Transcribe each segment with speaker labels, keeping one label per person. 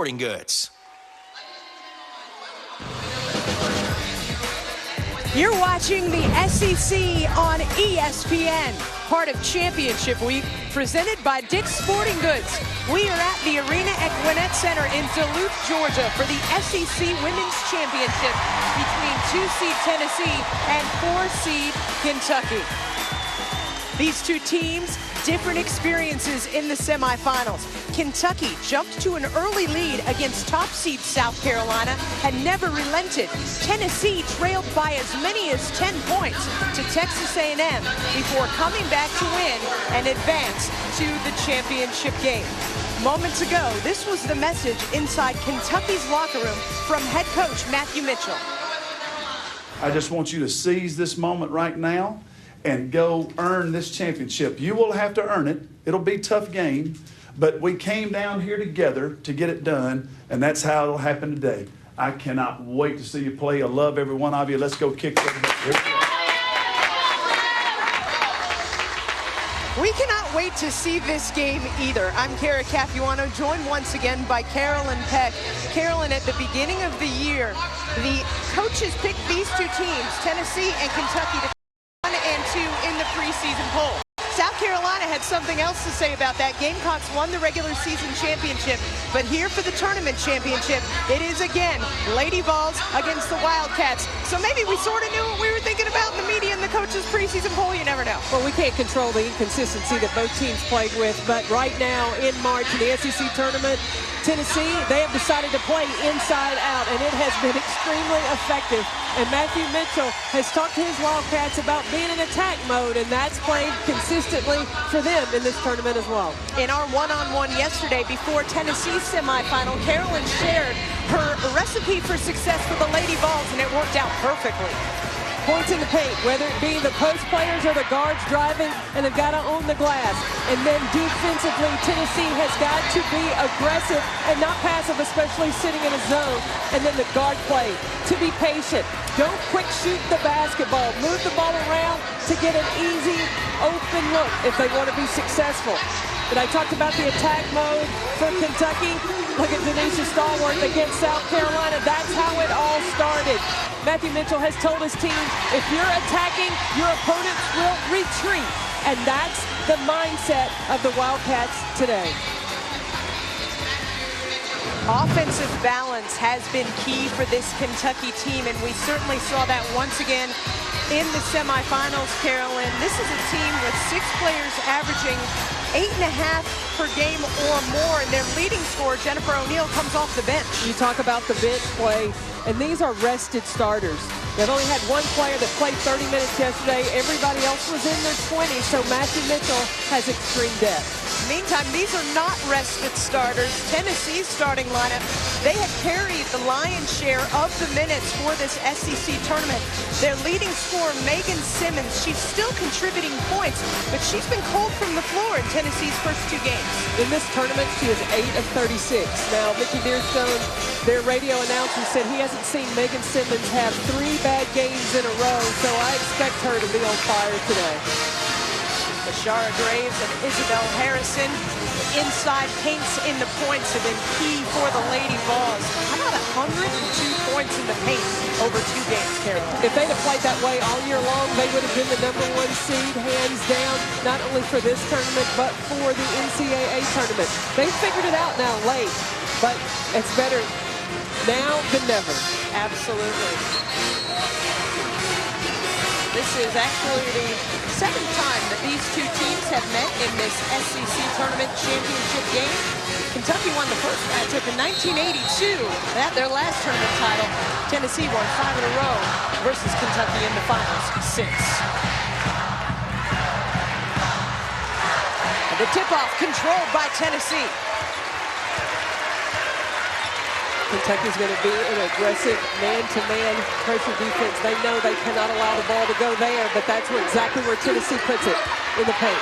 Speaker 1: Sporting Goods.
Speaker 2: You're watching the SEC on ESPN, part of Championship Week, presented by Dick's Sporting Goods. We are at the arena at Gwinnett Center in Duluth, Georgia for the SEC Women's Championship between 2-seed Tennessee and 4-seed Kentucky. These two teams, different experiences in the semifinals. Kentucky jumped to an early lead against top seed South Carolina and never relented. Tennessee trailed by as many as 10 points to Texas A&M before coming back to win and advance to the championship game. Moments ago, this was the message inside Kentucky's locker room from head coach Matthew Mitchell.
Speaker 3: I just want you to seize this moment right now and go earn this championship. You will have to earn it. It'll be a tough game, but we came down here together to get it done, and that's how it'll happen today. I cannot wait to see you play. I love every one of you. Let's go kick it.
Speaker 2: We cannot wait to see this game either. I'm Kara Capuano, joined once again by Carolyn Peck. Carolyn, at the beginning of the year, the coaches picked these two teams, Tennessee and Kentucky, to 1 and 2 in the preseason poll. South Carolina had something else to say about that. Gamecocks won the regular season championship, but here for the tournament championship, it is again Lady Vols against the Wildcats. So maybe we sort of knew what we were thinking about in the media and the coaches' preseason poll. You never know.
Speaker 4: Well, we can't control the inconsistency that both teams played with, but right now in March in the SEC tournament, Tennessee, they have decided to play inside out, and it has been extremely effective. And Matthew Mitchell has talked to his Wildcats about being in attack mode, and that's played consistently for them in this tournament as well.
Speaker 2: In our one-on-one yesterday before Tennessee's semifinal, Carolyn shared her recipe for success for the Lady Vols, and it worked out perfectly.
Speaker 4: Points in the paint, whether it be the post players or the guards driving, and they've got to own the glass. And then defensively, Tennessee has got to be aggressive and not passive, especially sitting in a zone. And then the guard play, to be patient. Don't quick shoot the basketball. Move the ball around to get an easy, open look if they want to be successful. But I talked about the attack mode for Kentucky. Look at Denisha Stallworth against South Carolina. That's how it all started. Matthew Mitchell has told his team, if you're attacking, your opponents will retreat. And that's the mindset of the Wildcats today.
Speaker 2: Offensive balance has been key for this Kentucky team, and we certainly saw that once again in the semifinals, Carolyn. This is a team with 6 players averaging 8.5 per game or more, and their leading scorer, Jennifer O'Neal, comes off the bench.
Speaker 4: You talk about the bench play, and these are rested starters. They've only had one player that played 30 minutes yesterday. Everybody else was in their 20s, so Matthew Mitchell has extreme depth.
Speaker 2: Meantime, these are not rested starters. Tennessee's starting lineup, they have carried the lion's share of the minutes for this SEC tournament. Their leading scorer, Megan Simmons, she's still contributing points, but she's been cold from the floor in Tennessee's first 2 games.
Speaker 4: In this tournament, she is 8 of 36. Now, Mickey Dearstone, their radio announcer, said he hasn't seen Megan Simmons have 3 bad games in a row, so I expect her to be on fire today.
Speaker 2: Bashara Graves and Isabel Harrison, inside paints in the points have been key for the Lady Vols. How about 102 points in the paint over 2 games, Carolyn?
Speaker 4: If they'd have played that way all year long, they would have been the #1 seed, hands down, not only for this tournament, but for the NCAA tournament. They figured it out now late, but it's better now than never.
Speaker 2: Absolutely. This is actually the 7th time that these two teams have met in this SEC tournament championship game. Kentucky won the first matchup in 1982. That their last tournament title. Tennessee won 5 in a row versus Kentucky in the finals since. And the tip-off controlled by Tennessee.
Speaker 4: Kentucky's going to be an aggressive man-to-man pressure defense. They know they cannot allow the ball to go there, but that's exactly where Tennessee puts it, in the paint.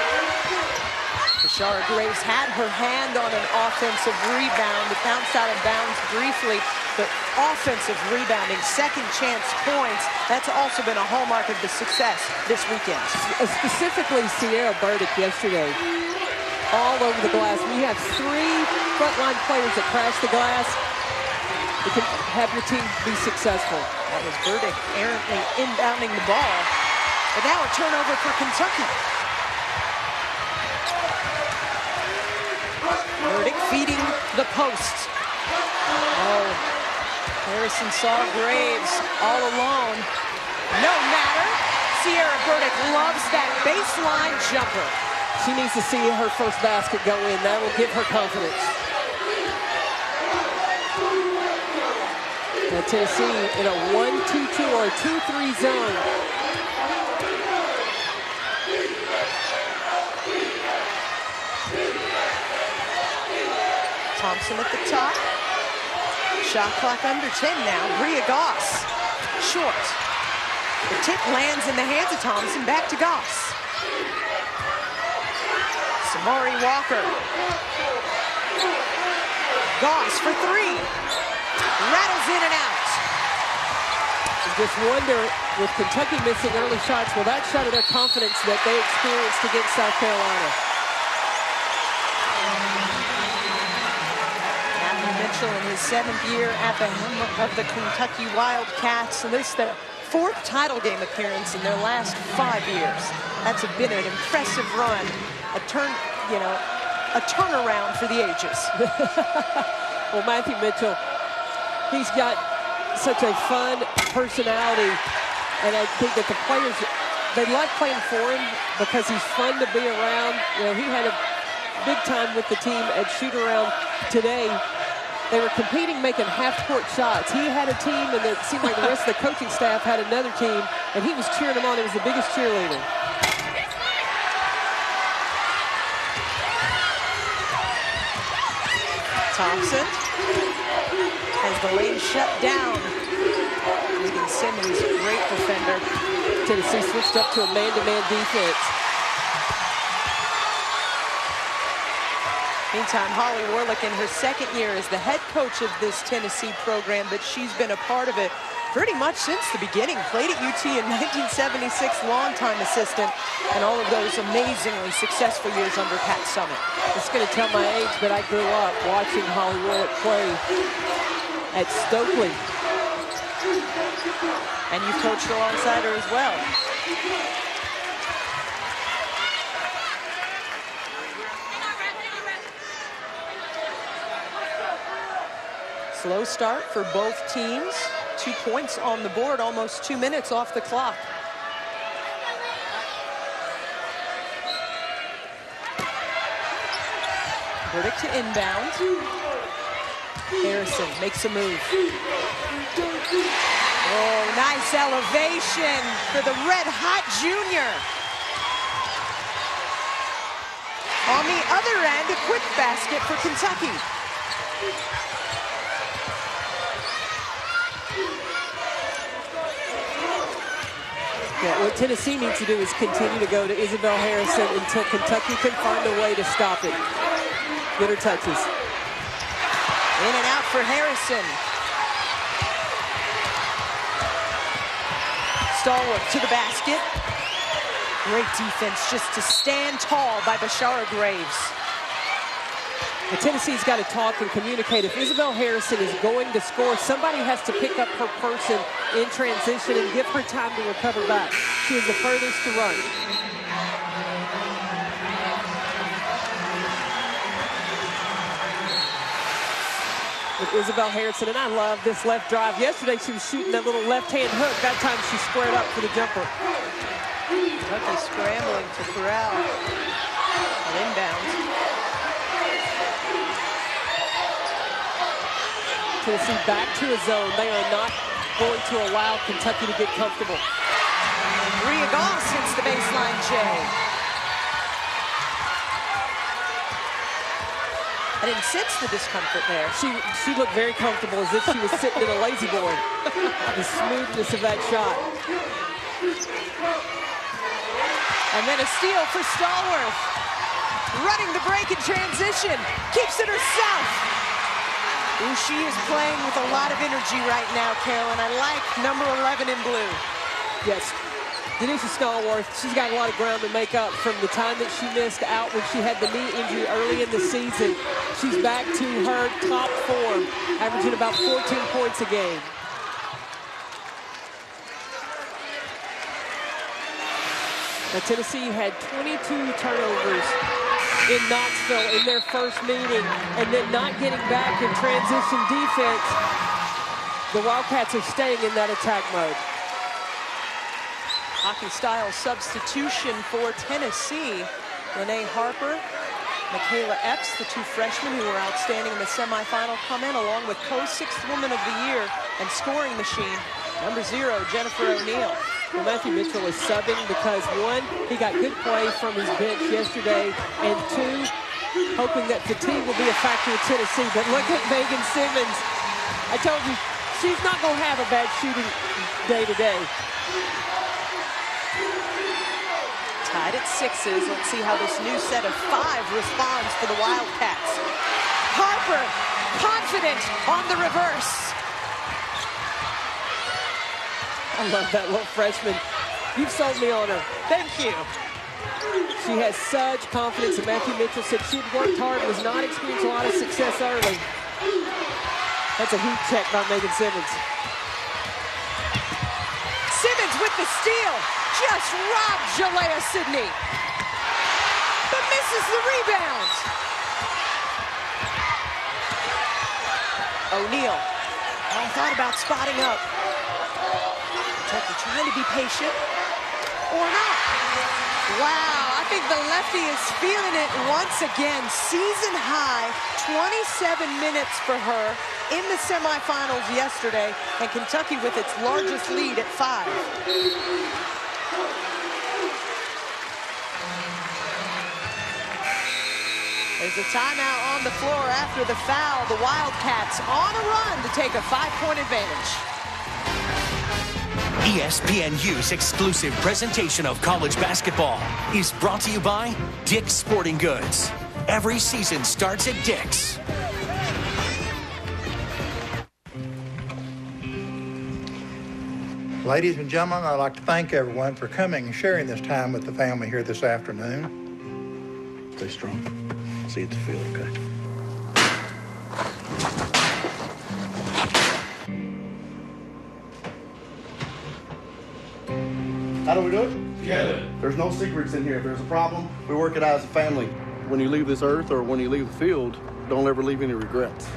Speaker 2: Bashara Graves had her hand on an offensive rebound. It bounced out of bounds briefly, but offensive rebounding, second chance points, that's also been a hallmark of the success this weekend.
Speaker 4: Specifically, Sierra Burdick yesterday all over the glass. When you have 3 frontline players that crash the glass, you can have your team be successful.
Speaker 2: That was Burdick errantly inbounding the ball. But now a turnover for Kentucky. Burdick feeding the post. Oh, Harrison saw Graves all alone. No matter. Sierra Burdick loves that baseline jumper.
Speaker 4: She needs to see her first basket go in. That will give her confidence. Now Tennessee in a 1-2-2 or a 2-3 zone.
Speaker 2: Thompson at the top. Shot clock under 10 now. Bria Goss. Short. The tip lands in the hands of Thompson. Back to Goss. Samari Walker. Goss for 3. Rattles in and out.
Speaker 4: I just wonder, with Kentucky missing early shots, will that shatter their confidence that they experienced against South Carolina?
Speaker 2: Mitchell in his 7th year at the helm of the Kentucky Wildcats. And this is their 4th title game appearance in their last 5 years. That's been an impressive run, a turnaround for the ages.
Speaker 4: Well, Matthew Mitchell, he's got such a fun personality, and I think that the players, they like playing for him because he's fun to be around. You know, he had a big time with the team at shoot-around today. They were competing, making half-court shots. He had a team, and it seemed like the rest of the coaching staff had another team, and he was cheering them on. He was the biggest cheerleader.
Speaker 2: Thompson has the lane shut down. Regan Simmons, great defender.
Speaker 4: Tennessee switched up to a man-to-man defense.
Speaker 2: Meantime, Holly Warlick in her 2nd year as the head coach of this Tennessee program, but she's been a part of it pretty much since the beginning. Played at UT in 1976, longtime assistant, and all of those amazingly successful years under Pat Summitt.
Speaker 4: It's going to tell my age, but I grew up watching Holly Warlick play at Stokely.
Speaker 2: And you've coached alongside her as well. Slow start for both teams. 2 points on the board, almost 2 minutes off the clock. Burdick to inbound. Harrison makes a move. Oh, nice elevation for the red-hot junior. On the other end, a quick basket for Kentucky.
Speaker 4: Yeah, what Tennessee needs to do is continue to go to Isabel Harrison until Kentucky can find a way to stop it. Get her touches.
Speaker 2: In and out for Harrison. Stallworth to the basket. Great defense just to stand tall by Bashara Graves.
Speaker 4: And Tennessee's got to talk and communicate. If Isabel Harrison is going to score, somebody has to pick up her person in transition and give her time to recover back. She is the furthest to run. With Isabel Harrison, and I love this left drive. Yesterday she was shooting that little left-hand hook. That time she squared up for the jumper.
Speaker 2: Kentucky scrambling to corral an inbound.
Speaker 4: Tennessee back to a zone. They are not going to allow Kentucky to get comfortable.
Speaker 2: Bria Goss hits the baseline J. I didn't sense the discomfort there.
Speaker 4: She looked very comfortable, as if she was sitting in a lazy boy. The smoothness of that shot.
Speaker 2: And then a steal for Stallworth. Running the break in transition. Keeps it herself. Ooh, she is playing with a lot of energy right now, Carolyn. I like number 11 in blue.
Speaker 4: Yes. Denisha Stallworth, she's got a lot of ground to make up from the time that she missed out when she had the knee injury early in the season. She's back to her top form, averaging about 14 points a game. Now, Tennessee had 22 turnovers in Knoxville in their first meeting, and then not getting back in transition defense. The Wildcats are staying in that attack mode.
Speaker 2: Hockey-style substitution for Tennessee. Lene Harper, Michaela Epps, the two freshmen who were outstanding in the semifinal, come in along with co-6th Woman of the Year and scoring machine, number 0, Jennifer O'Neill.
Speaker 4: Well, Matthew Mitchell is subbing because, 1, he got good play from his bench yesterday, and 2, hoping that fatigue will be a factor in Tennessee. But look at Megan Simmons. I told you, she's not going to have a bad shooting day today.
Speaker 2: Tied at 6s. Let's see how this new set of 5 responds for the Wildcats. Harper, confident on the reverse.
Speaker 4: I love that little freshman. You've sold me on her.
Speaker 2: Thank you.
Speaker 4: She has such confidence, and Matthew Mitchell said she'd worked hard, was not experiencing a lot of success early. That's a heat check by Megan Simmons.
Speaker 2: Simmons with the steal. Just robbed Jalea Sidney. But misses the rebound. O'Neill. I thought about spotting up. Kentucky trying to be patient. Or not. Wow, I think the lefty is feeling it once again. Season high, 27 minutes for her in the semifinals yesterday, and Kentucky with its largest lead at 5. There's a timeout on the floor after the foul. The Wildcats on a run to take a 5-point advantage.
Speaker 1: ESPNU's exclusive presentation of college basketball is brought to you by Dick's Sporting Goods. Every season starts at Dick's.
Speaker 5: Ladies and gentlemen, I'd like to thank everyone for coming and sharing this time with the family here this afternoon.
Speaker 6: Stay strong. See it to feel, okay?
Speaker 7: How do we do it? Together. There's no secrets in here. If there's a problem, we work it out as a family. When you leave this earth or when you leave the field, don't ever leave any regrets.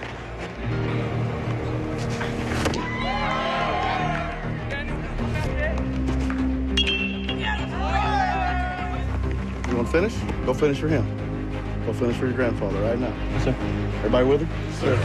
Speaker 7: You want to finish? Go finish for him. Go finish for your grandfather right now.
Speaker 6: Yes, sir.
Speaker 7: Everybody with him? Yes, sir.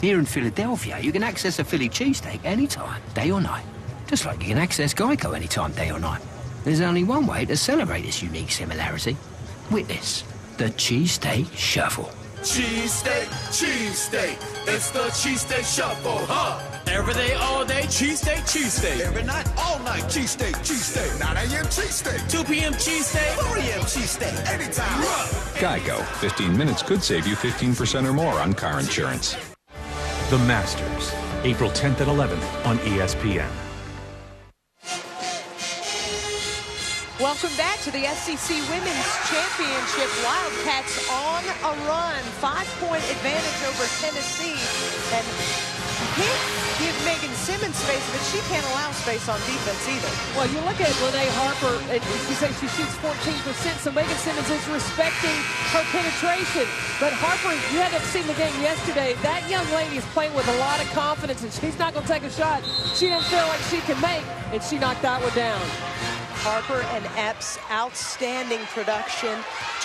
Speaker 8: Here in Philadelphia, you can access a Philly cheesesteak anytime, day or night. Just like you can access Geico anytime, day or night. There's only one way to celebrate this unique similarity. Witness the Cheesesteak Shuffle.
Speaker 9: Cheesesteak, cheesesteak. It's the cheesesteak shuffle, huh? Every day, all day, cheesesteak, cheesesteak. Every night, all night, cheesesteak, cheesesteak. 9 a.m. cheesesteak. 2 p.m. cheesesteak. 4 a.m. cheesesteak. Anytime.
Speaker 10: Geico. 15 minutes could save you 15% or more on car insurance.
Speaker 11: The Masters, April 10th and 11th on ESPN.
Speaker 2: Welcome back to the SEC Women's Championship. Wildcats on a run. 5-point advantage over Tennessee. And you can't give Megan Simmons space, but she can't allow space on defense either.
Speaker 4: Well, you look at Lene Harper, and she says she shoots 14%, so Megan Simmons is respecting her penetration. But Harper, you haven't seen the game yesterday. That young lady is playing with a lot of confidence, and she's not going to take a shot she doesn't feel like she can make, and she knocked that one down.
Speaker 2: Harper and Epps, outstanding production.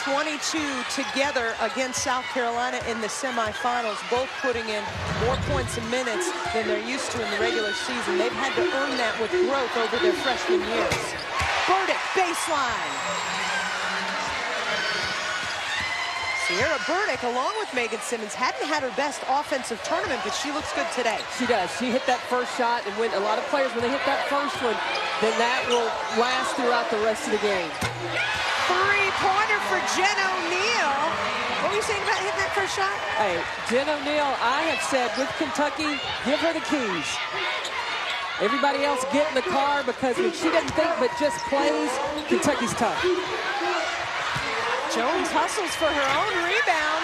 Speaker 2: 22 together against South Carolina in the semifinals, both putting in more points and minutes than they're used to in the regular season. They've had to earn that with growth over their freshman years. Burdick, baseline. Sierra Burdick, along with Megan Simmons, hadn't had her best offensive tournament, but she looks good today.
Speaker 4: She does. She hit that first shot, and when a lot of players, when they hit that first one, then that will last throughout the rest of the game.
Speaker 2: Three-pointer for Jen O'Neal. What were you saying about hitting that first shot?
Speaker 4: Hey, Jen O'Neal, I have said with Kentucky, give her the keys. Everybody else get in the car, because when she doesn't think but just plays, Kentucky's tough.
Speaker 2: Jones hustles for her own rebound.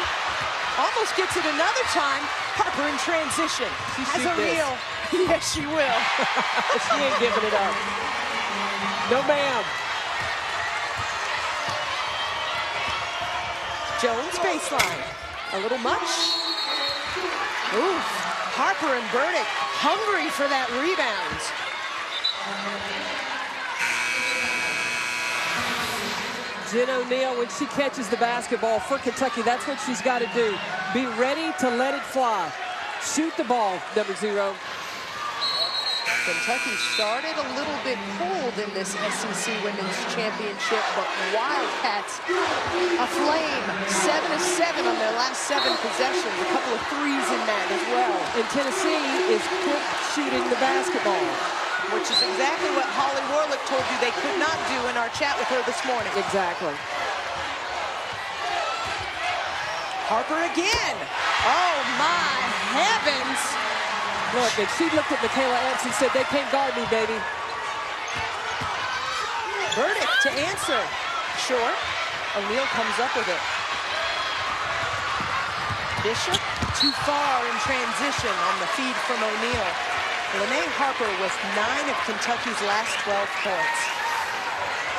Speaker 2: Almost gets it another time. Harper in transition. Has O'Neal. Yes, she will.
Speaker 4: She ain't giving it up. No, ma'am.
Speaker 2: Jones baseline. A little much. Oof. Harper and Burdick hungry for that rebound.
Speaker 4: Jen O'Neal, when she catches the basketball for Kentucky, that's what she's got to do. Be ready to let it fly. Shoot the ball, number 0.
Speaker 2: Kentucky started a little bit cold in this SEC Women's Championship, but Wildcats aflame. 7 of 7 on their last 7 possessions. A couple of threes in that as well.
Speaker 4: And Tennessee is quick shooting the basketball,
Speaker 2: which is exactly what Holly Warlick told you they could not do in our chat with her this morning.
Speaker 4: Exactly.
Speaker 2: Harper again. Oh, my heavens.
Speaker 4: Look, and she looked at Michaela Epps and said, they can't guard me, baby.
Speaker 2: Burdick to answer. Short. O'Neal comes up with it. Bishop too far in transition on the feed from O'Neal. Lene Harper was 9 of Kentucky's last 12 points.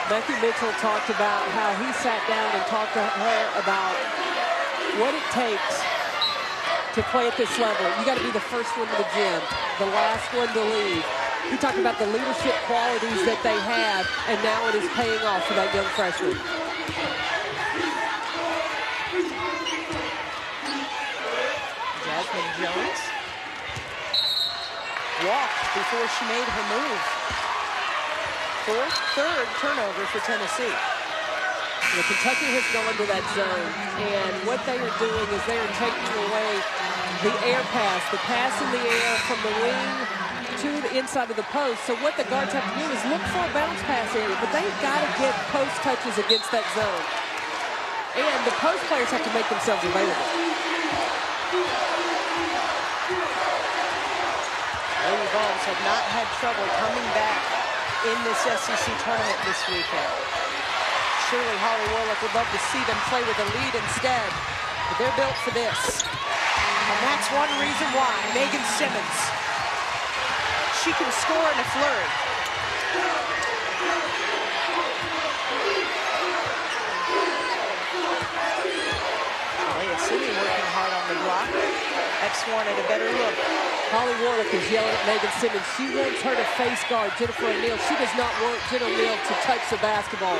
Speaker 4: Becky Mitchell talked about how he sat down and talked to her about what it takes to play at this level. You got to be the first one to the gym, the last one to leave. He talked about the leadership qualities that they have, and now it is paying off for that young freshman.
Speaker 2: Jasmine Jones walked before she made her move. Third turnover for Tennessee.
Speaker 4: You know, Kentucky has gone to that zone, and what they are doing is they are taking away the air pass, the pass in the air from the wing to the inside of the post. So what the guards have to do is look for a bounce pass area, but they've got to get post touches against that zone. And the post players have to make themselves available.
Speaker 2: Lady Vols have not had trouble coming back in this SEC tournament this weekend. Surely Holly Warlick would love to see them play with a lead instead, but they're built for this. And that's one reason why. Megan Simmons. She can score in a flurry. Leah City working hard on the block. Epps wanted a better look.
Speaker 4: Holly Warlick is yelling at Megan Simmons. She wants her to face guard Jennifer O'Neal. She does not want Jen O'Neal to touch the basketball.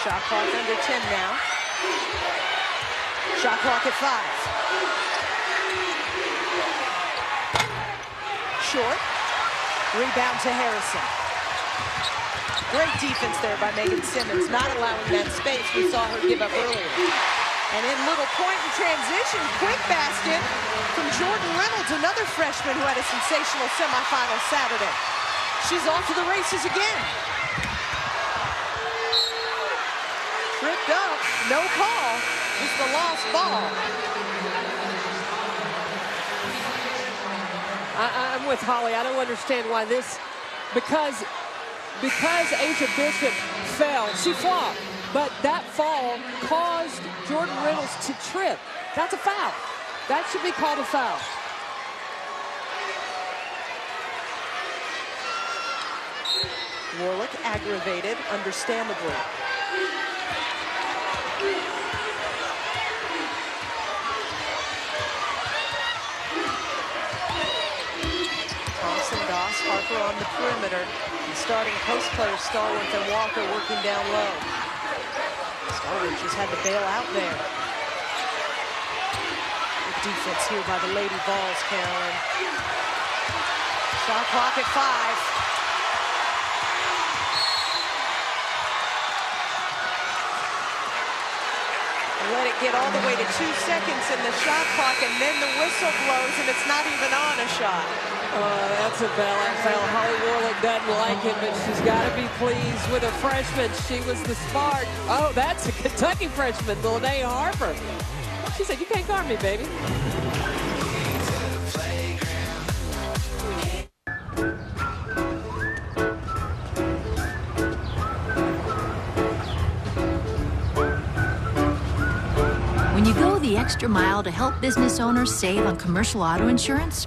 Speaker 2: Shot clock under 10 now. Shot clock at 5. Short. Rebound to Harrison. Great defense there by Megan Simmons, not allowing that space we saw her give up earlier. And in little point in transition, quick basket from Jordan Reynolds, another freshman who had a sensational semifinal Saturday. She's off to the races again. Tripped up, no call, just a lost ball.
Speaker 4: I'm with Holly. I don't understand why this, because Asia Bishop fell, she flopped, but that fall caused Jordan Reynolds to trip. That's a foul. That should be called a foul.
Speaker 2: Warlick aggravated, understandably. Thompson, Goss, Harper on the perimeter. The starting post players, Starwood and Walker working down low. Starwood just had to bail out there. Good defense here by the Lady Vols, Carolyn. Shot clock at 5. Let it get all the way to 2 seconds in the shot clock, and then the whistle blows, and it's not even on a shot.
Speaker 4: That's a foul. Holly Warlick doesn't like it, but she's got to be pleased with a freshman. She was the spark. Oh, that's a Kentucky freshman, Lene Harper. She said, "You can't guard me, baby."
Speaker 12: When you go the extra mile to help business owners save on commercial auto insurance,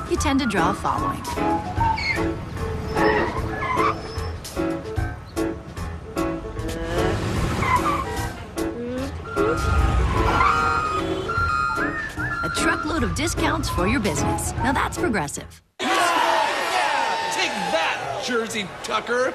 Speaker 12: you tend to draw a following. A truckload of discounts for your business. Now that's progressive.
Speaker 9: Yeah! Take that, Jersey Tucker!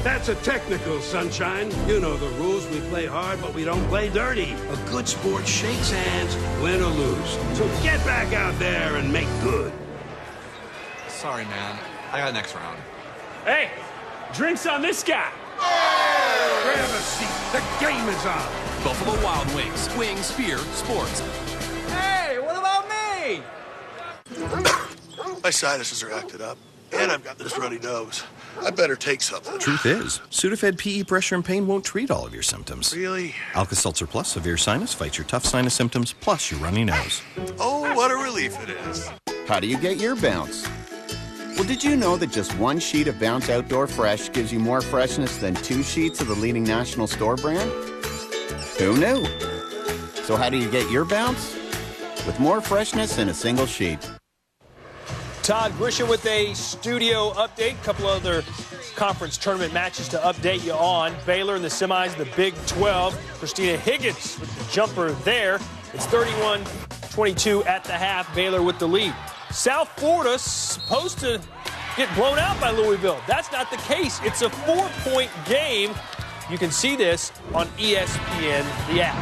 Speaker 13: That's a technical, Sunshine. You know the rules. We play hard, but we don't play dirty. A good sport shakes hands, win or lose. So get back out there and make good.
Speaker 14: Sorry, man. I got next round.
Speaker 15: Hey, drinks on this guy.
Speaker 13: Grab a seat. The game is on.
Speaker 9: Buffalo Wild Wings. Wings, beer, sports.
Speaker 15: Hey, what about me?
Speaker 16: My sinuses are acted up, and I've got this runny nose. I better take something.
Speaker 17: Truth is, Sudafed PE Pressure and Pain won't treat all of your symptoms.
Speaker 16: Really?
Speaker 17: Alka-Seltzer Plus Severe Sinus fights your tough sinus symptoms plus your runny nose.
Speaker 16: Oh, what a relief it is.
Speaker 18: How do you get your bounce? Well, did you know that just one sheet of Bounce Outdoor Fresh gives you more freshness than 2 sheets of the leading national store brand? Who knew? So how do you get your bounce? With more freshness in a single sheet.
Speaker 15: Todd Grisham with a studio update. Couple other conference tournament matches to update you on. Baylor in the semis of the Big 12. Christina Higgins with the jumper there. It's 31-22 at the half. Baylor with the lead. South Florida supposed to get blown out by Louisville. That's not the case. It's a 4-point game. You can see this on ESPN, the app.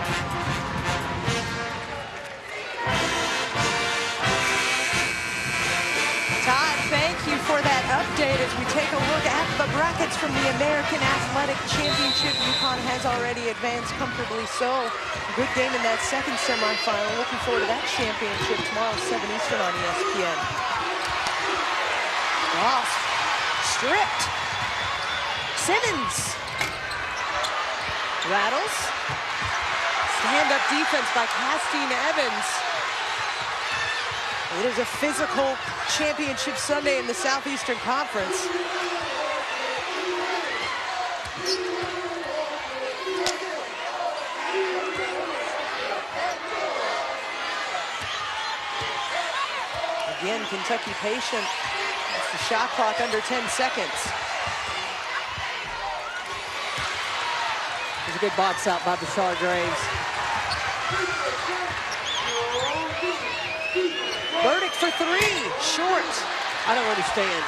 Speaker 2: Todd, thank you for that update as we take a look at the brackets from the American Athletic Championship. UConn has already advanced comfortably so. Good game in that second semifinal. Looking forward to that championship tomorrow, 7 Eastern on ESPN. Off. Stripped. Simmons. Rattles. Stand-up defense by Castine Evans. It is a physical championship Sunday in the Southeastern Conference. Again, Kentucky patient. That's the shot clock under 10 seconds.
Speaker 4: There's a good box out by Bashar Graves.
Speaker 2: Verdict for 3, short.
Speaker 4: I don't understand.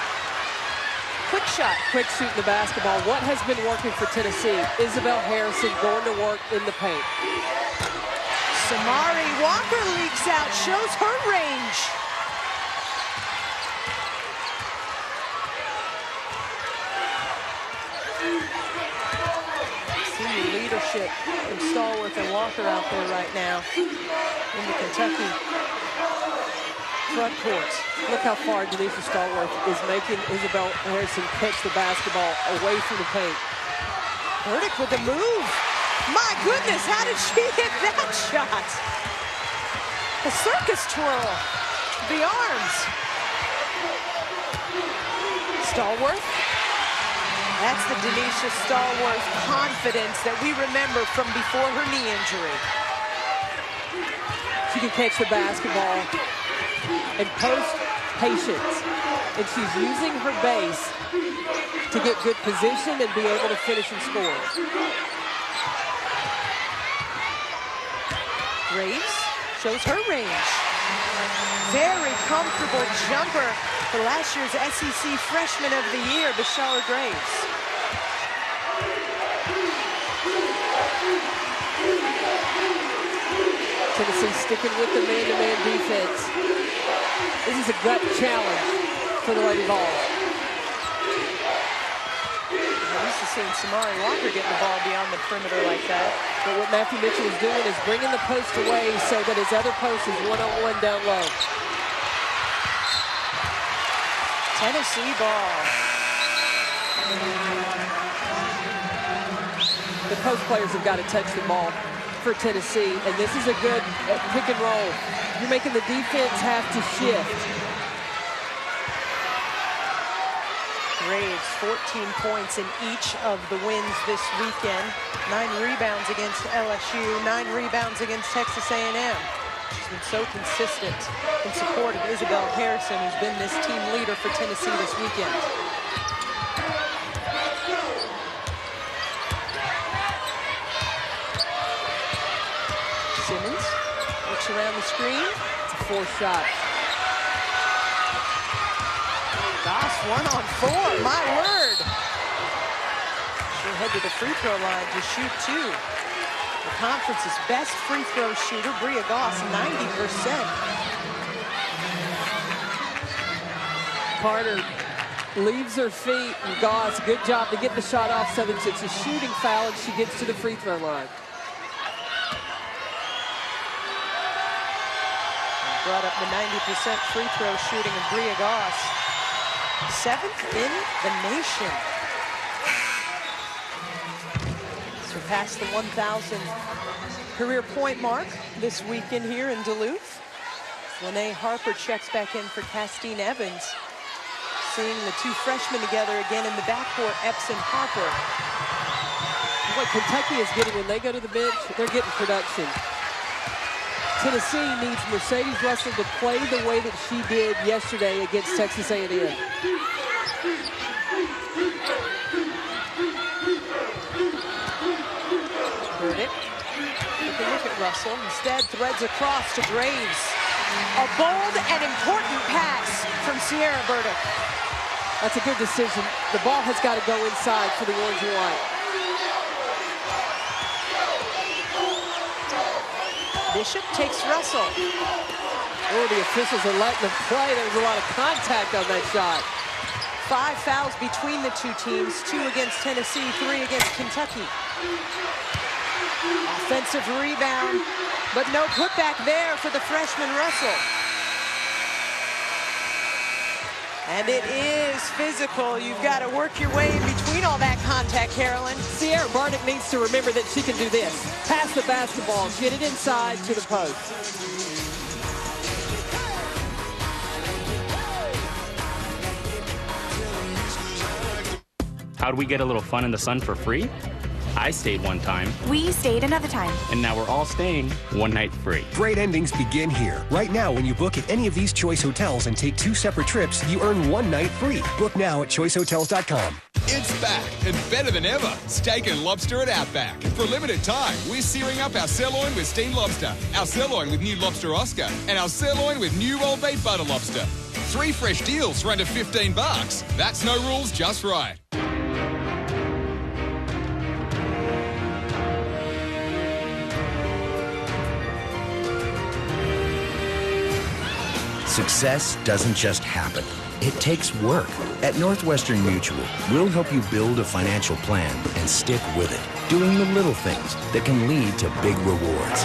Speaker 2: Quick shot.
Speaker 4: Quick shooting the basketball. What has been working for Tennessee? Isabel Harrison going to work in the paint.
Speaker 2: Samari Walker leaks out, shows her range. Senior leadership from Stallworth and Walker out there right now in the Kentucky front court. Look how far Denisha Stallworth is making Isabel Harrison catch the basketball away from the paint. Burdick with the move. My goodness, how did she hit that shot? A circus twirl. The arms. Stallworth. That's the Denisha Stallworth confidence that we remember from before her knee injury.
Speaker 4: She can catch the basketball and post patience. And she's using her base to get good position and be able to finish and score.
Speaker 2: Graves shows her range. Very comfortable jumper for last year's SEC Freshman of the Year, Bashar Graves.
Speaker 4: Tennessee sticking with the man-to-man defense. This is a gut challenge for the Lady Vols.
Speaker 2: He's used to seeing Samari Walker getting the ball beyond the perimeter like that.
Speaker 4: But what Matthew Mitchell is doing is bringing the post away so that his other post is one-on-one down low.
Speaker 2: Tennessee ball.
Speaker 4: The post players have got to touch the ball for Tennessee, and this is a good pick and roll. You're making the defense have to shift.
Speaker 2: Braves 14 points in each of the wins this weekend. 9 rebounds against LSU, 9 rebounds against Texas A&M. She's been so consistent in support of Isabel Harrison, who's been this team leader for Tennessee this weekend. Simmons looks around the screen.
Speaker 4: It's a 4-shot.
Speaker 2: Goss 1-on-4, my word. She'll head to the free throw line to shoot 2. The conference's best free throw shooter, Bria Goss, 90%.
Speaker 4: Carter leaves her feet, and Goss, good job to get the shot off so that it's a shooting foul and she gets to the free throw line.
Speaker 2: Brought up the 90% free throw shooting of Bria Goss. 7th in the nation. Surpassed the 1,000 career point mark this weekend here in Duluth. Lene Harper checks back in for Castine Evans. Seeing the two freshmen together again in the backcourt, Epps and Harper.
Speaker 4: What Kentucky is getting when they go to the bench, they're getting production. Tennessee needs Mercedes Russell to play the way that she did yesterday against Texas A&M.
Speaker 2: Burdick, take a look at Russell. Instead, threads across to Graves. A bold and important pass from Sierra Burdick.
Speaker 4: That's a good decision. The ball has got to go inside for the orange and white.
Speaker 2: Bishop takes Russell.
Speaker 4: Oh, the officials are letting them play. There was a lot of contact on that shot.
Speaker 2: 5 fouls between the two teams, 2 against Tennessee, 3 against Kentucky. Offensive rebound, but no putback there for the freshman Russell. And it is physical. You've got to work your way in between all that contact, Carolyn.
Speaker 4: Sierra Burdick needs to remember that she can do this. Pass the basketball, get it inside to the post.
Speaker 19: How'd we get a little fun in the sun for free? I stayed one time.
Speaker 20: We stayed another time.
Speaker 19: And now we're all staying one night free.
Speaker 21: Great endings begin here. Right now, when you book at any of these Choice hotels and take 2 separate trips, you earn 1 night free. Book now at choicehotels.com.
Speaker 22: It's back and better than ever. Steak and lobster at Outback. For a limited time, we're searing up our sirloin with steamed lobster, our sirloin with new lobster Oscar, and our sirloin with new Old Bay butter lobster. 3 fresh deals for under $15. That's no rules, just right.
Speaker 23: Success doesn't just happen. It takes work. At Northwestern Mutual, we'll help you build a financial plan and stick with it, doing the little things that can lead to big rewards.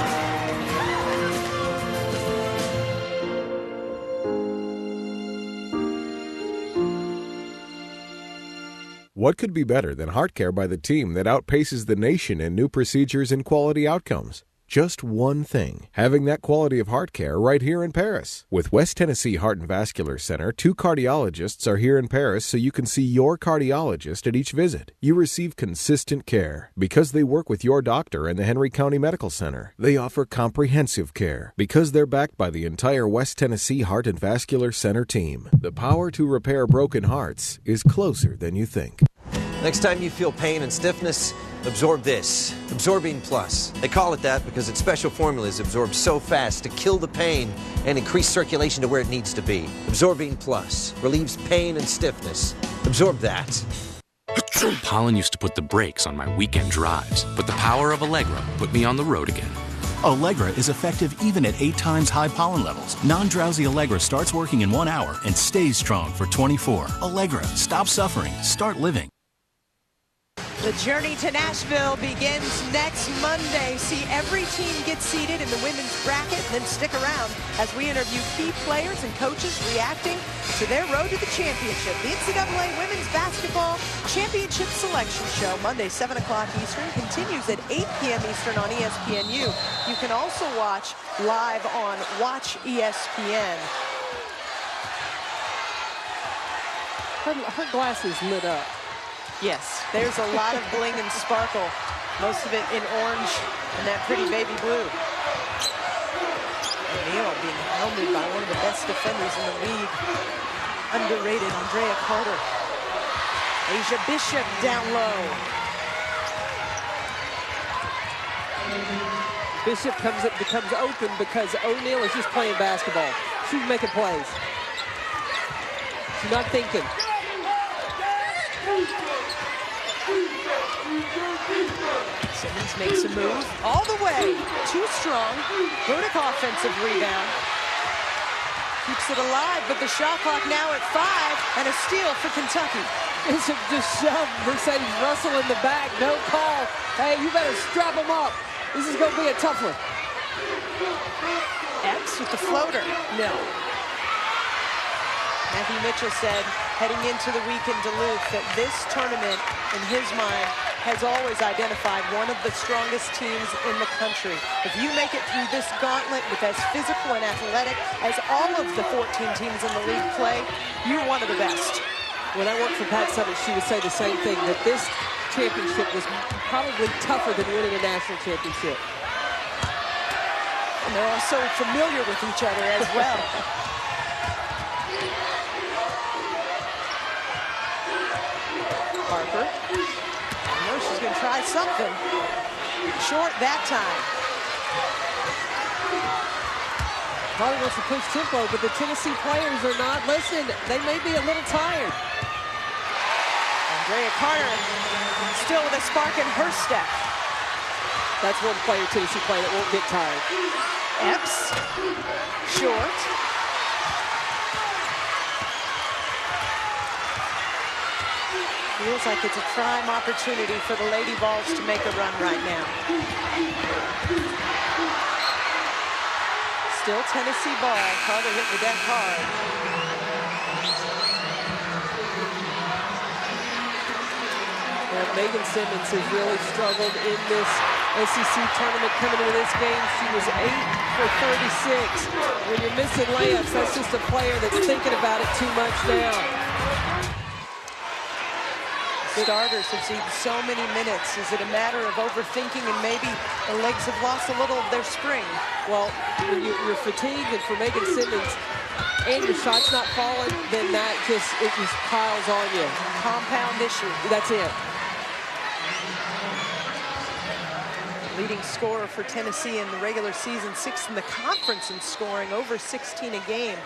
Speaker 24: What could be better than heart care by the team that outpaces the nation in new procedures and quality outcomes? Just one thing, having that quality of heart care right here in Paris. With West Tennessee Heart and Vascular Center, 2 cardiologists are here in Paris so you can see your cardiologist at each visit. You receive consistent care because they work with your doctor in the Henry County Medical Center. They offer comprehensive care because they're backed by the entire West Tennessee Heart and Vascular Center team. The power to repair broken hearts is closer than you think.
Speaker 25: Next time you feel pain and stiffness, absorb this. Absorbine Plus. They call it that because its special formulas absorb so fast to kill the pain and increase circulation to where it needs to be. Absorbine Plus relieves pain and stiffness. Absorb that.
Speaker 26: Pollen used to put the brakes on my weekend drives, but the power of Allegra put me on the road again.
Speaker 27: Allegra is effective even at 8 times high pollen levels. Non-drowsy Allegra starts working in 1 hour and stays strong for 24. Allegra, stop suffering, start living.
Speaker 2: The journey to Nashville begins next Monday. See every team get seated in the women's bracket, and then stick around as we interview key players and coaches reacting to their road to the championship. The NCAA Women's Basketball Championship Selection Show, Monday, 7 o'clock Eastern, continues at 8 p.m. Eastern on ESPNU. You can also watch live on Watch ESPN.
Speaker 4: Her glass is lit up.
Speaker 2: Yes, there's a lot of bling and sparkle, most of it in orange and that pretty baby blue. O'Neal being hounded by one of the best defenders in the league, underrated Andrea Carter. Asia Bishop down low.
Speaker 4: Bishop becomes open because O'Neal is just playing basketball. She's making plays. She's not thinking.
Speaker 2: Simmons makes a move all the way. Too strong. Burdick offensive rebound. Keeps it alive, but the shot clock now at 5, and a steal for Kentucky.
Speaker 4: Bishop just shoved Mercedes Russell in the back. No call. Hey, you better strap him up. This is going to be a tough one.
Speaker 2: Epps with the floater. No. Matthew Mitchell said, heading into the week in Duluth, that this tournament, in his mind, has always identified one of the strongest teams in the country. If you make it through this gauntlet with as physical and athletic as all of the 14 teams in the league play, you're one of the best.
Speaker 4: When I worked for Pat Summitt, she would say the same thing, that this championship was probably tougher than winning a national championship.
Speaker 2: And they're all so familiar with each other as well. Harper. I know she's going to try something. Short that time.
Speaker 4: Probably wants to push tempo, but the Tennessee players are not listening. They may be a little tired.
Speaker 2: Andrea Carter still with a spark in her step.
Speaker 4: That's one player, Tennessee player, that won't get tired.
Speaker 2: Epps. Short. Feels like it's a prime opportunity for the Lady Vols to make a run right now. Still Tennessee ball. Carter hit the deck hard.
Speaker 4: Well, Megan Simmons has really struggled in this SEC tournament coming into this game. She was 8 for 36. When you're missing layups, that's just a player that's thinking about it too much now.
Speaker 2: Starters have seen so many minutes. Is it a matter of overthinking and maybe the legs have lost a little of their spring?
Speaker 4: Well, when you're fatigued, and for Megan Simmons, and your shot's not falling, then it just piles on you.
Speaker 2: Compound issue.
Speaker 4: That's it.
Speaker 2: Leading scorer for Tennessee in the regular season, 6th in the conference in scoring, over 16 a game.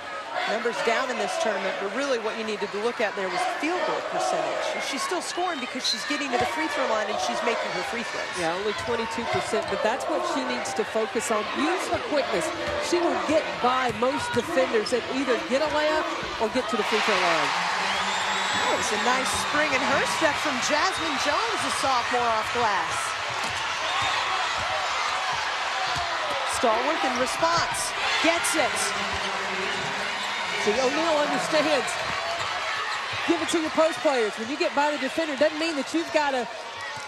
Speaker 2: Numbers down in this tournament, but really what you needed to look at there was field goal percentage. She's still scoring because she's getting to the free throw line and she's making her free throws.
Speaker 4: Yeah, only 22%, but that's what she needs to focus on. Use her quickness. She will get by most defenders and either get a layup or get to the free throw line.
Speaker 2: That was a nice spring in her step from Jasmine Jones, a sophomore off glass. Stallworth in response, gets it.
Speaker 4: See, O'Neal understands. Give it to your post players. When you get by the defender, doesn't mean that you've got to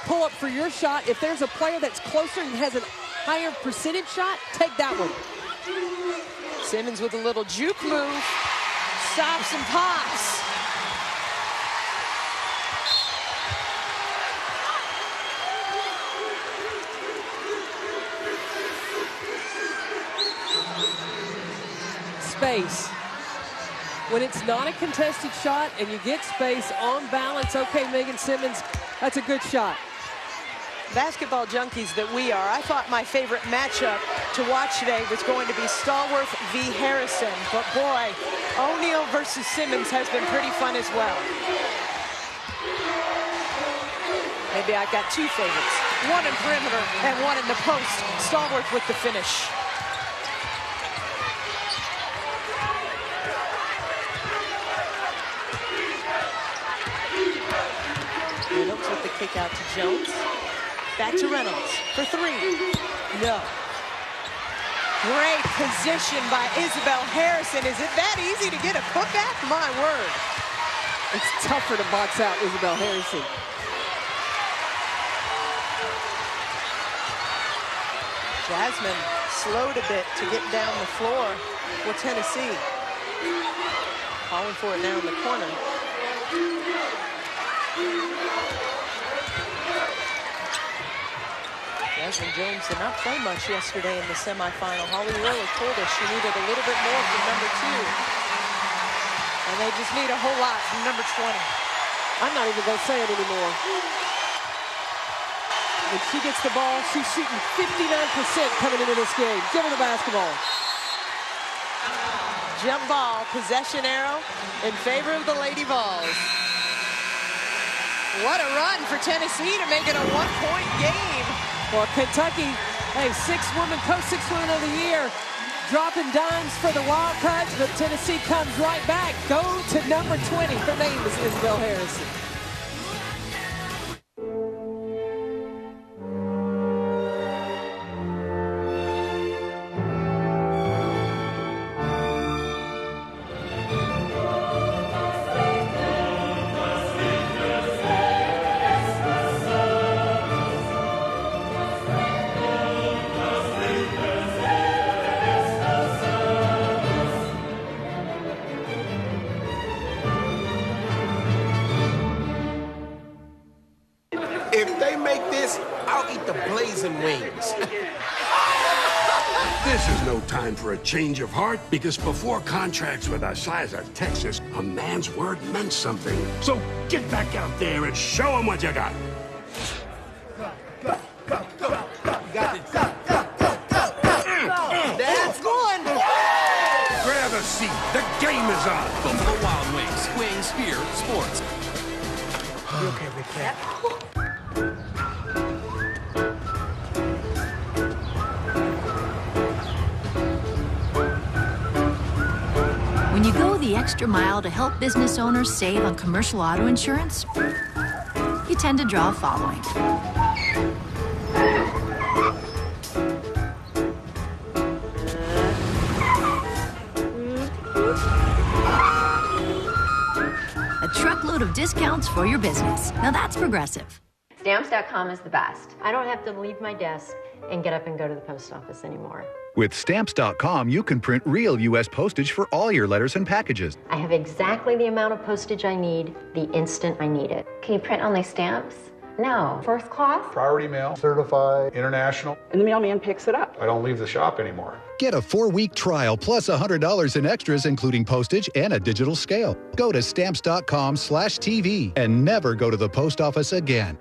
Speaker 4: pull up for your shot. If there's a player that's closer and has a higher percentage shot, take that one.
Speaker 2: Simmons with a little juke move. Stops and pops.
Speaker 4: Space. When it's not a contested shot and you get space on balance, okay, Megan Simmons, that's a good shot.
Speaker 2: Basketball junkies that we are, I thought my favorite matchup to watch today was going to be Stallworth v. Harrison. But boy, O'Neal versus Simmons has been pretty fun as well. Maybe I've got two favorites. One in perimeter and one in the post. Stallworth with the finish. Reynolds with the kick out to Jones. Back to Reynolds for three. No. Great position by Isabel Harrison. Is it that easy to get a putback? My word.
Speaker 4: It's tougher to box out Isabel Harrison.
Speaker 2: Jasmine slowed a bit to get down the floor for Tennessee. Calling for it now in the corner. Jasmine Jones did not play much yesterday in the semifinal. Holly Worley told us she needed a little bit more from number 2. And they just need a whole lot from number 20.
Speaker 4: I'm not even going to say it anymore. When she gets the ball, she's shooting 59% coming into this game. Give her the basketball.
Speaker 2: Jump ball, possession arrow in favor of the Lady Vols. What a run for Tennessee to make it a 1-point game.
Speaker 4: Well, Kentucky, hey, Coach 6 Women of the Year, dropping dimes for the Wildcats, but Tennessee comes right back. Go to number 20. Her name is Isabel Harrison.
Speaker 1: If they make this, I'll eat the blazing wings.
Speaker 13: This is no time for a change of heart, because before contracts with our size of Texas, a man's word meant something. So get back out there and show them what you got.
Speaker 1: That's one.
Speaker 13: Grab a seat. The game is on.
Speaker 26: Buffalo Wild Wings. Wings, beer, sports.
Speaker 1: You okay, big cat?
Speaker 12: When you go the extra mile to help business owners save on commercial auto insurance, you tend to draw following. A truckload of discounts for your business. Now that's Progressive.
Speaker 3: Stamps.com is the best. I don't have to leave my desk and get up and go to the post office anymore.
Speaker 5: With Stamps.com, you can print real U.S. postage for all your letters and packages.
Speaker 3: I have exactly the amount of postage I need the instant I need it. Can you print only stamps? No. First class?
Speaker 6: Priority mail, certified, international.
Speaker 7: And the mailman picks it up.
Speaker 6: I don't leave the shop anymore.
Speaker 27: Get a 4-week trial plus $100 in extras, including postage and a digital scale. Go to Stamps.com/TV and never go to the post office again.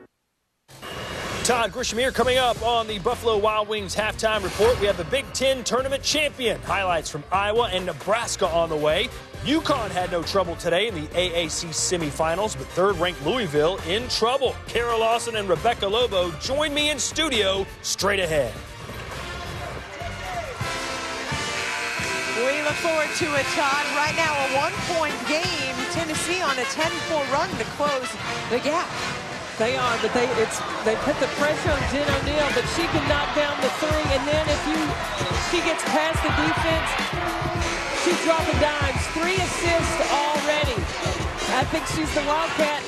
Speaker 15: Todd Grisham here. Coming up on the Buffalo Wild Wings halftime report, we have the Big Ten tournament champion. Highlights from Iowa and Nebraska on the way. UConn had no trouble today in the AAC semifinals, but third-ranked Louisville in trouble. Kara Lawson and Rebecca Lobo join me in studio straight ahead.
Speaker 2: We look forward to it, Todd. Right now, a 1-point game. Tennessee on a 10-4 run to close the gap.
Speaker 4: They are, but they put the pressure on Jen O'Neal, but she can knock down the three, and then if she gets past the defense, she's dropping dimes. 3 assists already. I think she's the Wildcat.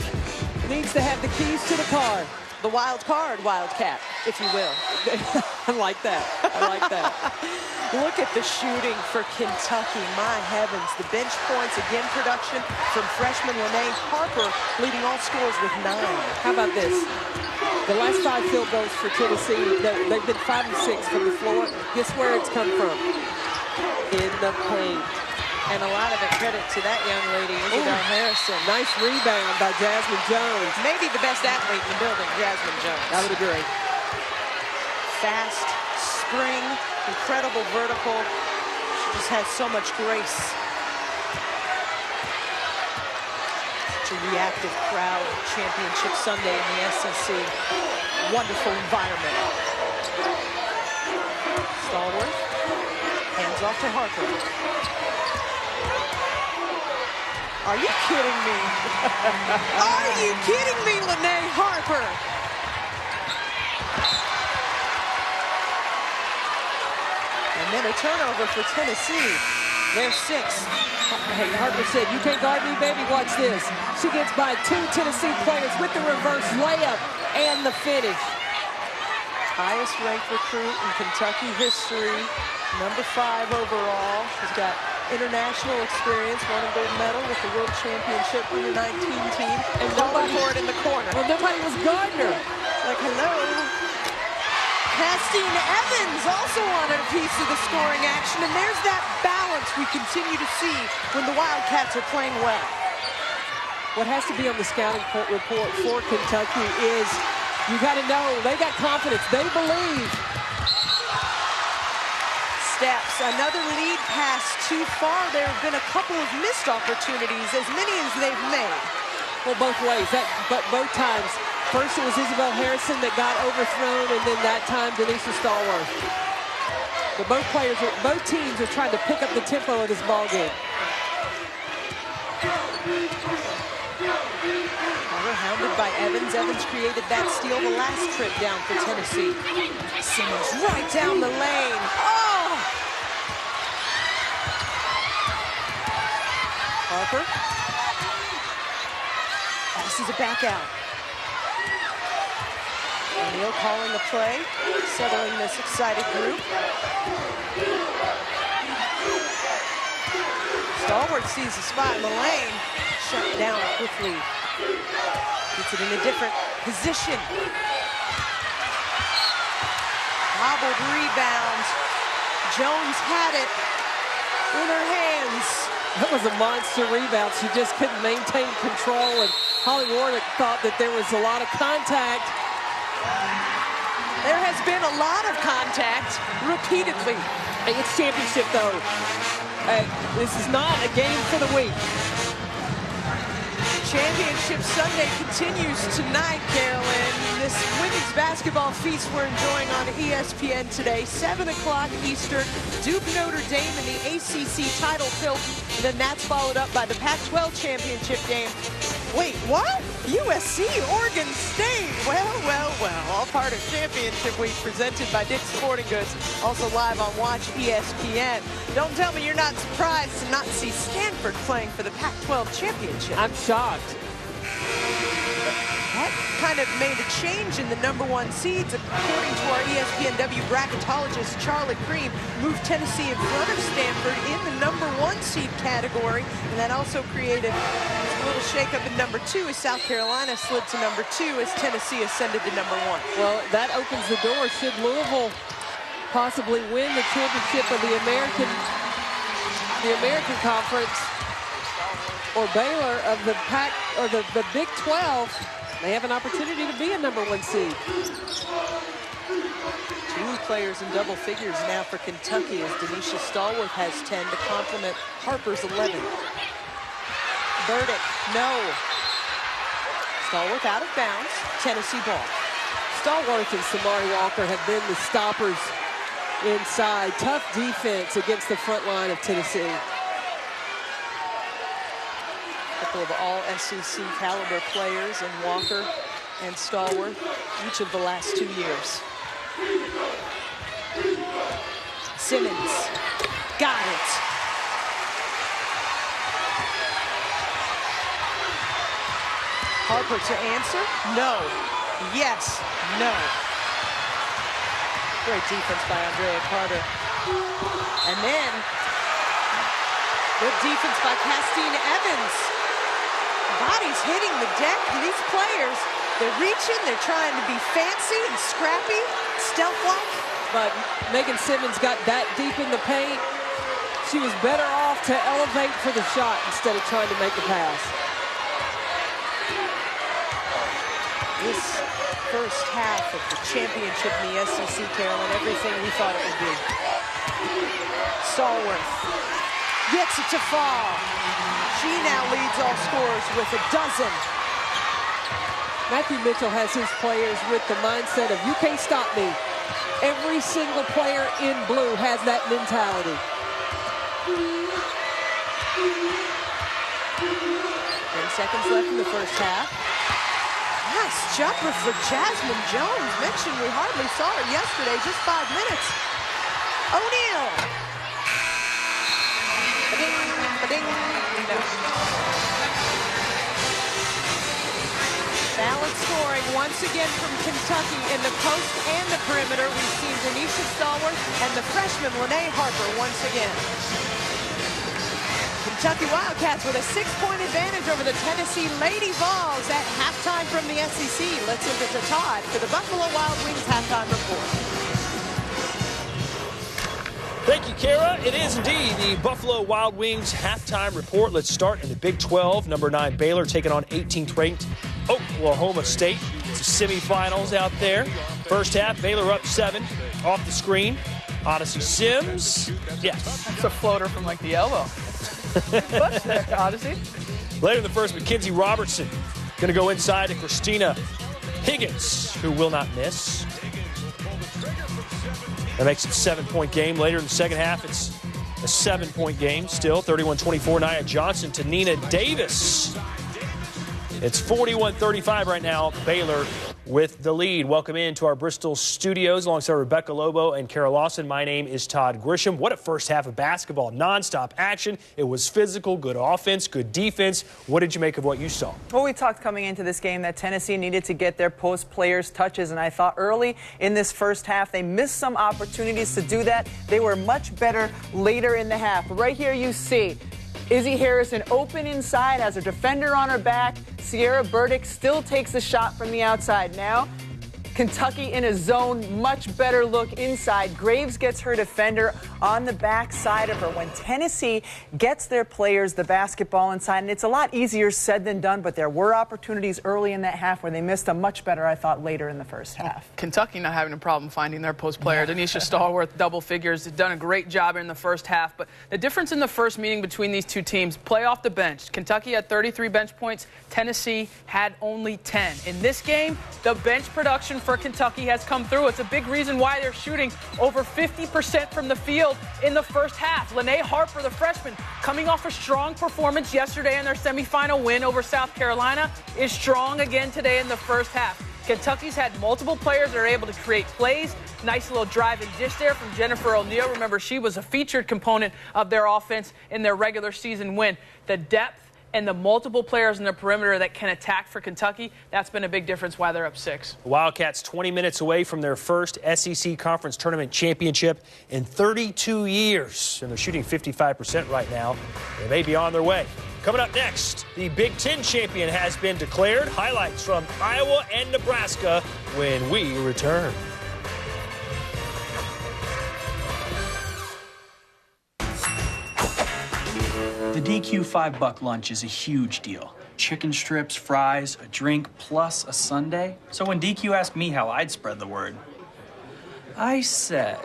Speaker 4: Needs to have the keys to the car.
Speaker 2: The wild card Wildcat, if you will.
Speaker 4: I like that. I like that.
Speaker 2: Look at the shooting for Kentucky. My heavens. The bench points, again, production from freshman Lene Harper, leading all scores with 9.
Speaker 4: How about this? The last 5 field goals for Tennessee, they've been 5 and 6 from the floor. Guess where it's come from? In the paint.
Speaker 2: And a lot of it credit to that young lady, Isabel Harrison.
Speaker 4: Nice rebound by Jasmine Jones.
Speaker 2: Maybe the best athlete in the building, Jasmine Jones.
Speaker 4: I would agree.
Speaker 2: Fast, spring, incredible vertical. She just has so much grace. Such a reactive crowd. Championship Sunday in the SEC. Wonderful environment. Stallworth. Hands off to Harper. Are you kidding me? Are you kidding me, Lene Harper? And a turnover for Tennessee. They're 6.
Speaker 4: Hey, Harper said, you can't guard me, baby. Watch this. She gets by 2 Tennessee players with the reverse layup and the finish.
Speaker 2: Highest ranked recruit in Kentucky history. Number 5 overall. She's got international experience, won a gold medal with the World Championship under-19 team. And nobody for it in the corner.
Speaker 4: Well, nobody was guarding her.
Speaker 2: Like, hello. Castine Evans also wanted a piece of the scoring action, and there's that balance we continue to see when the Wildcats are playing well.
Speaker 4: What has to be on the scouting report for Kentucky is you got to know they got confidence. They believe.
Speaker 2: Steps, another lead pass too far. There have been a couple of missed opportunities, as many as they've made.
Speaker 4: Well, both ways, but both times. First, it was Isabel Harrison that got overthrown, and then that time, Denisha Stallworth. But both teams are trying to pick up the tempo of this ball game.
Speaker 2: Hounded by Evans. Evans created that steal the last trip down for Tennessee. Simmons right down the lane. Oh! Harper. Passes it back out. O'Neal calling the play, settling this excited group. Stallworth sees a spot in the lane, shut down quickly. Gets it in a different position. Hobbled rebound. Jones had it in her hands.
Speaker 4: That was a monster rebound. She just couldn't maintain control, and Holly Warnick thought that there was a lot of contact.
Speaker 2: There has been a lot of contact repeatedly.
Speaker 4: Hey, it's championship, though. This is not a game for the weak.
Speaker 2: Championship Sunday continues tonight, Carolyn. This women's basketball feast we're enjoying on ESPN today, 7 o'clock Eastern. Duke Notre Dame in the ACC title tilt, and then that's followed up by the Pac-12 championship game. Wait, what? USC, Oregon State. Well, all part of Championship Week, presented by Dick's Sporting Goods, also live on Watch ESPN. Don't tell me you're not surprised to not see Stanford playing for the Pac-12 championship.
Speaker 4: I'm shocked.
Speaker 2: That kind of made a change in the #1 seeds. According to our ESPNW bracketologist, Charlie Cream moved Tennessee in front of Stanford in the #1 seed category, and that also created a little shakeup in #2 as South Carolina slid to #2 as Tennessee ascended to #1.
Speaker 4: Well, that opens the door. Should Louisville possibly win the championship of the American Conference, or Baylor of the Pac or the Big 12, they have an opportunity to be a #1 seed.
Speaker 2: 2 players in double figures now for Kentucky, as Denisha Stallworth has 10 to complement Harper's 11. Burdick, no. Stallworth out of bounds, Tennessee ball.
Speaker 4: Stallworth and Samari Walker have been the stoppers inside. Tough defense against the front line of Tennessee.
Speaker 2: A couple of all SEC caliber players in Walker and Stallworth, each of the last 2 years. Simmons, got it. Harper to answer, no. Yes, no. Great defense by Andrea Carter. And then, good defense by Castine Evans. Bodies hitting the deck. These players, they're reaching, they're trying to be fancy and scrappy, stealth-like.
Speaker 4: But Megan Simmons got that deep in the paint. She was better off to elevate for the shot instead of trying to make the pass.
Speaker 2: This first half of the championship in the SEC, Carolyn, everything we thought it would be. Stallworth gets it to fall. She now leads all scorers with a dozen.
Speaker 4: Matthew Mitchell has his players with the mindset of, you can't stop me. Every single player in blue has that mentality.
Speaker 2: 10 seconds left in the first half. Nice jumper for Jasmine Jones. Mentioned we hardly saw her yesterday, just 5 minutes. O'Neal. Ba-ding, ba-ding. No. Balanced scoring once again from Kentucky in the post and the perimeter. We've seen Denisha Stallworth and the freshman Lene Harper once again. Kentucky Wildcats with a 6-point advantage over the Tennessee Lady Vols at halftime from the SEC. Let's send it to Todd for the Buffalo Wild Wings halftime report.
Speaker 15: Thank you, Kara. It is indeed the Buffalo Wild Wings halftime report. Let's start in the Big 12. Number 9 Baylor taking on 18th ranked Oklahoma State. It's the semifinals out there. First half, Baylor up 7 off the screen. Odyssey Sims. Yes.
Speaker 7: That's a floater from like the elbow. Push there, Odyssey.
Speaker 15: Later in the first, Mackenzie Robertson going to go inside to Christina Higgins, who will not miss. That makes it a 7-point game. Later in the second half, it's a 7-point game still. 31-24, Nia Johnson to Nina Davis. It's 41-35 right now. Baylor with the lead. Welcome in to our Bristol studios alongside Rebecca Lobo and Kara Lawson. My name is Todd Grisham. What a first half of basketball. Non-stop action. It was physical, good offense, good defense. What did you make of what you saw?
Speaker 7: Well, we talked coming into this game that Tennessee needed to get their post players touches, and I thought early in this first half they missed some opportunities to do that. They were much better later in the half. Right here you see Izzy Harrison open inside, has a defender on her back. Sierra Burdick still takes a shot from the outside. Now, Kentucky in a zone, much better look inside. Graves gets her defender on the back side of her. When Tennessee gets their players the basketball inside, and it's a lot easier said than done, but there were opportunities early in that half where they missed them much better, I thought, later in the first half. Kentucky not having a problem finding their post player. Denisha Stallworth, double figures, done a great job in the first half. But the difference in the first meeting between these two teams, play off the bench. Kentucky had 33 bench points. Tennessee had only 10. In this game, the bench production for Kentucky has come through. It's a big reason why they're shooting over 50% from the field in the first half. Lene Harper, the freshman, coming off a strong performance yesterday in their semifinal win over South Carolina, is strong again today in the first half. Kentucky's had multiple players that are able to create plays. Nice little drive and dish there from Jennifer O'Neal. Remember, she was a featured component of their offense in their regular season win. The depth and the multiple players in the perimeter that can attack for Kentucky, that's been a big difference why they're up 6.
Speaker 15: The Wildcats 20 minutes away from their first SEC Conference Tournament championship in 32 years. And they're shooting 55% right now. They may be on their way. Coming up next, the Big Ten champion has been declared. Highlights from Iowa and Nebraska when we return.
Speaker 8: The DQ $5 lunch is a huge deal. Chicken strips, fries, a drink, plus a sundae. So when DQ asked me how I'd spread the word, I said...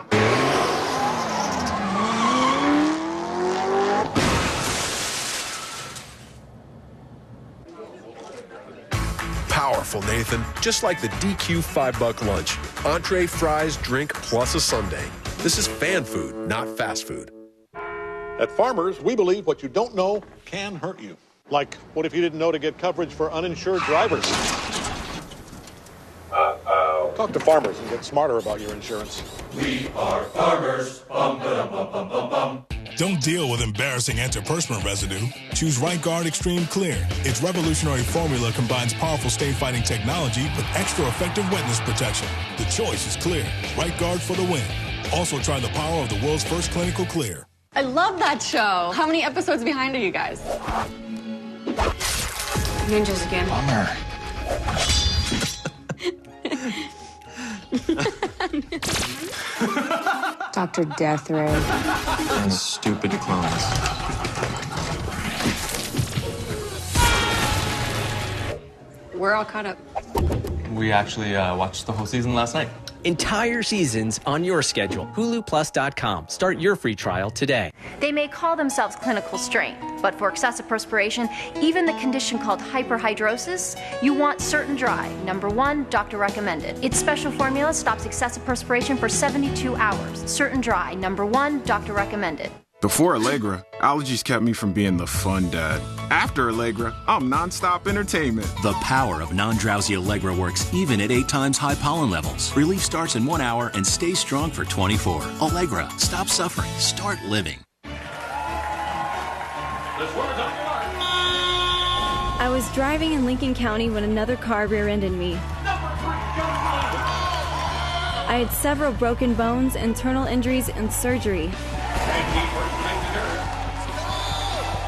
Speaker 9: Powerful, Nathan. Just like the DQ $5 lunch. Entree, fries, drink, plus a sundae. This is fan food, not fast food.
Speaker 10: At Farmers, we believe what you don't know can hurt you. Like, what if you didn't know to get coverage for uninsured drivers? Talk to Farmers and get smarter about your insurance.
Speaker 11: We are Farmers. Bum, ba-dum, bum, bum, bum, bum.
Speaker 14: Don't deal with embarrassing antiperspirant residue. Choose Right Guard Extreme Clear. Its revolutionary formula combines powerful stain-fighting technology with extra effective wetness protection. The choice is clear. Right Guard for the win. Also try the power of the world's first clinical clear.
Speaker 20: I love that show. How many episodes behind are you guys? Ninjas again.
Speaker 14: Bummer.
Speaker 20: Dr. Death Ray.
Speaker 19: And stupid clones.
Speaker 20: We're all caught up.
Speaker 19: We actually watched the whole season last night.
Speaker 28: Entire seasons on your schedule. HuluPlus.com. Start your free trial today.
Speaker 3: They may call themselves clinical strength, but for excessive perspiration, even the condition called hyperhidrosis, you want Certain Dry. Number 1, doctor recommended. Its special formula stops excessive perspiration for 72 hours. Certain Dry. Number 1, doctor recommended.
Speaker 16: Before Allegra, allergies kept me from being the fun dad. After Allegra, I'm nonstop entertainment.
Speaker 17: The power of non-drowsy Allegra works even at 8 times high pollen levels. Relief starts in 1 hour and stays strong for 24. Allegra, stop suffering, start living.
Speaker 18: I was driving in Lincoln County when another car rear-ended me. I had several broken bones, internal injuries, and surgery.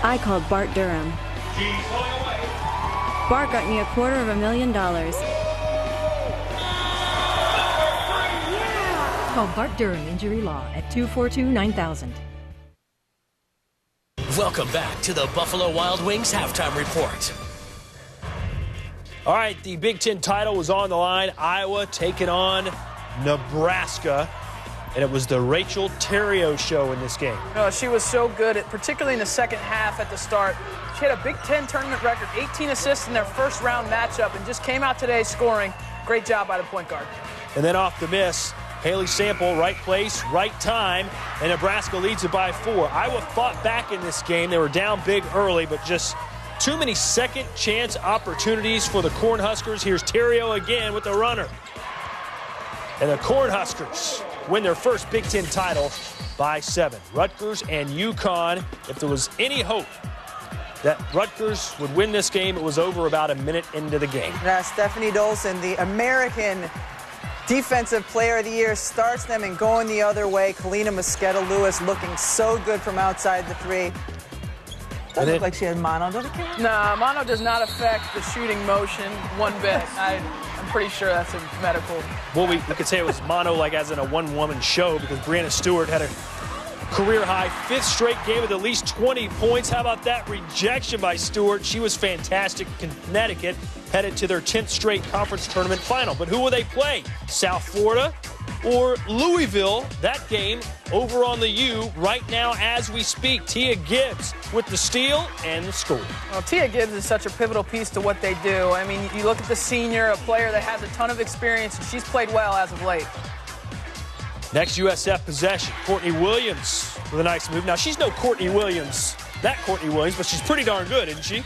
Speaker 18: I called Bart Durham. Bart got me $250,000.
Speaker 21: Call Bart Durham Injury Law at 242-9000.
Speaker 22: Welcome back to the Buffalo Wild Wings Halftime Report.
Speaker 15: All right, the Big Ten title was on the line. Iowa taking on Nebraska. And it was the Rachel Theriot show in this game.
Speaker 7: No, she was so good, particularly in the second half at the start. She had a Big Ten tournament record, 18 assists in their first round matchup, and just came out today scoring. Great job by the point guard.
Speaker 15: And then off the miss, Haley Sample, right place, right time, and Nebraska leads it by 4. Iowa fought back in this game. They were down big early, but just too many second chance opportunities for the Cornhuskers. Here's Theriot again with the runner. And the Cornhuskers win their first Big Ten title by 7. Rutgers and UConn, if there was any hope that Rutgers would win this game, it was over about a minute into the game.
Speaker 7: Yeah, Stephanie Dolson, the American Defensive Player of the Year, starts them and going the other way. Kalina Mosqueda-Lewis looking so good from outside the 3. Doesn't look like she has mono, does it, Kim?
Speaker 23: Nah, mono does not affect the shooting motion one bit. I'm pretty sure that's a medical.
Speaker 15: Well, we could say it was mono like as in a one-woman show because Brianna Stewart had a career-high 5th straight game with at least 20 points. How about that rejection by Stewart? She was fantastic. Connecticut headed to their 10th straight conference tournament final. But who will they play? South Florida or Louisville? That game over on the U right now as we speak. Tia Gibbs with the steal and the score.
Speaker 23: Well, Tia Gibbs is such a pivotal piece to what they do. I mean, you look at the senior, a player that has a ton of experience, and she's played well as of late.
Speaker 15: Next USF possession, Courtney Williams with a nice move. Now, she's no Courtney Williams, but she's pretty darn good, isn't she?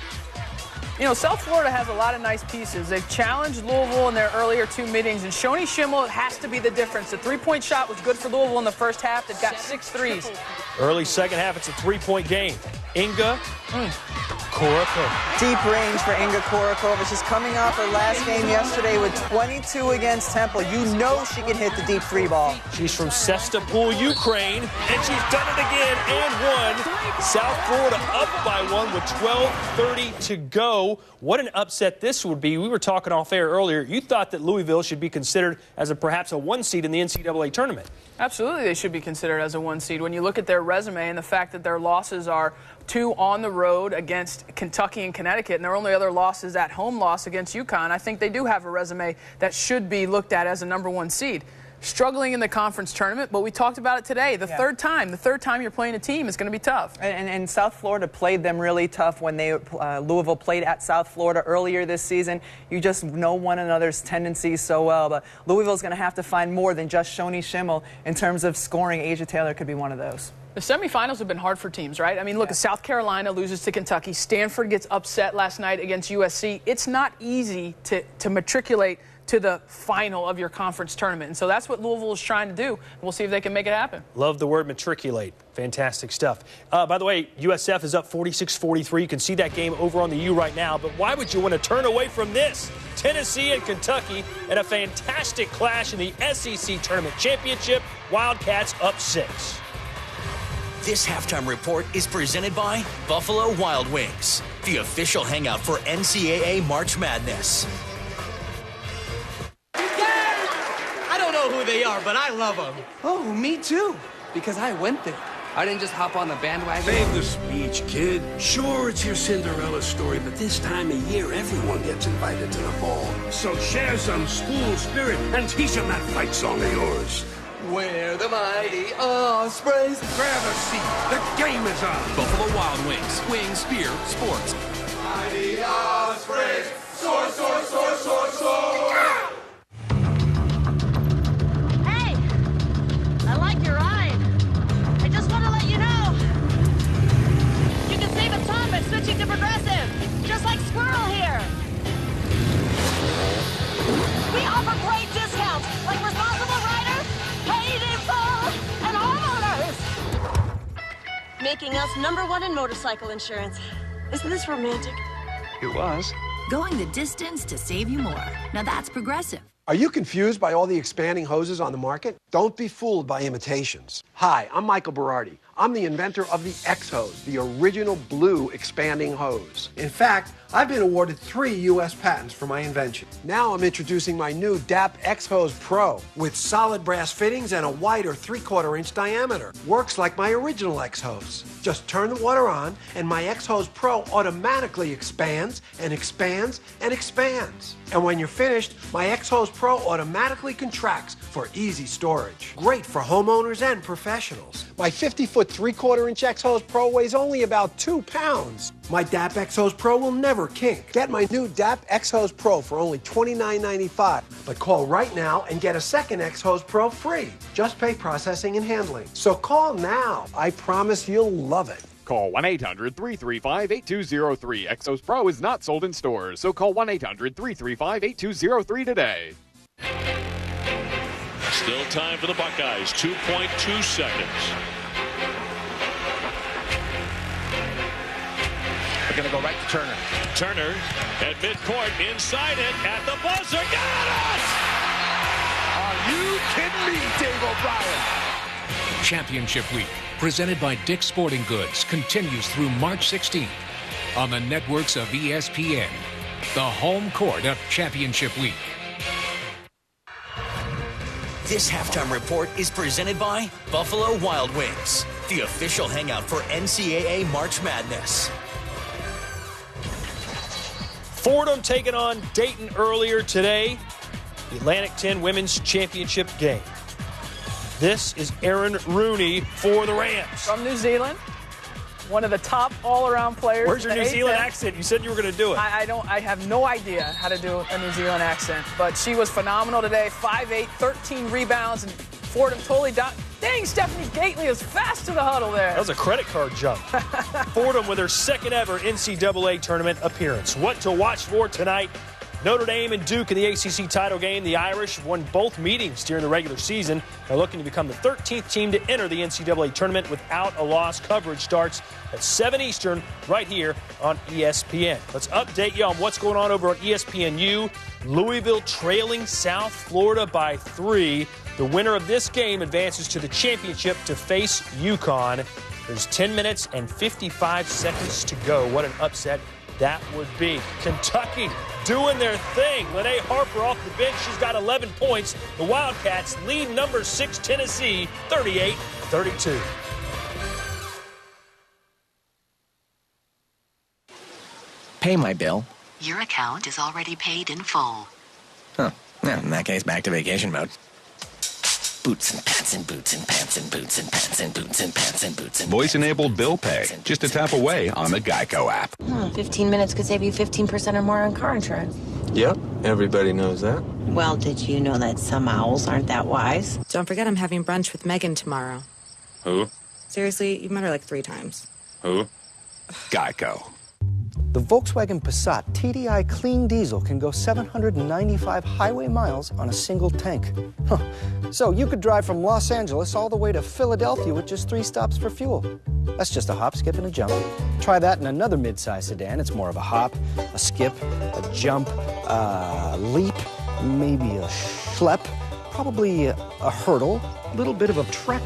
Speaker 23: You know, South Florida has a lot of nice pieces. They've challenged Louisville in their earlier 2 meetings, and Shoni Schimmel has to be the difference. The three-point shot was good for Louisville in the first half. They've got 6 threes.
Speaker 15: Early second half, it's a 3-point game. Inga Korakova.
Speaker 7: Deep range for Inga Korakova. She's coming off her last game yesterday with 22 against Temple. You know she can hit the deep 3 ball.
Speaker 15: She's from Sestapol, Ukraine, and she's done it again and won. South Florida up by 1 with 12:30 to go. What an upset this would be. We were talking off air earlier. You thought that Louisville should be considered as perhaps a 1 seed in the NCAA tournament.
Speaker 23: Absolutely, they should be considered as a 1 seed. When you look at their resume and the fact that their losses are 2 on the road against Kentucky and Connecticut, and their only other loss is that home loss against UConn, I think they do have a resume that should be looked at as a number 1 seed. Struggling in the conference tournament, but we talked about it today. The third time you're playing a team is going to be tough.
Speaker 7: And South Florida played them really tough when Louisville played at South Florida earlier this season. You just know one another's tendencies so well, but Louisville's going to have to find more than just Shoni Schimmel in terms of scoring. Asia Taylor could be one of those.
Speaker 23: The semifinals have been hard for teams, right? I mean, look, South Carolina loses to Kentucky. Stanford gets upset last night against USC. It's not easy to matriculate to the final of your conference tournament. And so that's what Louisville is trying to do. We'll see if they can make it happen.
Speaker 15: Love the word matriculate. Fantastic stuff. By the way, USF is up 46-43. You can see that game over on the U right now. But why would you want to turn away from this? Tennessee and Kentucky and a fantastic clash in the SEC Tournament Championship. Wildcats up 6.
Speaker 22: This halftime report is presented by Buffalo Wild Wings, the official hangout for NCAA March Madness.
Speaker 24: I don't know who they are, but I love them.
Speaker 25: Oh, me too, because I went there. I didn't just hop on the bandwagon.
Speaker 13: Save the speech, kid. Sure, it's your Cinderella story, but this time of year, everyone gets invited to the ball. So share some school spirit and teach them that fight song of yours.
Speaker 25: We're the mighty Ospreys.
Speaker 13: Grab a seat. The game is on.
Speaker 26: Buffalo Wild Wings. Wings, beer, sports.
Speaker 11: Mighty Ospreys. Soar, soar, soar, soar, soar.
Speaker 29: Hey, I like your ride. I just want to let you know,
Speaker 1: America's #1 in motorcycle insurance. Isn't this romantic?
Speaker 2: It was.
Speaker 4: Going the distance to save you more. Now that's Progressive.
Speaker 5: Are you confused by all the expanding hoses on the market? Don't be fooled by imitations. Hi, I'm Michael Berardi. I'm the inventor of the X-Hose, the original blue expanding hose. In fact, I've been awarded 3 U.S. patents for my invention. Now I'm introducing my new DAP X-Hose Pro with solid brass fittings and a wider 3/4 inch diameter. Works like my original X-Hose. Just turn the water on and my X-Hose Pro automatically expands and expands and expands. And when you're finished, my X-Hose Pro automatically contracts for easy storage. Great for homeowners and professionals. My 50-foot 3/4 inch X-Hose Pro weighs only about 2 pounds. My DAP X-Hose Pro will never kink. Get my new DAP X-Hose Pro for only $29.95. But call right now and get a second X-Hose Pro free. Just pay processing and handling. So call now. I promise you'll love it.
Speaker 6: Call 1-800-335-8203. X-Hose Pro is not sold in stores, so call 1-800-335-8203 today.
Speaker 8: Still time for the Buckeyes. 2.2 seconds.
Speaker 12: We're going to go right to Turner.
Speaker 8: Turner at midcourt, inside it, at the buzzer. Got it!
Speaker 12: Are you kidding me, Dave O'Brien?
Speaker 27: Championship Week, presented by Dick's Sporting Goods, continues through March 16th on the networks of ESPN, the home court of Championship Week.
Speaker 22: This halftime report is presented by Buffalo Wild Wings, the official hangout for NCAA March Madness.
Speaker 15: Fordham taking on Dayton earlier today. The Atlantic 10 Women's Championship game. This is Aaron Rooney for the Rams.
Speaker 23: From New Zealand. One of the top all-around players.
Speaker 15: Where's your New Zealand accent? You said you were going to do it.
Speaker 23: I have no idea how to do a New Zealand accent, but she was phenomenal today. 5'8", 13 rebounds, and Fordham totally down. Dang, Stephanie Gately is fast to the huddle there.
Speaker 15: That was a credit card jump. Fordham with their second ever NCAA tournament appearance. What to watch for tonight? Notre Dame and Duke in the ACC title game. The Irish have won both meetings during the regular season. They're looking to become the 13th team to enter the NCAA tournament without a loss. Coverage starts at 7 Eastern right here on ESPN. Let's update you on what's going on over on ESPNU. Louisville trailing South Florida by 3. The winner of this game advances to the championship to face UConn. There's 10 minutes and 55 seconds to go. What an upset that would be. Kentucky doing their thing. Lene Harper off the bench. She's got 11 points. The Wildcats lead number 6 Tennessee 38-32.
Speaker 29: Pay my bill.
Speaker 4: Your account is already paid in full.
Speaker 29: Huh. Yeah, in that case, back to vacation mode. Boots and pants and boots and pants and boots and pants and boots and pants and boots and
Speaker 30: voice-enabled bill pay. Just a tap away on the Geico app.
Speaker 31: 15 minutes could save you 15% or more on car insurance.
Speaker 30: Yep, everybody knows that.
Speaker 31: Well, did you know that some owls aren't that wise?
Speaker 32: Don't forget I'm having brunch with Megan tomorrow.
Speaker 30: Who?
Speaker 32: Seriously, you've met her like 3 times.
Speaker 30: Who? Geico.
Speaker 33: The Volkswagen Passat TDI Clean Diesel can go 795 highway miles on a single tank. Huh. So you could drive from Los Angeles all the way to Philadelphia with just 3 stops for fuel. That's just a hop, skip, and a jump. Try that in another midsize sedan. It's more of a hop, a skip, a jump, a leap, maybe a schlep, probably a hurdle, a little bit of a trek.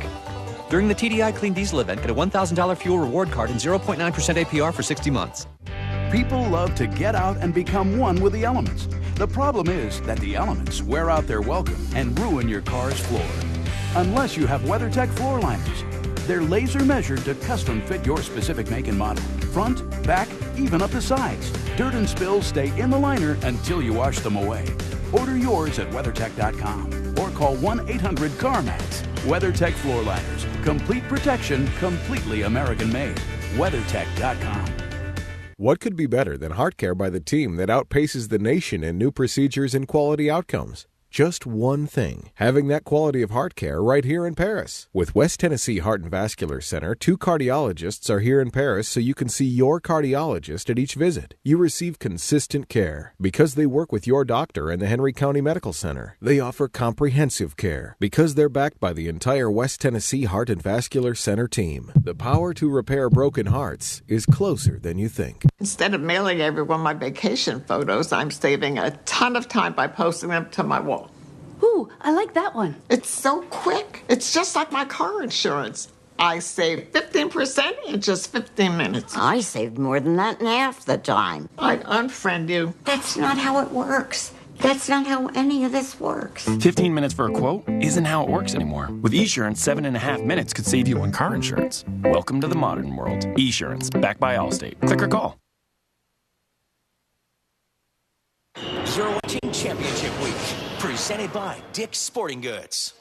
Speaker 34: During the TDI Clean Diesel event, get a $1,000 fuel reward card and 0.9% APR for 60 months.
Speaker 35: People love to get out and become one with the elements. The problem is that the elements wear out their welcome and ruin your car's floor. Unless you have WeatherTech floor liners. They're laser measured to custom fit your specific make and model. Front, back, even up the sides. Dirt and spills stay in the liner until you wash them away. Order yours at WeatherTech.com or call 1-800-CarMax. WeatherTech floor liners. Complete protection, completely American made. WeatherTech.com.
Speaker 36: What could be better than heart care by the team that outpaces the nation in new procedures and quality outcomes?
Speaker 2: Just one thing, having that quality of heart care right here in Paris. With West Tennessee Heart and Vascular Center, 2 cardiologists are here in Paris so you can see your cardiologist at each visit. You receive consistent care because they work with your doctor in the Henry County Medical Center. They offer comprehensive care because they're backed by the entire West Tennessee Heart and Vascular Center team. The power to repair broken hearts is closer than you think.
Speaker 3: Instead of mailing everyone my vacation photos, I'm saving a ton of time by posting them to my wall.
Speaker 7: Ooh, I like that one.
Speaker 3: It's so quick. It's just like my car insurance. I saved 15% in just 15 minutes.
Speaker 7: I saved more than that in half the time.
Speaker 3: I'd unfriend you.
Speaker 7: That's not how it works. That's not how any of this works.
Speaker 9: 15 minutes for a quote isn't how it works anymore. With Esurance, 7.5 minutes could save you on car insurance. Welcome to the modern world. Esurance, backed by Allstate. Click or call.
Speaker 22: You're watching Championship Week, presented by Dick's Sporting Goods.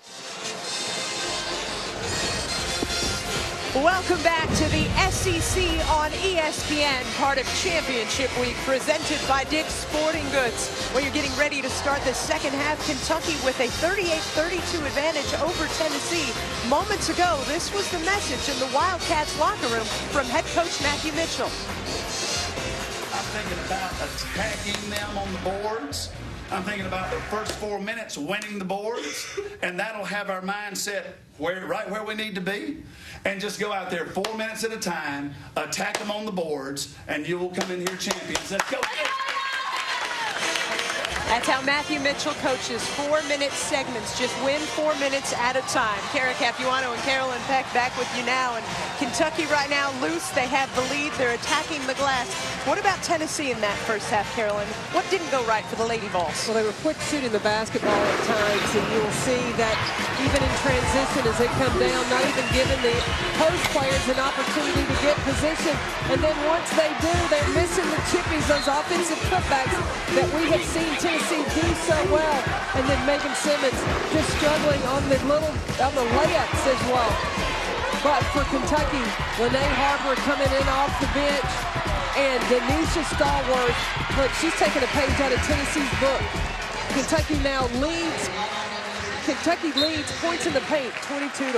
Speaker 10: Welcome back to the SEC on ESPN, part of Championship Week, presented by Dick's Sporting Goods. Well, you're getting ready to start the second half. Kentucky with a 38-32 advantage over Tennessee. Moments ago, this was the message in the Wildcats locker room from head coach Matthew Mitchell.
Speaker 14: I'm thinking about attacking them on the boards. I'm thinking about the first 4 minutes winning the boards, and that'll have our mindset right where we need to be, and just go out there 4 minutes at a time, attack them on the boards, and you will come in here champions. Let's go.
Speaker 10: That's how Matthew Mitchell coaches 4-minute segments. Just win 4 minutes at a time. Kara Capuano and Carolyn Peck back with you now. And Kentucky right now loose. They have the lead. They're attacking the glass. What about Tennessee in that first half, Carolyn? What didn't go right for the Lady Vols?
Speaker 16: Well, they were quick shooting the basketball at times, and you'll see that even in transition as they come down, not even giving the post players an opportunity to get position. And then once they do, they're missing the chippies, those offensive cutbacks that we have seen Tennessee do so well. And then Megan Simmons just struggling on the layups as well. But for Kentucky, Lene Harper coming in off the bench, and Denisha Stallworth, look, she's taking a page out of Tennessee's book. Kentucky now leads. Kentucky leads points in the paint, 22-14.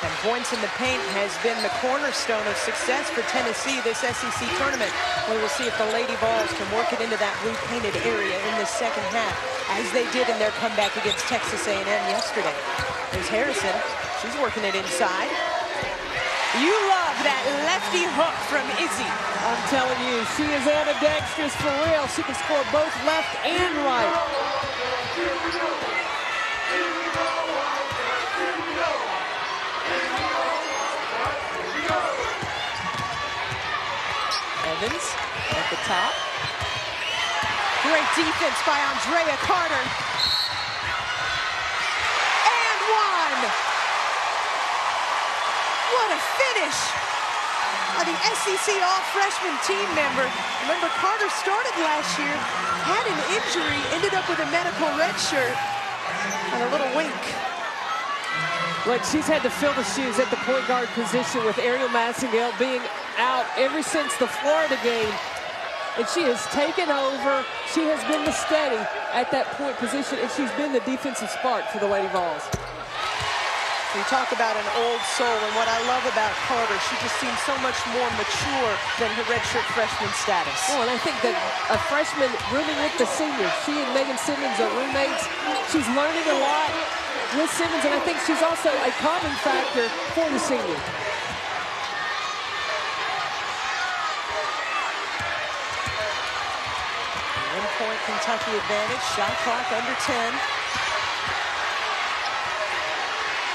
Speaker 10: And points in the paint has been the cornerstone of success for Tennessee this SEC tournament. We will see if the Lady Vols can work it into that blue-painted area in the second half, as they did in their comeback against Texas A&M yesterday. There's Harrison. She's working it inside. You love that lefty hook from Izzy.
Speaker 16: I'm telling you, she is ambidextrous for real. She can score both left and right.
Speaker 10: Evans at the top. Great defense by Andrea Carter. And one. What a finish by the SEC all-freshman team member. Remember, Carter started last year, had an injury, ended up with a medical red shirt, and a little wink.
Speaker 16: Look, she's had to fill the shoes at the point guard position with Ariel Massengale being out ever since the Florida game. And she has taken over. She has been the steady at that point position, and she's been the defensive spark for the Lady Vols.
Speaker 10: We talk about an old soul, and what I love about Carter, she just seems so much more mature than her redshirt freshman status.
Speaker 16: Oh, and I think that a freshman rooming with the seniors, she and Megan Simmons are roommates. She's learning a lot with Simmons, and I think she's also a calming factor for the senior.
Speaker 10: One-point Kentucky advantage, shot clock under 10.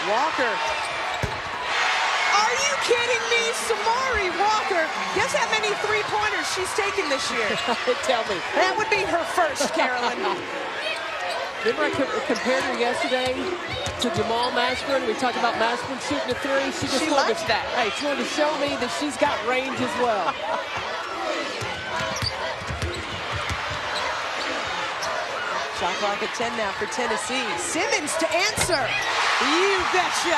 Speaker 10: Walker. Are you kidding me? Samari Walker. Guess how many three-pointers she's taken this year?
Speaker 16: Tell me.
Speaker 10: That would be her first, Carolyn.
Speaker 16: Remember I compared her yesterday to Jamal Mashburn? We talked about Mashburn shooting a three.
Speaker 10: She likes that.
Speaker 16: Hey, she wanted to show me that she's got range as well.
Speaker 10: Shot clock at 10 now for Tennessee. Simmons to answer. You betcha.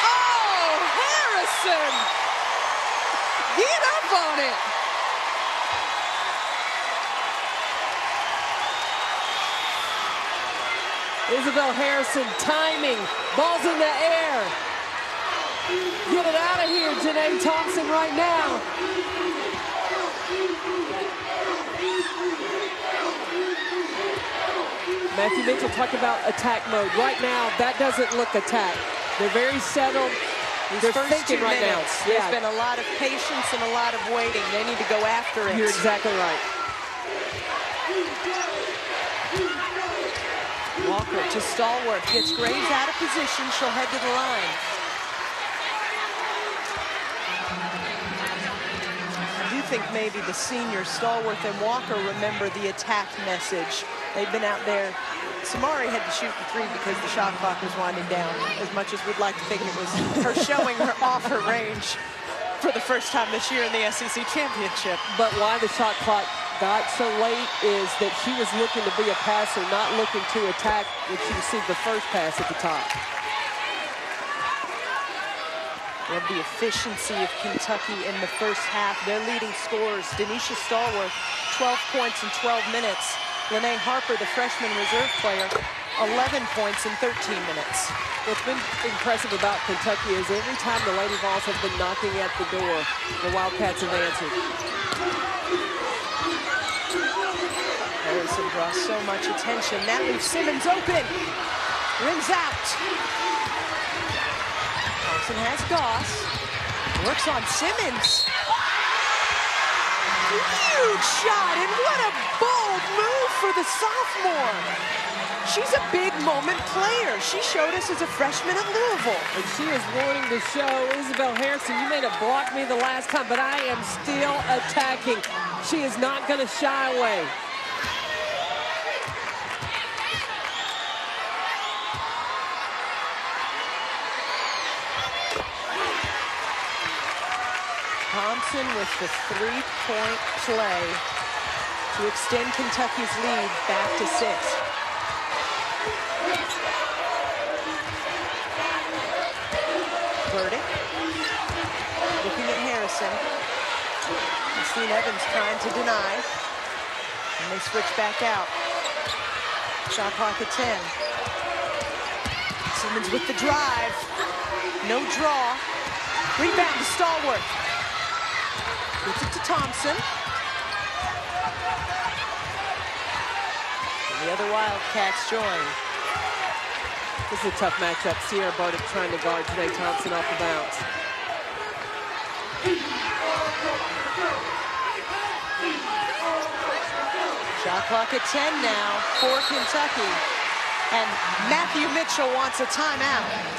Speaker 10: Oh, Harrison. Get up on it.
Speaker 16: Isabel Harrison timing. Ball's in the air. Get it out of here, Janae Thompson, right now. Matthew Mitchell talked about attack mode. Right now, that doesn't look attack. They're very settled. They're
Speaker 10: first
Speaker 16: thinking
Speaker 10: 2
Speaker 16: right now.
Speaker 10: minutes, there's been a lot of patience and a lot of waiting. They need to go after it.
Speaker 16: You're exactly right.
Speaker 10: Walker to Stallworth. Gets Graves out of position. She'll head to the line. I do think maybe the seniors, Stallworth and Walker, remember the attack message. They've been out there. Samari had to shoot the 3 because the shot clock was winding down. As much as we'd like to think it was her showing her off her range for the first time this year in the SEC Championship.
Speaker 16: But why the shot clock got so late is that she was looking to be a passer, not looking to attack when she received the first pass at the top.
Speaker 10: Love the efficiency of Kentucky in the first half. Their leading scorers, Denisha Stallworth, 12 points in 12 minutes. Lene Harper, the freshman reserve player, 11 points in 13 minutes.
Speaker 16: What's been impressive about Kentucky is every time the Lady Vols have been knocking at the door, the Wildcats have answered.
Speaker 10: Harrison draws so much attention. That leaves Simmons open. Rims out. Thompson has Goss. Works on Simmons. Huge shot, and what a bold move for the sophomore. She's a big moment player. She showed us as a freshman at Louisville.
Speaker 16: And she is wanting to show Isabel Harrison, you may have blocked me the last time, but I am still attacking. She is not going to shy away.
Speaker 10: Thompson with the three-point play to extend Kentucky's lead back to 6. Burdick looking at Harrison. Christine Evans trying to deny. And they switch back out. Shot clock at 10. Simmons with the drive. No draw. Rebound to Stallworth. Gets it to Thompson. And the other Wildcats join.
Speaker 16: This is a tough matchup. Sierra Burdick trying to guard Janae Thompson off the bounce.
Speaker 10: Shot clock at 10 now for Kentucky. And Matthew Mitchell wants a timeout.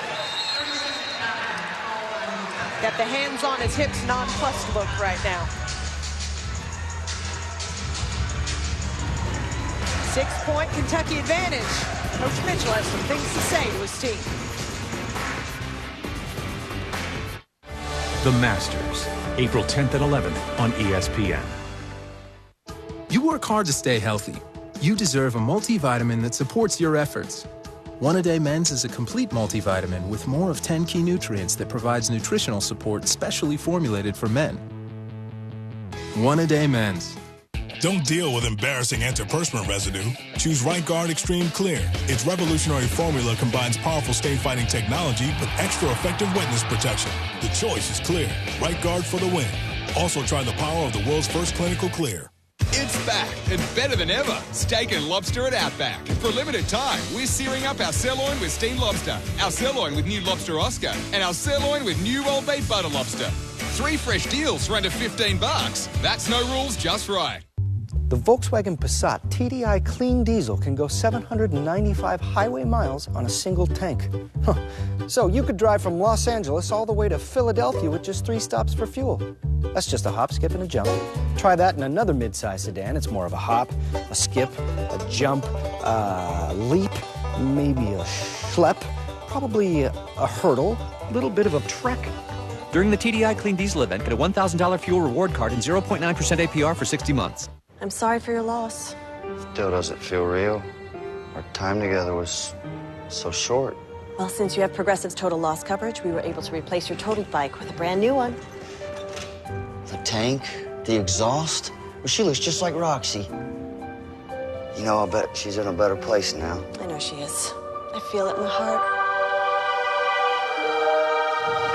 Speaker 10: Got the hands on his hips, nonplussed look right now. 6-point Kentucky advantage. Coach Mitchell has some things to say to his team.
Speaker 1: The Masters, April 10th and 11th on ESPN.
Speaker 5: You work hard to stay healthy. You deserve a multivitamin that supports your efforts. One A Day Men's is a complete multivitamin with more of 10 key nutrients that provides nutritional support specially formulated for men. One A Day Men's.
Speaker 6: Don't deal with embarrassing antiperspirant residue. Choose Right Guard Extreme Clear. Its revolutionary formula combines powerful stain-fighting technology with extra effective wetness protection. The choice is clear. Right Guard for the win. Also try the power of the world's first clinical clear.
Speaker 8: It's back and better than ever. Steak and lobster at Outback. For a limited time, we're searing up our sirloin with steamed lobster, our sirloin with new lobster Oscar, and our sirloin with new Old Bay butter lobster. 3 fresh deals for under $15. That's no rules, just right.
Speaker 33: The Volkswagen Passat TDI Clean Diesel can go 795 highway miles on a single tank. Huh. So you could drive from Los Angeles all the way to Philadelphia with just 3 stops for fuel. That's just a hop, skip, and a jump. Try that in another midsize sedan. It's more of a hop, a skip, a jump, a leap, maybe a schlep, probably a hurdle, a little bit of a trek.
Speaker 34: During the TDI Clean Diesel event, get a $1,000 fuel reward card and 0.9% APR for 60 months.
Speaker 31: I'm sorry for your loss.
Speaker 11: Still doesn't feel real. Our time together was so short.
Speaker 31: Well, since you have Progressive's total loss coverage, we were able to replace your totaled bike with a brand new one.
Speaker 11: The tank, the exhaust. Well, she looks just like Roxy. You know, I bet she's in a better place now.
Speaker 31: I know she is. I feel it in my heart.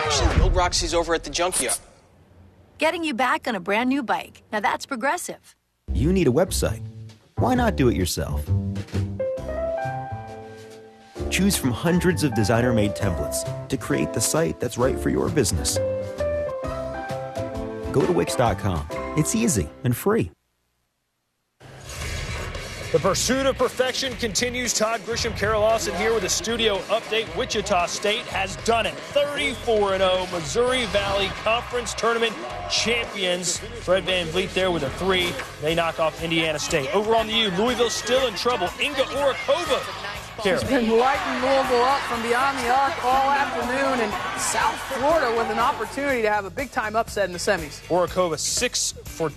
Speaker 4: Actually, the old Roxy's over at the junkyard.
Speaker 12: Getting you back on a brand new bike. Now that's Progressive.
Speaker 13: You need a website. Why not do it yourself? Choose from hundreds of designer-made templates to create the site that's right for your business. Go to Wix.com. It's easy and free.
Speaker 15: The pursuit of perfection continues. Todd Grisham, Carol Lawson here with a studio update. Wichita State has done it. 34-0, Missouri Valley Conference Tournament champions. Fred Van Vliet there with a 3. They knock off Indiana State. Over on the U, Louisville still in trouble. Inga Orakova.
Speaker 17: She's been lighting Louisville up from beyond the arc all afternoon, and South Florida with an opportunity to have a big-time upset in the semis.
Speaker 15: Orakova 6 for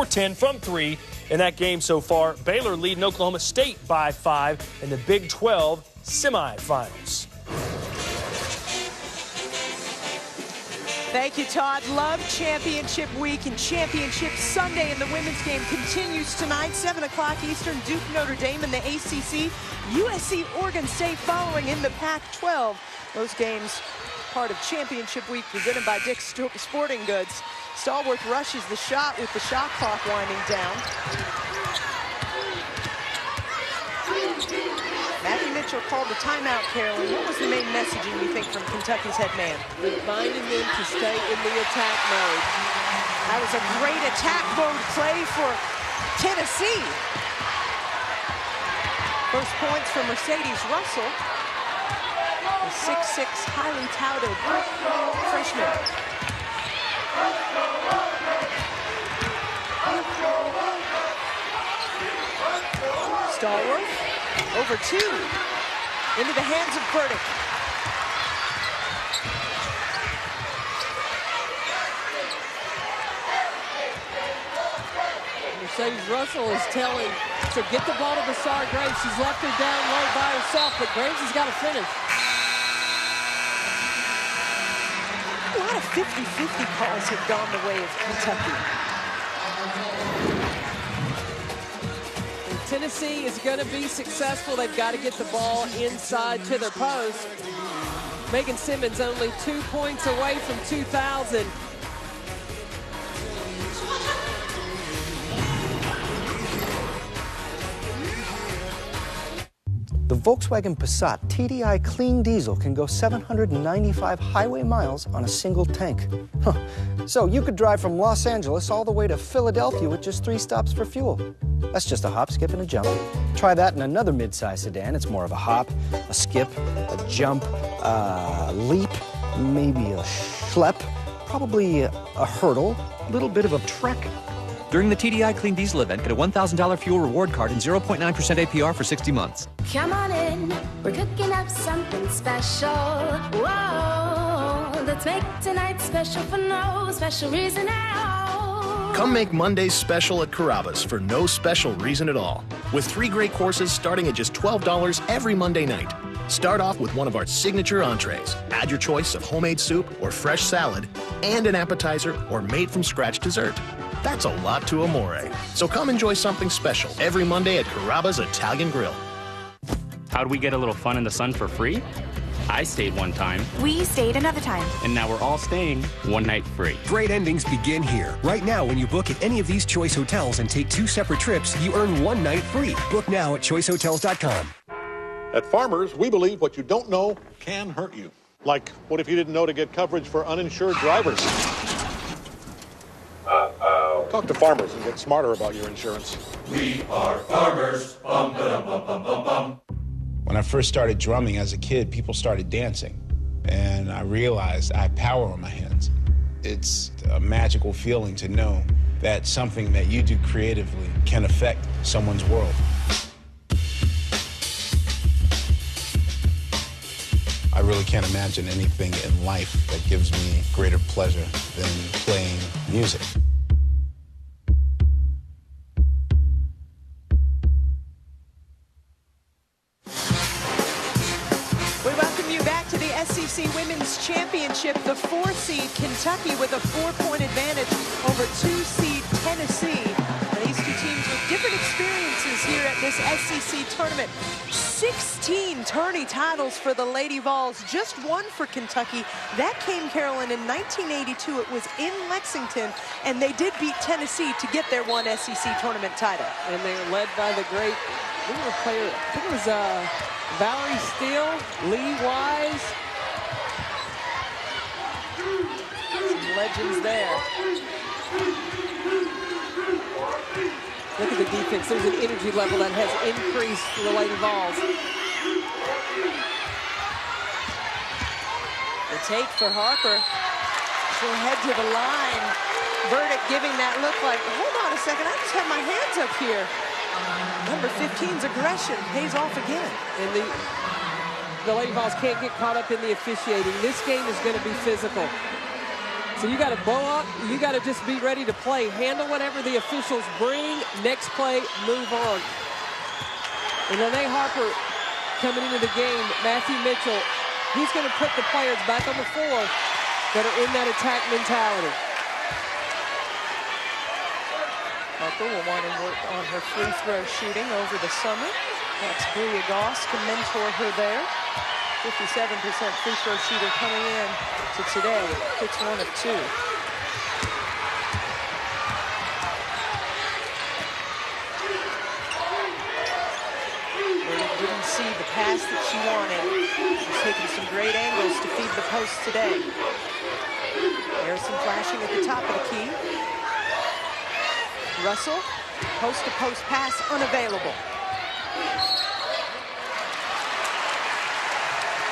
Speaker 15: 10 from 3 in that game so far. Baylor leading Oklahoma State by 5 in the Big 12 semifinals.
Speaker 10: Thank you, Todd. Love Championship Week, and Championship Sunday in the women's game continues tonight, 7 o'clock Eastern. Duke, Notre Dame in the ACC. USC, Oregon State following in the Pac-12. Those games part of Championship Week presented by Dick's Sporting Goods. Stallworth rushes the shot with the shot clock winding down. Matthew Mitchell called the timeout, Carolyn. What was the main messaging, you think, from Kentucky's head man?
Speaker 16: Reminding them to stay in the attack mode.
Speaker 10: That was a great attack mode play for Tennessee. First points for Mercedes Russell, the 6'6", highly touted freshman. Stallworth, over 2, into the hands of Burdick.
Speaker 16: Mercedes Russell is telling to get the ball to Bassar Graves. She's left her down low by herself, but Graves has got to finish.
Speaker 10: A lot of 50-50 calls have gone the way of Kentucky.
Speaker 16: Tennessee is going to be successful. They've got to get the ball inside to their post. Megan Simmons only 2 points away from 2,000.
Speaker 33: The Volkswagen Passat TDI clean diesel can go 795 highway miles on a single tank. So you could drive from Los Angeles all the way to Philadelphia with just 3 stops for fuel. That's just a hop, skip, and a jump. Try that in another midsize sedan. It's more of a hop, a skip, a jump, a leap, maybe a schlep, probably a hurdle, a little bit of a trek.
Speaker 34: During the TDI Clean Diesel event, get a $1,000 fuel reward card and 0.9% APR for 60 months.
Speaker 18: Come on in, we're cooking up something special. Whoa, let's make tonight special for no special reason at all.
Speaker 19: Come make Mondays special at Carrabba's for no special reason at all. With 3 great courses starting at just $12 every Monday night. Start off with one of our signature entrees. Add your choice of homemade soup or fresh salad, and an appetizer or made-from-scratch dessert. That's a lot to amore. So come enjoy something special every Monday at Carrabba's Italian Grill.
Speaker 9: How'd we get a little fun in the sun for free? I stayed one time.
Speaker 20: We stayed another time.
Speaker 9: And now we're all staying one night free.
Speaker 21: Great endings begin here. Right now, when you book at any of these Choice Hotels and take 2 separate trips, you earn 1 night free. Book now at choicehotels.com.
Speaker 23: At Farmers, we believe what you don't know can hurt you. Like, what if you didn't know to get coverage for uninsured drivers? Talk to Farmers and get smarter about your insurance.
Speaker 24: We are Farmers. Bum, ba-dum, bum, bum, bum, bum.
Speaker 25: When I first started drumming as a kid, people started dancing. And I realized I have power on my hands. It's a magical feeling to know that something that you do creatively can affect someone's world. I really can't imagine anything in life that gives me greater pleasure than playing music.
Speaker 10: We welcome you back to the SEC Women's Championship. The 4-seed Kentucky with a 4-point advantage over 2-seed Tennessee. These two teams with different experiences here at this SEC tournament. 16 tourney titles for the Lady Vols, just one for Kentucky. That came, Carolyn, in 1982. It was in Lexington, and they did beat Tennessee to get their one SEC tournament title.
Speaker 16: And they were led by the great player, I think it was Valerie Steele, Lee Wise. Some legends there. Look at the defense. There's an energy level that has increased for the Lady Vols.
Speaker 10: The take for Harper. She'll head to the line. Verdict giving that look like, hold on a second, I just have my hands up here. Number 15's aggression pays off again.
Speaker 16: And the Lady Vols can't get caught up in the officiating. This game is going to be physical. So you got to bow up. You got to just be ready to play. Handle whatever the officials bring. Next play, move on. And Lene Harper coming into the game. Matthew Mitchell, he's going to put the players back on the floor that are in that attack mentality.
Speaker 10: Harper will want to work on her free throw shooting over the summer. That's Bria Goss to mentor her there. 57% free throw shooter coming in to today. Hits 1 of 2. Verdict didn't see the pass that she wanted. She's taking some great angles to feed the post today. Harrison flashing at the top of the key. Russell, post-to-post pass unavailable.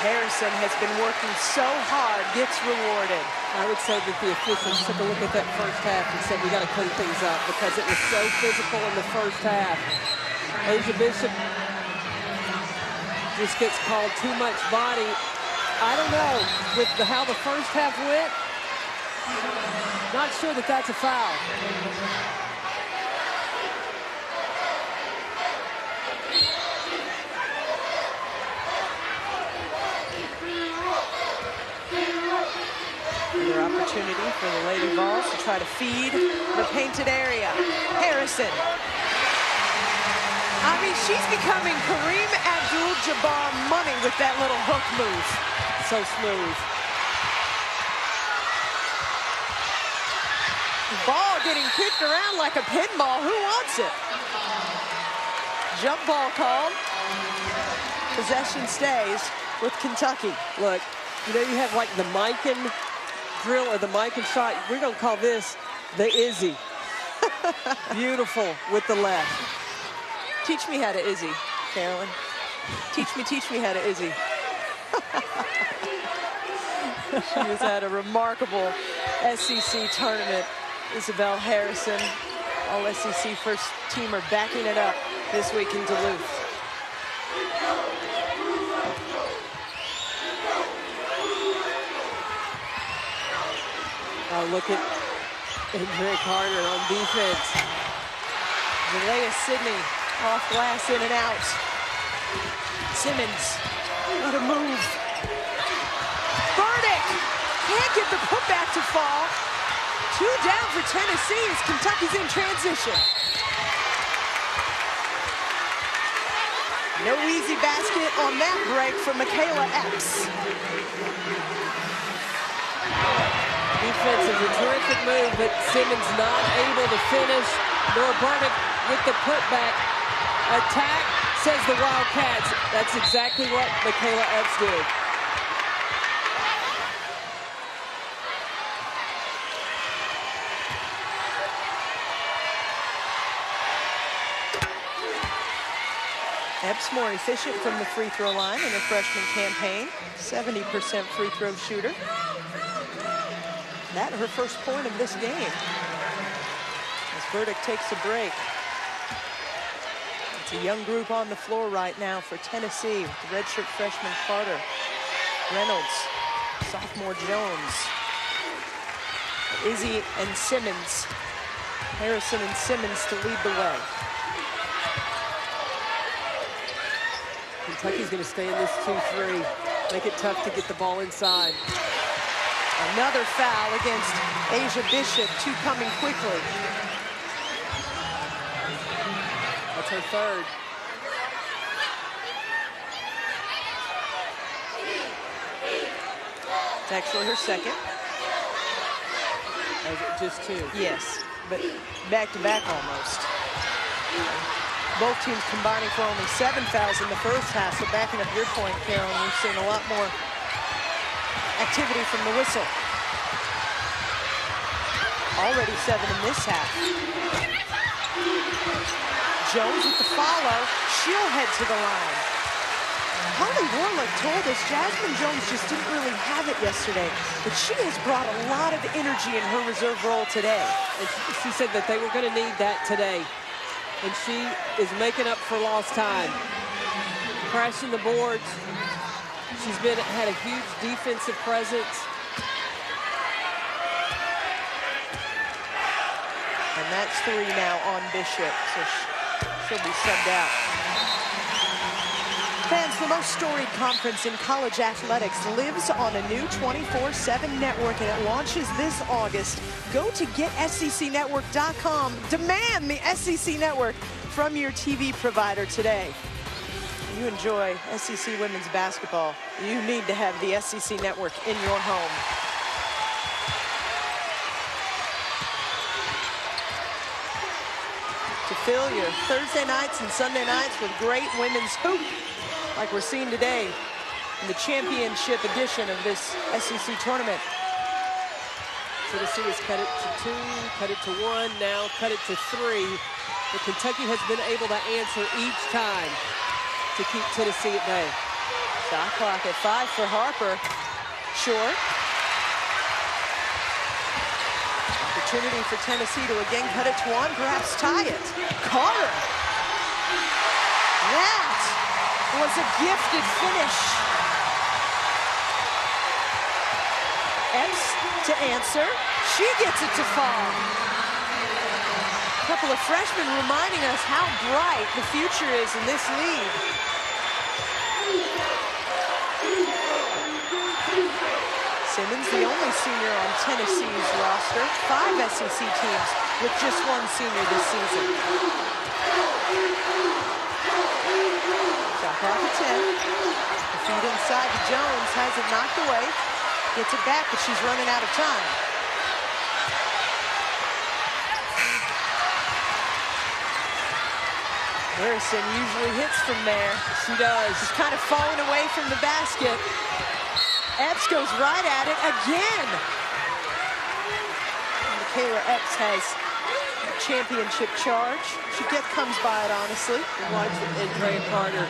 Speaker 10: Harrison has been working so hard, gets rewarded.
Speaker 16: I would say that the officials took a look at that first half and said, we got to clean things up because it was so physical in the first half. Asia Bishop just gets called too much body. I don't know, with how the first half went, not sure that that's a foul.
Speaker 10: Another opportunity for the Lady Vols to try to feed the painted area. Harrison. I mean, she's becoming Kareem Abdul-Jabbar money with that little hook move.
Speaker 16: So smooth.
Speaker 10: The ball getting kicked around like a pinball. Who wants it? Jump ball called. Possession stays with Kentucky.
Speaker 16: Look, you know, you have like the Mikan drill or the Mikan shot. We're going to call this the Izzy. Beautiful with the left.
Speaker 10: Teach me how to Izzy, Carolyn. Teach me how to Izzy. She has had a remarkable SEC tournament. Isabel Harrison, all SEC first teamer, backing it up this week in Duluth.
Speaker 16: Look at Andrea Carter on defense.
Speaker 10: Jalea Sidney off glass, in and out. Simmons, what a move. Verdict can't get the putback to fall. 2 down for Tennessee as Kentucky's in transition. No easy basket on that break from Michaela Epps.
Speaker 16: Defense is a terrific move, but Simmons not able to finish. Nora Burdick with the putback. Attack, says the Wildcats. That's exactly what Michaela Epps did.
Speaker 10: Epps more efficient from the free throw line in her freshman campaign. 70% free throw shooter. That her first point of this game. As Burdick takes a break. It's a young group on the floor right now for Tennessee with the redshirt freshman Carter, Reynolds, sophomore Jones, Izzy and Simmons. Harrison and Simmons to lead the way.
Speaker 16: Kentucky's going to stay in this 2-3. Make it tough to get the ball inside.
Speaker 10: Another foul against Asia Bishop, 2 coming quickly.
Speaker 16: That's her third.
Speaker 10: It's actually her second.
Speaker 16: Is it just two?
Speaker 10: Yes, but back-to-back almost. Both teams combining for only 7 fouls in the first half, so backing up your point, Carolyn, we've seen a lot more activity from the whistle. Already 7 in this half. Jones with the follow. She'll head to the line. Holly Warlick told us Jasmine Jones just didn't really have it yesterday, but she has brought a lot of energy in her reserve role today.
Speaker 16: And she said that they were going to need that today. And she is making up for lost time. Crashing the boards. She's had a huge defensive presence.
Speaker 10: And that's 3 now on Bishop, so she'll be subbed out. Fans, the most storied conference in college athletics lives on a new 24/7 network, and it launches this August. Go to GetSECNetwork.com. Demand the SEC Network from your TV provider today. You enjoy SEC women's basketball, you need to have the SEC Network in your home. To fill your Thursday nights and Sunday nights with great women's hoop, like we're seeing today in the championship edition of this SEC tournament.
Speaker 16: Tennessee has cut it to 2, cut it to 1, now cut it to 3. But Kentucky has been able to answer each time to keep Tennessee at bay.
Speaker 10: Shot clock at 5 for Harper. Short. Opportunity for Tennessee to again cut it to 1, perhaps tie it. Carter. That was a gifted finish. Epps to answer. She gets it to fall. A couple of freshmen reminding us how bright the future is in this league. Simmons, the only senior on Tennessee's roster. 5 SEC teams with just 1 senior this season. Shot clock at 10. The feed inside to Jones, has it knocked away. Gets it back, but she's running out of time. Harrison usually hits from there.
Speaker 16: She does.
Speaker 10: She's kind of falling away from the basket. Epps goes right at it again. Michaela Epps has championship charge. She comes by it, honestly.
Speaker 16: Watch it, and Drea Carter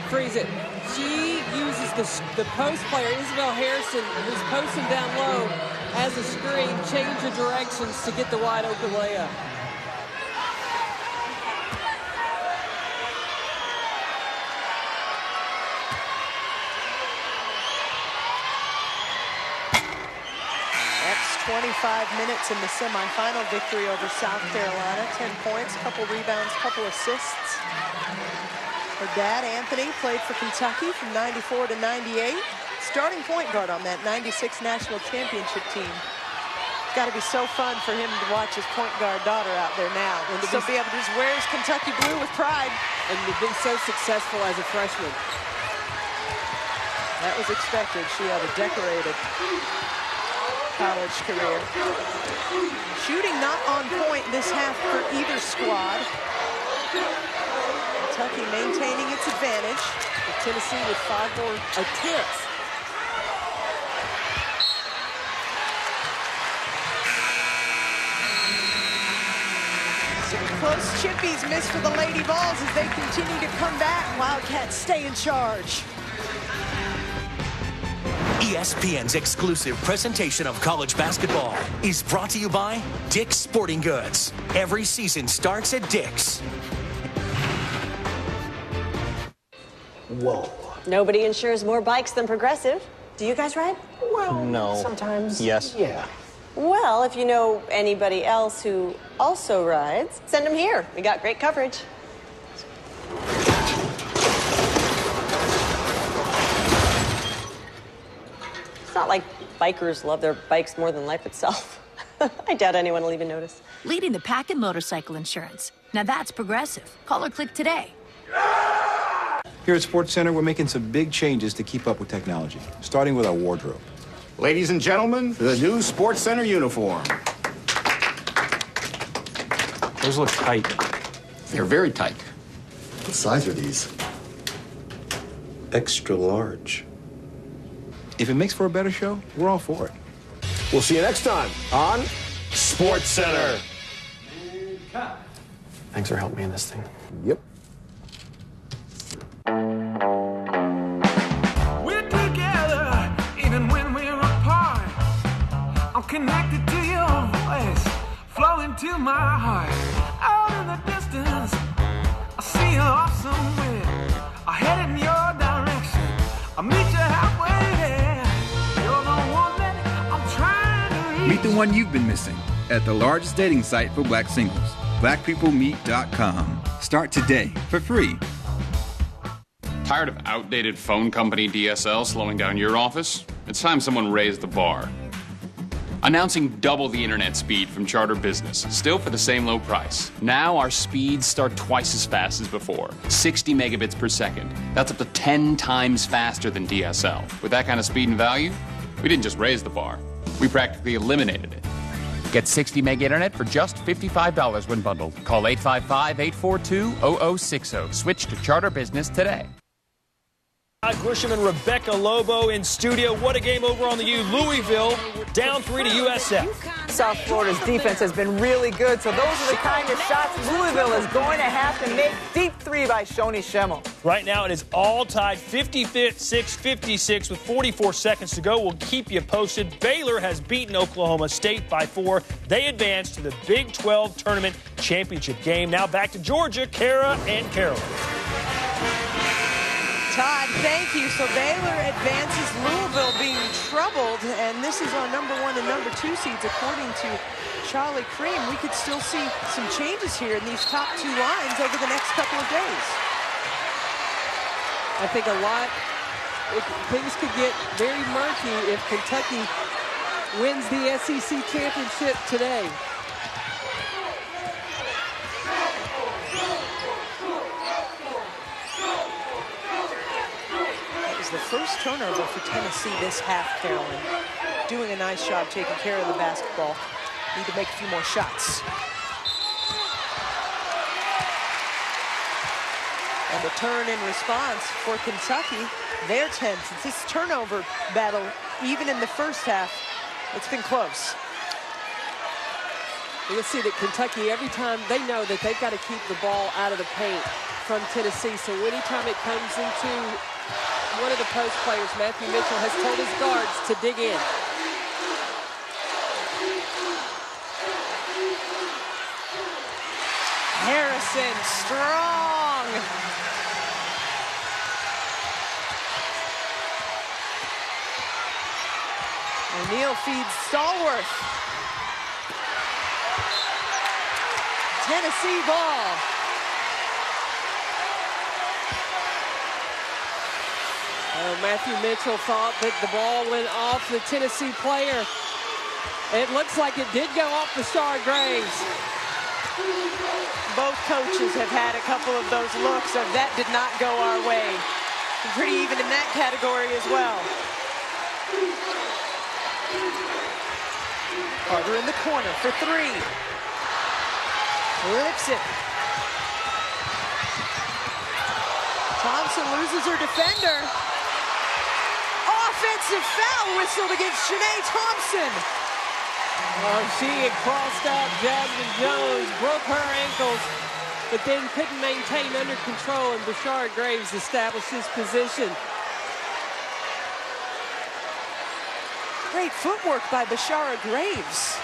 Speaker 16: frees it. She uses the post player, Isabel Harrison, who's posting down low, as a screen, change of directions to get the wide open layup.
Speaker 10: Epps 25 minutes in the semifinal victory over South Carolina. 10 points, couple rebounds, couple assists. Her dad, Anthony, played for Kentucky from 94 to 98. Starting point guard on that 96 national championship team. It's got to be so fun for him to watch his point guard daughter out there now. And to be able to just wear his Kentucky blue with pride.
Speaker 16: And to be so successful as a freshman.
Speaker 10: That was expected. She had a decorated college career. Shooting not on point this half for either squad. Kentucky maintaining its advantage.
Speaker 16: With Tennessee with 5 more attempts.
Speaker 10: Some close chippies missed for the Lady Vols as they continue to come back. Wildcats stay in charge.
Speaker 1: ESPN's exclusive presentation of college basketball is brought to you by Dick's Sporting Goods. Every season starts at Dick's.
Speaker 31: Whoa. Nobody insures more bikes than Progressive. Do you guys ride?
Speaker 33: Well,
Speaker 31: no.
Speaker 33: Sometimes.
Speaker 31: Yes.
Speaker 33: Yeah.
Speaker 31: Well, if you know anybody else who also rides, send them here. We got great coverage. It's not like bikers love their bikes more than life itself. I doubt anyone will even notice.
Speaker 12: Leading the pack in motorcycle insurance. Now that's progressive. Call or click today.
Speaker 2: Here at SportsCenter, we're making some big changes to keep up with technology, starting with our wardrobe.
Speaker 3: Ladies and gentlemen, the new SportsCenter uniform.
Speaker 2: Those look tight.
Speaker 3: They're very tight.
Speaker 11: What size are these?
Speaker 2: Extra large. If it makes for a better show, we're all for it.
Speaker 5: We'll see you next time on SportsCenter.
Speaker 6: Thanks for helping me in this thing.
Speaker 5: Yep.
Speaker 7: We're together, even when we're apart. I'm connected to your voice, flowing to my heart. Out in the distance, I see you off somewhere. I head in your direction. I'll meet you halfway there. You're the one that I'm trying to reach.
Speaker 14: Meet the one you've been missing at the largest dating site for black singles, blackpeoplemeet.com. Start today for free.
Speaker 20: Tired of outdated phone company DSL slowing down your office? It's time someone raised the bar. Announcing double the internet speed from Charter Business, still for the same low price. Now our speeds start twice as fast as before, 60 megabits per second. That's up to 10 times faster than DSL. With that kind of speed and value, we didn't just raise the bar, we practically eliminated it. Get 60 meg internet for just $55 when bundled. Call 855-842-0060. Switch to Charter Business today.
Speaker 15: Grisham and Rebecca Lobo in studio. What a game over on the U. Louisville down 3 to USF.
Speaker 22: South Florida's defense has been really good, so those are the kind of shots Louisville is going to have to make. Deep three by Shoni Schemmel.
Speaker 15: Right now it is all tied 56-56 with 44 seconds to go. We'll keep you posted. Baylor has beaten Oklahoma State by 4. They advance to the Big 12 Tournament Championship game. Now back to Georgia, Kara and Carolyn.
Speaker 10: Todd, thank you. So Baylor advances, Louisville being troubled, and this is our number 1 and number 2 seeds according to Charlie Cream. We could still see some changes here in these top 2 lines over the next couple of days.
Speaker 16: I think things could get very murky if Kentucky wins the SEC championship today.
Speaker 10: The first turnover for Tennessee this half, Carolyn. Doing a nice job taking care of the basketball. Need to make a few more shots. And a turn in response for Kentucky. They're tense. It's this turnover battle, even in the first half, it's been close.
Speaker 16: You'll see that Kentucky, every time they know that they've got to keep the ball out of the paint from Tennessee. So anytime it comes into one of the post players, Matthew Mitchell has told his guards to dig in.
Speaker 10: Harrison, strong. O'Neal feeds Stallworth. Tennessee ball.
Speaker 16: Matthew Mitchell thought that the ball went off the Tennessee player. It looks like it did go off Bashard Graves.
Speaker 10: Both coaches have had a couple of those looks of that did not go our way. Pretty even in that category as well. Carter in the corner for 3. Lifts it. Thompson loses her defender. Offensive foul whistle against Shanae Thompson.
Speaker 16: She had crossed out Jasmine Jones, broke her ankles, but then couldn't maintain under control, and Bashard Graves established his position.
Speaker 10: Great footwork by Bashara Graves.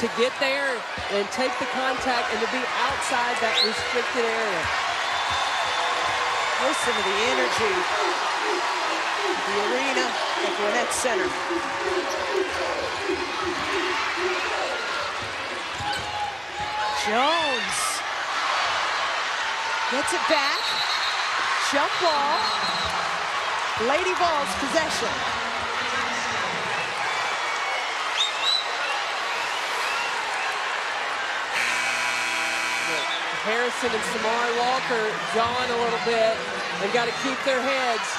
Speaker 16: To get there and take the contact and to be outside that restricted area.
Speaker 10: Listen to the energy. The arena at Gwinnett Center. Jones gets it back. Jump ball. Lady Vols possession.
Speaker 16: Harrison and Samari Walker jawing a little bit. They've got to keep their heads.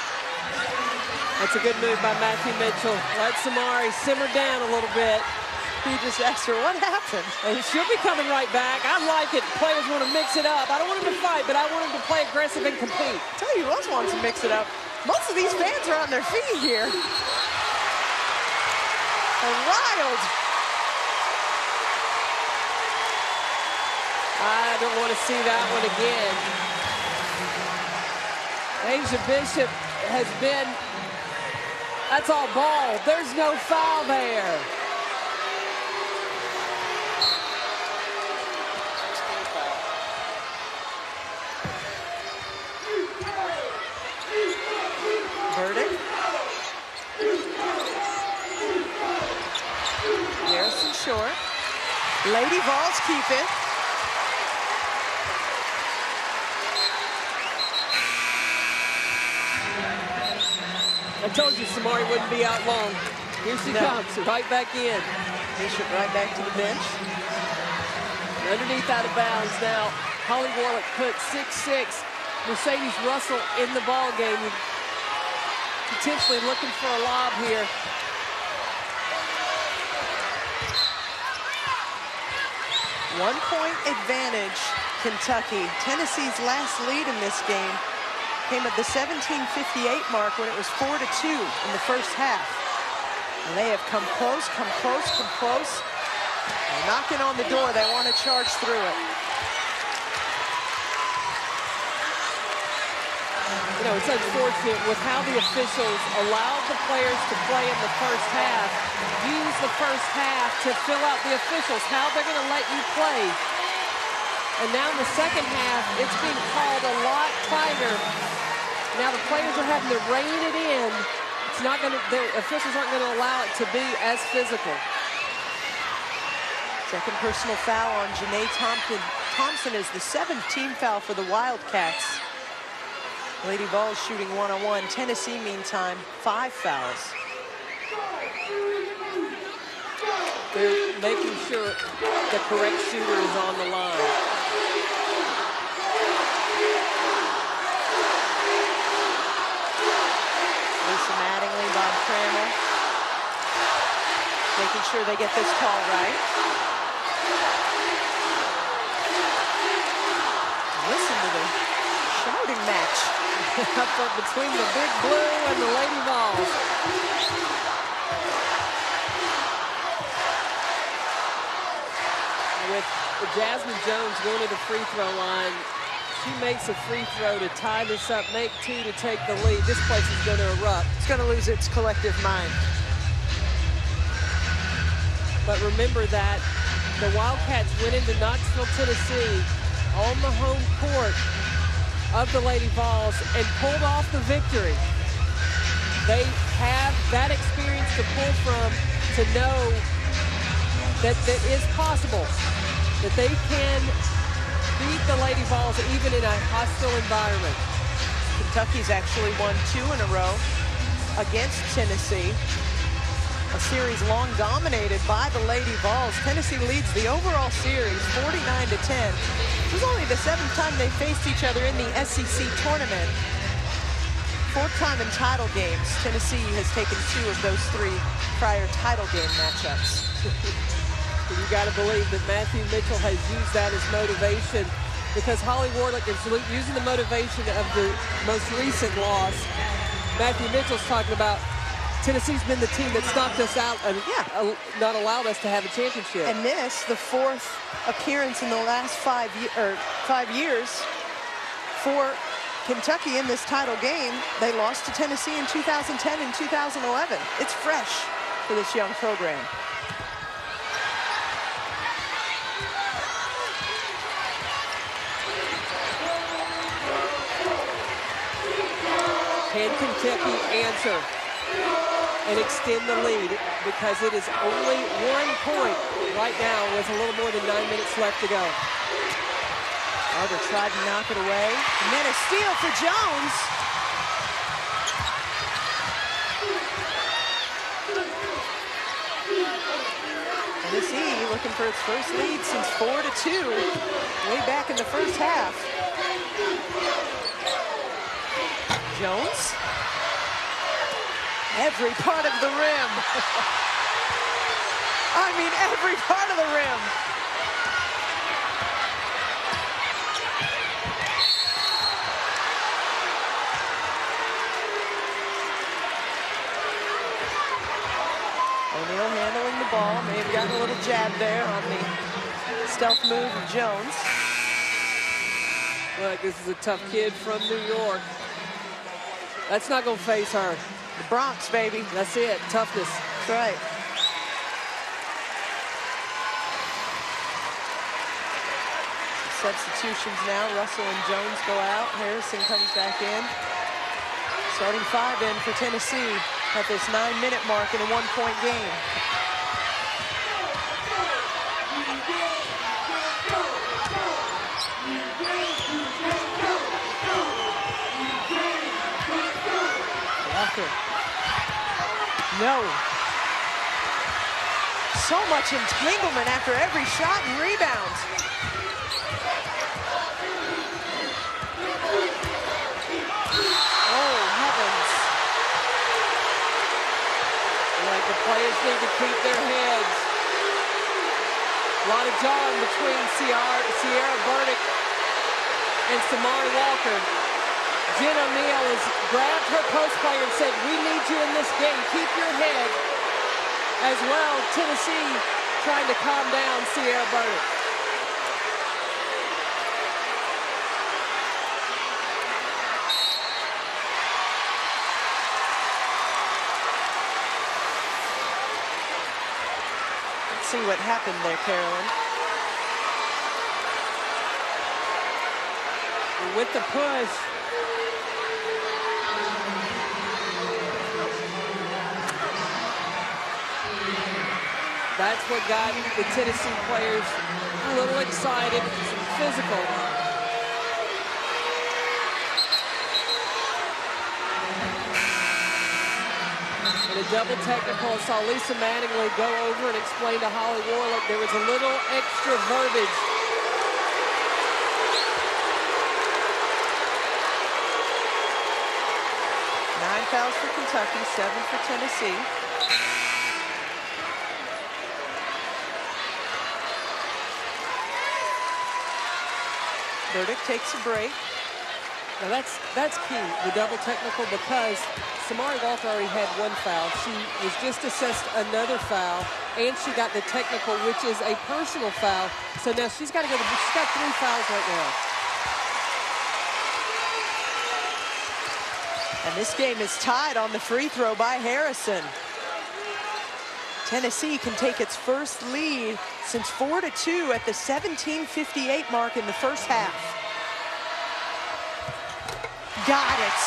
Speaker 16: That's a good move by Matthew Mitchell. Let Samari simmer down a little bit.
Speaker 10: He just asked her, what happened?
Speaker 16: And she'll be coming right back. I like it. Players want to mix it up. I don't want them to fight, but I want them to play aggressive and compete.
Speaker 10: I tell you who else wants to mix it up. Most of these fans are on their feet here. They're riled.
Speaker 16: I don't want to see that one again. Asia Bishop has been, that's all ball. There's no foul there.
Speaker 10: Verdict. Harrison short. Lady Vols keep it.
Speaker 16: I told you Samari wouldn't be out long. Here she comes, right back in.
Speaker 10: Bishop right back to the bench.
Speaker 16: Underneath out of bounds now. Holly Warlick put 6'6". Mercedes Russell in the ball game. Potentially looking for a lob here.
Speaker 10: One-point advantage, Kentucky. Tennessee's last lead in this game came at the 17:58 mark when it was 4-2 in the first half. And they have come close, come close, come close. They're knocking on the door. They want to charge through it.
Speaker 16: You know, it's unfortunate with how the officials allowed the players to play in the first half, use the first half to fill out the officials, how they're going to let you play. And now in the second half, it's being called a lot tighter. Now the players are having to rein it in. It's not going to, the officials aren't going to allow it to be as physical.
Speaker 10: Second personal foul on Janae Thompson is the 7th team foul for the Wildcats. Lady Vols shooting one-on-one. Tennessee, meantime, 5 fouls.
Speaker 16: They're making sure the correct shooter is on the line.
Speaker 10: Lisa Mattingly, Bob Trammell. Making sure they get this call right. Listen to the shouting match.
Speaker 16: Up between the Big Blue and the Lady Vols. With Jasmine Jones going to the free throw line, she makes a free throw to tie this up, make 2 to take the lead. This place is going to erupt.
Speaker 10: It's going to lose its collective mind.
Speaker 16: But remember that the Wildcats went into Knoxville, Tennessee on the home court of the Lady Vols and pulled off the victory. They have that experience to pull from, to know that it is possible, that they can beat the Lady Vols even in a hostile environment.
Speaker 10: Kentucky's actually won 2 in a row against Tennessee. A series long dominated by the Lady Vols. Tennessee leads the overall series 49-10. This is only the 7th time they faced each other in the SEC tournament. 4th time in title games. Tennessee has taken 2 of those 3 prior title game matchups.
Speaker 16: You got to believe that Matthew Mitchell has used that as motivation, because Holly Warlick is using the motivation of the most recent loss. Matthew Mitchell's talking about Tennessee's been the team that's knocked us out and not allowed us to have a championship.
Speaker 10: And this, the 4th appearance in the last 5 years for Kentucky in this title game. They lost to Tennessee in 2010 and 2011. It's fresh for this young program.
Speaker 16: Can Kentucky answer and extend the lead, because it is only 1 point right now with a little more than 9 minutes left to go.
Speaker 10: Arbor tried to knock it away, and then a steal for Jones. And Tennessee looking for its first lead since 4-2, way back in the first half. Jones. Every part of the rim. I mean, every part of the rim. O'Neal handling the ball. May have gotten a little jab there on the stealth move of Jones.
Speaker 16: Look, this is a tough kid from New York. That's not going to faze her.
Speaker 10: The Bronx, baby.
Speaker 16: That's it. Toughness.
Speaker 10: That's right. Substitutions now. Russell and Jones go out. Harrison comes back in. Starting 5 in for Tennessee at this 9-minute mark in a 1-point game. Walker. No. So much entanglement after every shot and rebounds. Oh, heavens.
Speaker 16: Like the players need to keep their heads. A lot of jawing between Sierra Burdick and Samari Walker. Jen O'Neal has grabbed her post player and said, we need you in this game. Keep your head. As well, Tennessee trying to calm down Sierra Burdick.
Speaker 10: Let's see what happened there, Carolyn.
Speaker 16: With the push, that's what got the Tennessee players a little excited, physical. In a double technical, I saw Lisa Mattingly go over and explain to Holly Warlick there was a little extra verbiage.
Speaker 10: Nine fouls for Kentucky, 7 for Tennessee. Burdick takes a break.
Speaker 16: Now that's key, the double technical, because Samari Walker already had 1 foul. She was just assessed another foul, and she got the technical, which is a personal foul. So now she's got to go. She's got 3 fouls right now.
Speaker 10: And this game is tied on the free throw by Harrison. Tennessee can take its first lead since 4-2 at the 17:58 mark in the first half. Got it.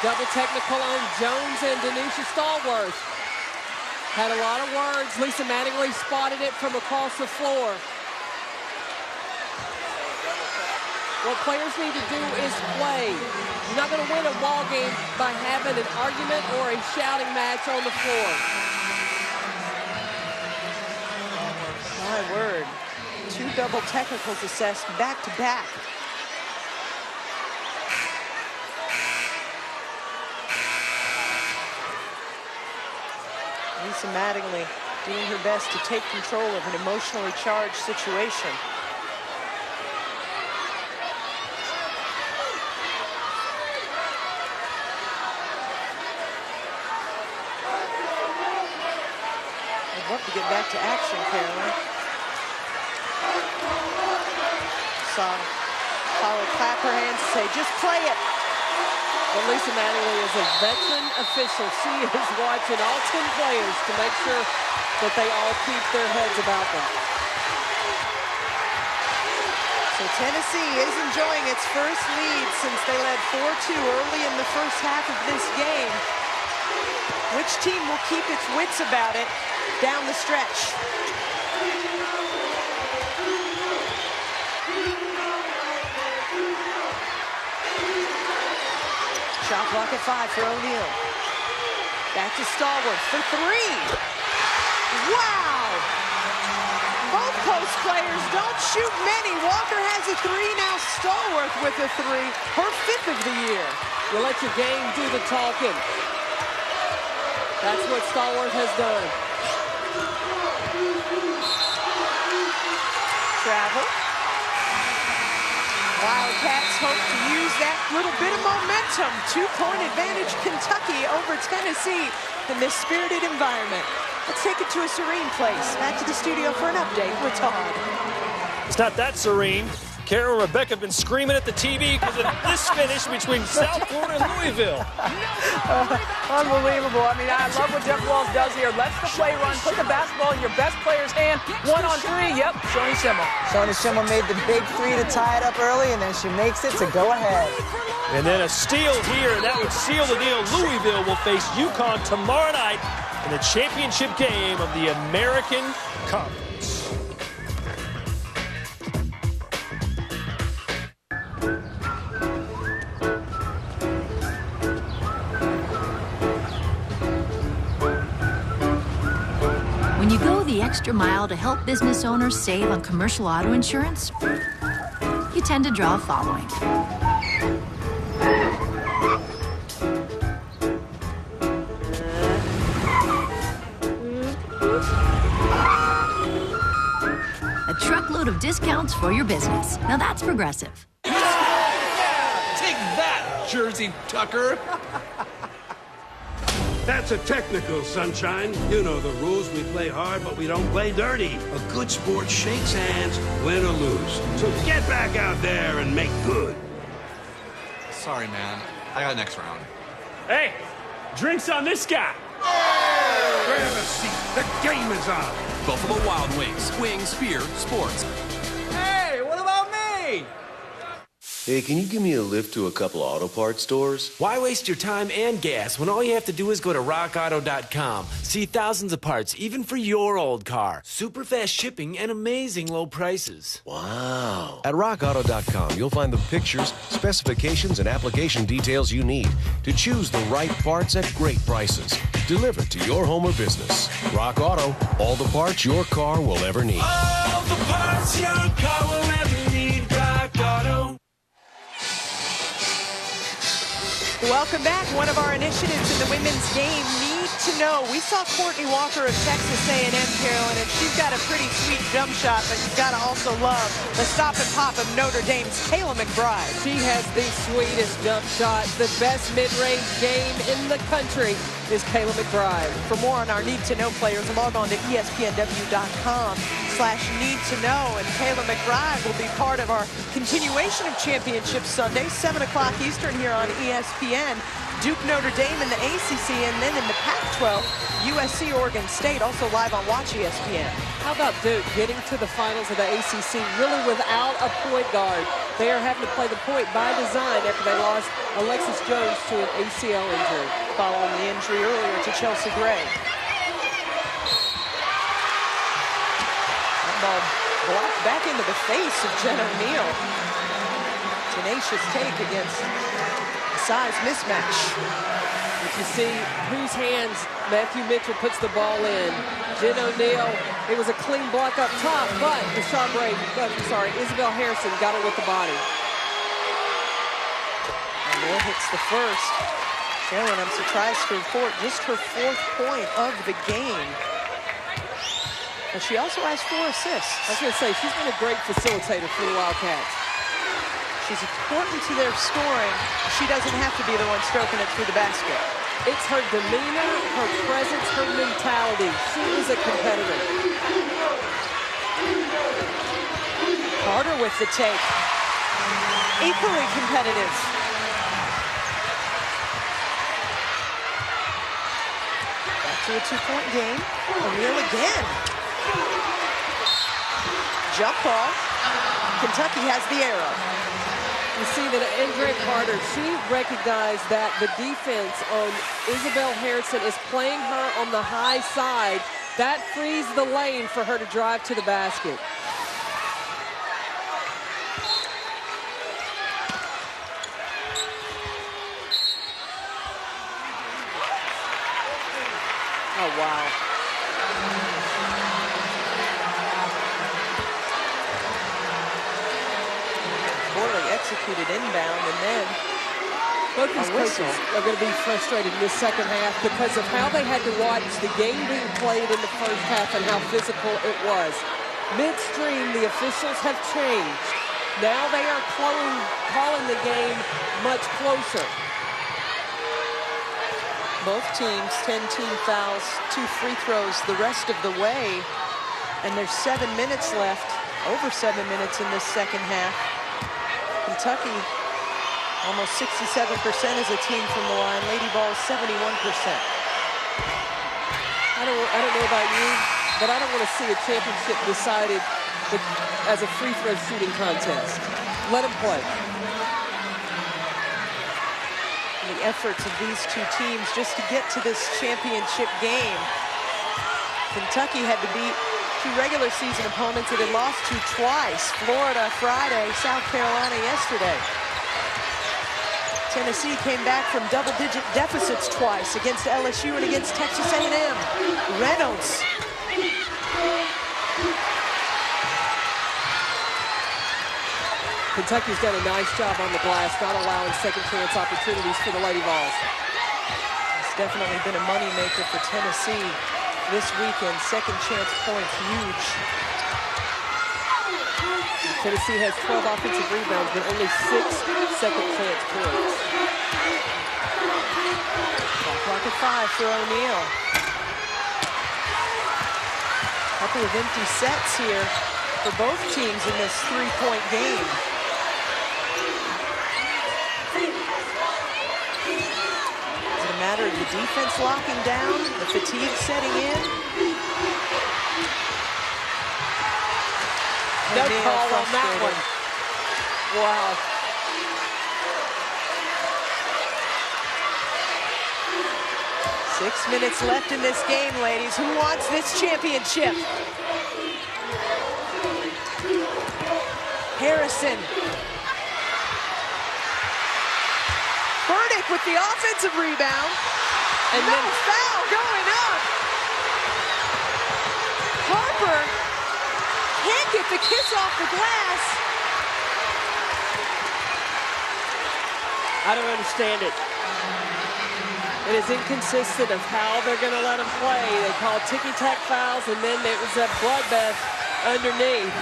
Speaker 16: Double technical on Jones and Denisha Stallworth. Had a lot of words. Lisa Mattingly spotted it from across the floor. What players need to do is play. You're not going to win a ball game by having an argument or a shouting match on the floor.
Speaker 10: My word. 2 double technicals assessed back to back. Lisa Mattingly doing her best to take control of an emotionally charged situation. I'd love to get back to action, Caroline. Saw Holly clap her hands and say, just play it.
Speaker 16: But Lisa Mattingly is a veteran official. She is watching all 10 players to make sure that they all keep their heads about them.
Speaker 10: So Tennessee is enjoying its first lead since they led 4-2 early in the first half of this game. Which team will keep its wits about it down the stretch? Shot clock at 5 for O'Neal. Back to Stallworth for three. Wow! Both post players don't shoot many. Walker has a three, now Stallworth with a three. Her fifth of the year.
Speaker 16: You let your game do the talking. That's what Stallworth has done.
Speaker 10: Travel. Wildcats hope to use that little bit of momentum. 2-point advantage Kentucky over Tennessee in this spirited environment. Let's take it to a serene place. Back to the studio for an update with Todd.
Speaker 15: It's not that serene. Kara and Rebecca have been screaming at the TV because of this finish between South Florida and Louisville.
Speaker 22: Unbelievable. I mean, I love what Jeff Walls does here. Lets the play run, put the basketball in your best player's hand. 1-on-3. Yep, Shoni Schimmel. Shoni Schimmel made the big three to tie it up early, and then she makes it to go ahead.
Speaker 15: And then a steal here, and that would seal the deal. Louisville will face UConn tomorrow night in the championship game of the American Conference.
Speaker 12: When you go the extra mile to help business owners save on commercial auto insurance, you tend to draw a following. A truckload of discounts for your business. Now that's Progressive.
Speaker 4: Take that, Jersey Tucker.
Speaker 6: That's a technical, Sunshine. You know the rules. We play hard, but we don't play dirty. A good sport shakes hands, win or lose. So get back out there and make good.
Speaker 4: Sorry, man. I got next round.
Speaker 6: Hey, drinks on this guy. Grab a seat. The game is on.
Speaker 4: Buffalo Wild Wings. Wings, beer, sports.
Speaker 22: Hey, what about me?
Speaker 8: Hey, can you give me a lift to a couple auto parts stores?
Speaker 13: Why waste your time and gas when all you have to do is go to rockauto.com? See thousands of parts, even for your old car. Super fast shipping and amazing low prices.
Speaker 8: Wow.
Speaker 21: At rockauto.com, you'll find the pictures, specifications, and application details you need to choose the right parts at great prices. Delivered to your home or business. Rock Auto, all the parts your car will ever need.
Speaker 7: All the parts your car will ever need. Rock Auto.
Speaker 10: Welcome back. One of our initiatives in the women's game, Need to Know. We saw Courtney Walker of Texas A&M, Carolyn, and she's got a pretty sweet jump shot, but you've got to also love the stop and pop of Notre Dame's Kayla McBride.
Speaker 16: She has the sweetest jump shot. The best mid-range game in the country is Kayla McBride.
Speaker 10: For more on our Need to Know players, log on to ESPNW.com/Need to Know. And Kayla McBride will be part of our continuation of Championship Sunday, 7 o'clock Eastern here on ESPN. Duke Notre Dame in the ACC, and then in the Pac-12, USC Oregon State, also live on Watch ESPN.
Speaker 16: How about Duke getting to the finals of the ACC really without a point guard? They are having to play the point by design after they lost Alexis Jones to an ACL injury.
Speaker 10: Following the injury earlier to Chelsea Gray. That ball blocked back into the face of Jen O'Neal. Tenacious take against size mismatch.
Speaker 16: If you see whose hands Matthew Mitchell puts the ball in, Jen O'Neal, it was a clean block up top, but Isabel Harrison got it with the body.
Speaker 10: And there hits the first. Carolyn, I'm surprised to report just her 4th point of the game. And she also has 4 assists.
Speaker 16: I was going to say, she's been a great facilitator for the Wildcats.
Speaker 10: She's important to their scoring. She doesn't have to be the one stroking it through the basket.
Speaker 16: It's her demeanor, her presence, her mentality. She is a competitor.
Speaker 10: Carter with the take. Equally competitive. Back to a 2-point game. O'Neal again. Jump ball. Kentucky has the arrow.
Speaker 16: You see that Andrea Carter, she recognized that the defense on Isabel Harrison is playing her on the high side. That frees the lane for her to drive to the basket. Oh, wow.
Speaker 10: Poorly executed inbound, and then
Speaker 16: both these coaches are going to be frustrated in this second half because of how they had to watch the game being played in the first half and how physical it was. Midstream, the officials have changed. Now they are calling the game much closer.
Speaker 10: Both teams, 10 team fouls, 2 free throws the rest of the way. And there's 7 minutes left, over 7 minutes in this second half. Kentucky, almost 67% as a team from the line. Lady Vols, 71%.
Speaker 16: I don't know about you, but I don't want to see a championship decided as a free throw shooting contest. Let them play.
Speaker 10: The efforts of these two teams just to get to this championship game. Kentucky had to beat 2 regular season opponents it had lost to twice. Florida Friday, South Carolina yesterday. Tennessee came back from double-digit deficits twice against LSU and against Texas A&M. Reynolds.
Speaker 16: Kentucky's done a nice job on the glass, not allowing second chance opportunities for the Lady Vols.
Speaker 10: It's definitely been a moneymaker for Tennessee this weekend. Second chance points, huge.
Speaker 16: Tennessee has 12 offensive rebounds, but only 6 second chance points.
Speaker 10: Clock at 5 for O'Neal. Couple of empty sets here for both teams in this 3-point game. Is it a matter of the defense locking down, the fatigue setting in?
Speaker 16: No call on that one. Wow.
Speaker 10: Six minutes left in this game, ladies. Who wants this championship? Harrison. Burdick with the offensive rebound. And no foul going up. Harper can't get the kiss off the glass.
Speaker 16: I don't understand it. It is inconsistent of how they're going to let them play. They call ticky-tack fouls, and then it was a bloodbath underneath.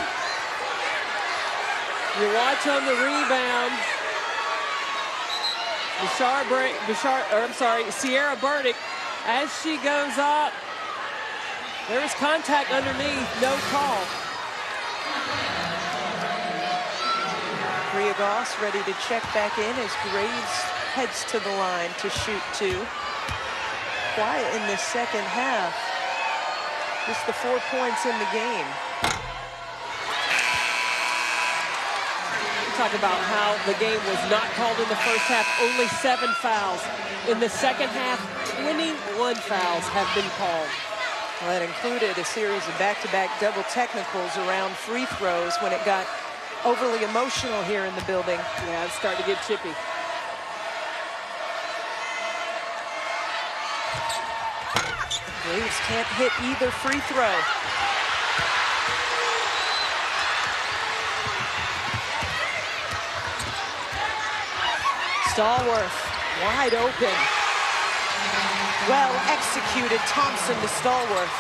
Speaker 16: You watch on the rebound. Sierra Burdick, as she goes up, there is contact underneath, no call.
Speaker 10: Bria Goss ready to check back in as Graves heads to the line to shoot 2. Quiet in this second half. Just the 4 points in the game.
Speaker 16: Talk about how the game was not called in the first half. Only 7 fouls. In the second half, 21 fouls have been called.
Speaker 10: Well, that included a series of back-to-back double technicals around free throws when it got overly emotional here in the building.
Speaker 16: Yeah, it's starting to get chippy.
Speaker 10: Graves can't hit either free throw. Stallworth, wide open. Well executed, Thompson to Stallworth.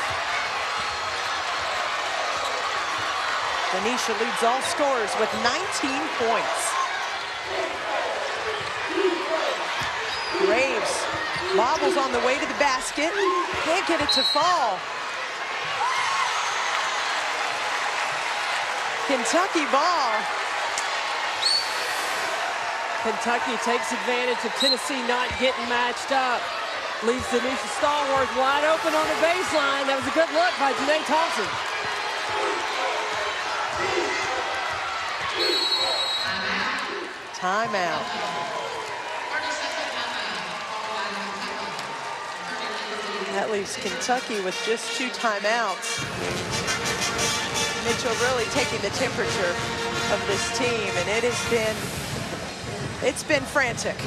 Speaker 10: Venetia leads all scorers with 19 points. Graves bobbles on the way to the basket. Can't get it to fall. Kentucky ball.
Speaker 16: Kentucky takes advantage of Tennessee not getting matched up. Leaves Venetia Stallworth wide open on the baseline. That was a good look by Janae Thompson.
Speaker 10: Timeout. That leaves Kentucky with just 2 timeouts. Mitchell really taking the temperature of this team, and it's been frantic.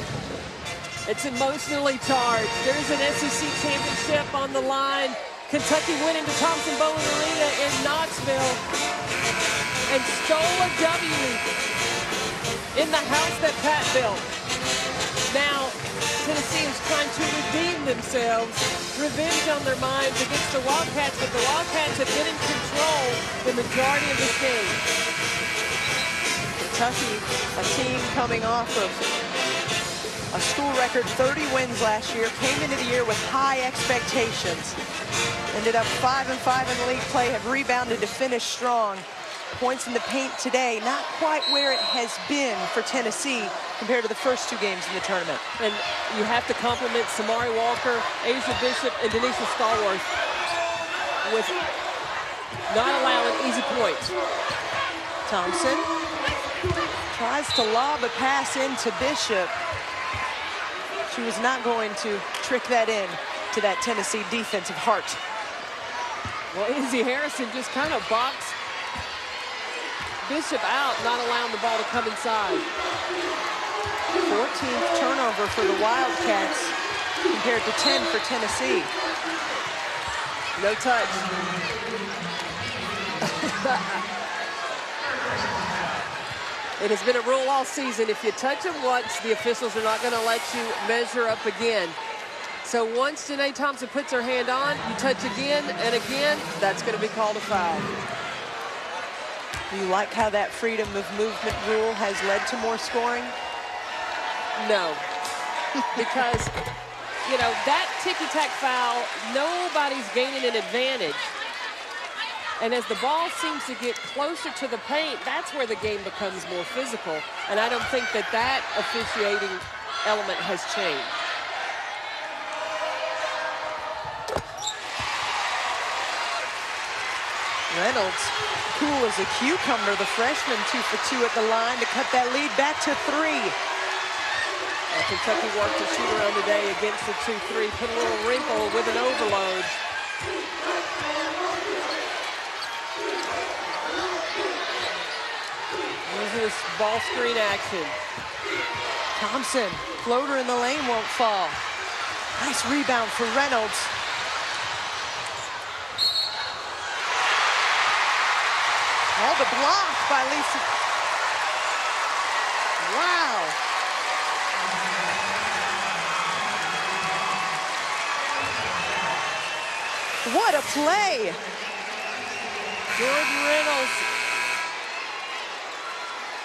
Speaker 16: It's emotionally charged. There's an SEC championship on the line. Kentucky went into Thompson-Boling Arena in Knoxville and stole a W in the house that Pat built. Now, Tennessee is trying to redeem themselves, revenge on their minds against the Wildcats, but the Wildcats have been in control the majority of this game.
Speaker 10: Kentucky, a team coming off of a school record 30 wins last year, came into the year with high expectations. Ended up 5-5 in league play, have rebounded to finish strong. Points in the paint today, not quite where it has been for Tennessee compared to the first two games in the tournament.
Speaker 16: And you have to compliment Samari Walker, Asia Bishop, and Denisha Stallworth with not allowing easy points.
Speaker 10: Thompson tries to lob a pass into Bishop. She was not going to trick that in to that Tennessee defensive heart.
Speaker 16: Well, Izzy Harrison just kind of boxed Bishop out, not allowing the ball to come inside.
Speaker 10: 14th turnover for the Wildcats compared to 10 for Tennessee.
Speaker 16: No touch. It has been a rule all season. If you touch them once, the officials are not going to let you measure up again. So once Janae Thompson puts her hand on, you touch again and again, that's going to be called a foul.
Speaker 10: Do you like how that freedom of movement rule has led to more scoring?
Speaker 16: No, because, you know, that ticky-tack foul, nobody's gaining an advantage. And as the ball seems to get closer to the paint, that's where the game becomes more physical. And I don't think that that officiating element has changed.
Speaker 10: Reynolds, cool as a cucumber, the freshman, 2 for 2 at the line to cut that lead back to 3.
Speaker 16: Kentucky worked a shoot around today against the 2-3, put a little wrinkle with an overload. Using this ball screen action.
Speaker 10: Thompson, floater in the lane, won't fall. Nice rebound for Reynolds. All the block by Lisa. Wow. What a play.
Speaker 16: Jordan Reynolds.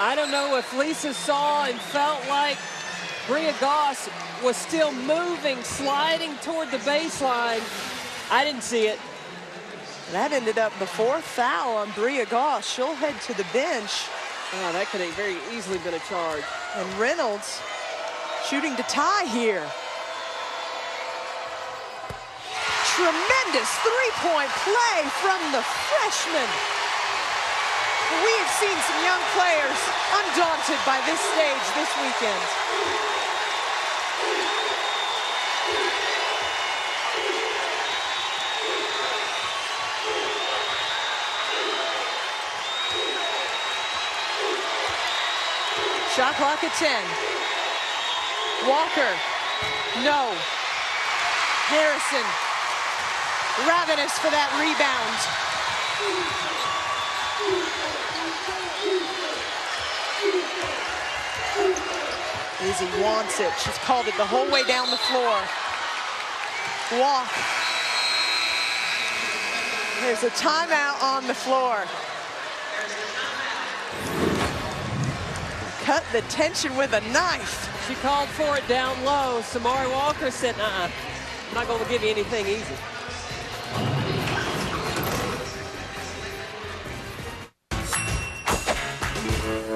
Speaker 16: I don't know if Lisa saw and felt like Bria Goss was still moving, sliding toward the baseline. I didn't see it.
Speaker 10: That ended up the 4th foul on Bria Goss. She'll head to the bench.
Speaker 16: Oh, that could have very easily been a charge.
Speaker 10: And Reynolds shooting to tie here. Tremendous three-point play from the freshman. We have seen some young players undaunted by this stage this weekend. Shot clock at 10. Walker, no. Harrison, ravenous for that rebound. Izzy wants it. She's called it the whole way down the floor. Walk. There's a timeout on the floor. Cut the tension with a knife.
Speaker 16: She called for it down low. Samari Walker said, I'm not going to give you anything easy.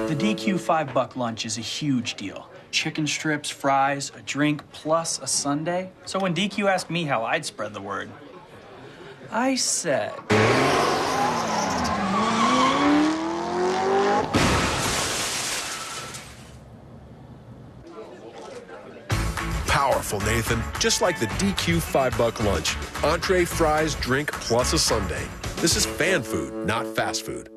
Speaker 9: The DQ $5 lunch is a huge deal. Chicken strips, fries, a drink, plus a sundae. So when DQ asked me how I'd spread the word, I said...
Speaker 5: Powerful, Nathan. Just like the DQ $5 lunch. Entree, fries, drink, plus a sundae. This is fan food, not fast food.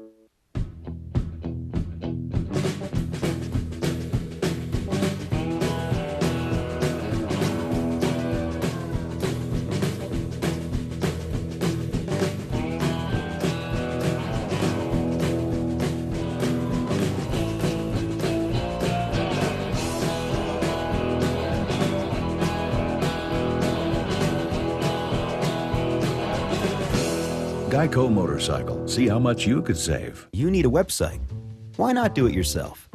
Speaker 1: Geico Motorcycle. See how much you could save.
Speaker 17: You need a website. Why not do it yourself?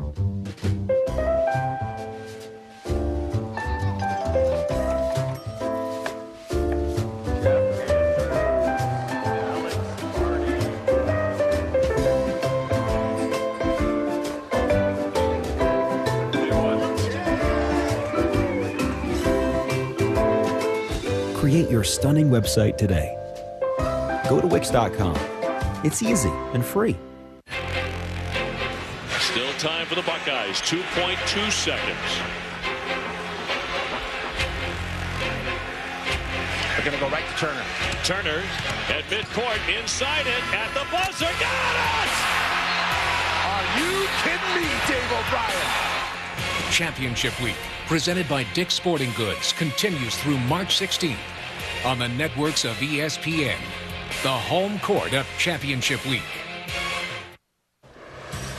Speaker 17: Create your stunning website today. Go to Wix.com. It's easy and free.
Speaker 18: Still time for the Buckeyes. 2.2 seconds.
Speaker 19: They're going to go right to Turner.
Speaker 18: Turner at midcourt, inside it, at the buzzer. Got it!
Speaker 19: Are you kidding me, Dave O'Brien?
Speaker 23: Championship Week, presented by Dick's Sporting Goods, continues through March 16th on the networks of ESPN, the home court of Championship Week.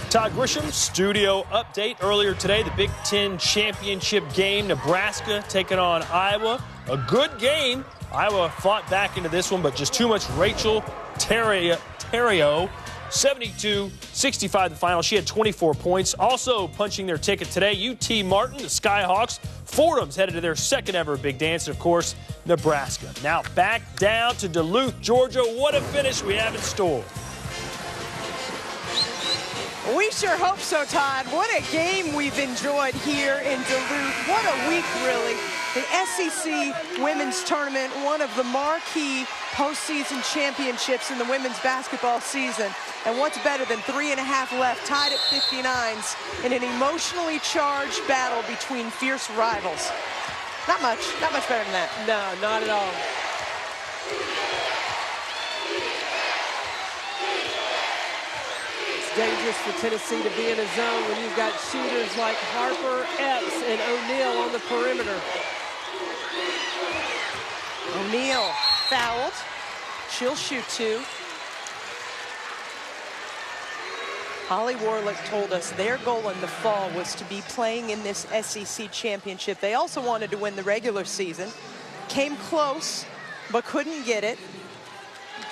Speaker 15: Todd Grisham, studio update earlier today. The Big Ten championship game, Nebraska taking on Iowa. A good game. Iowa fought back into this one, but just too much. Rachel Terrio, 72-65 the final. She had 24 points. Also punching their ticket today, UT Martin, the Skyhawks. Fordham's headed to their second ever big dance, and of course, Nebraska. Now back down to Duluth, Georgia. What a finish we have in store.
Speaker 10: We sure hope so, Todd. What a game we've enjoyed here in Duluth. What a week, really. The SEC Women's Tournament, one of the marquee postseason championships in the women's basketball season. And what's better than 3.5 left, tied at 59s, in an emotionally charged battle between fierce rivals. Not much better than that.
Speaker 16: No, not at all. It's dangerous for Tennessee to be in a zone when you've got shooters like Harper, Epps, and O'Neal on the perimeter.
Speaker 10: O'Neal fouled. She'll shoot two. Holly Warlick told us their goal in the fall was to be playing in this SEC championship. They also wanted to win the regular season. Came close, but couldn't get it.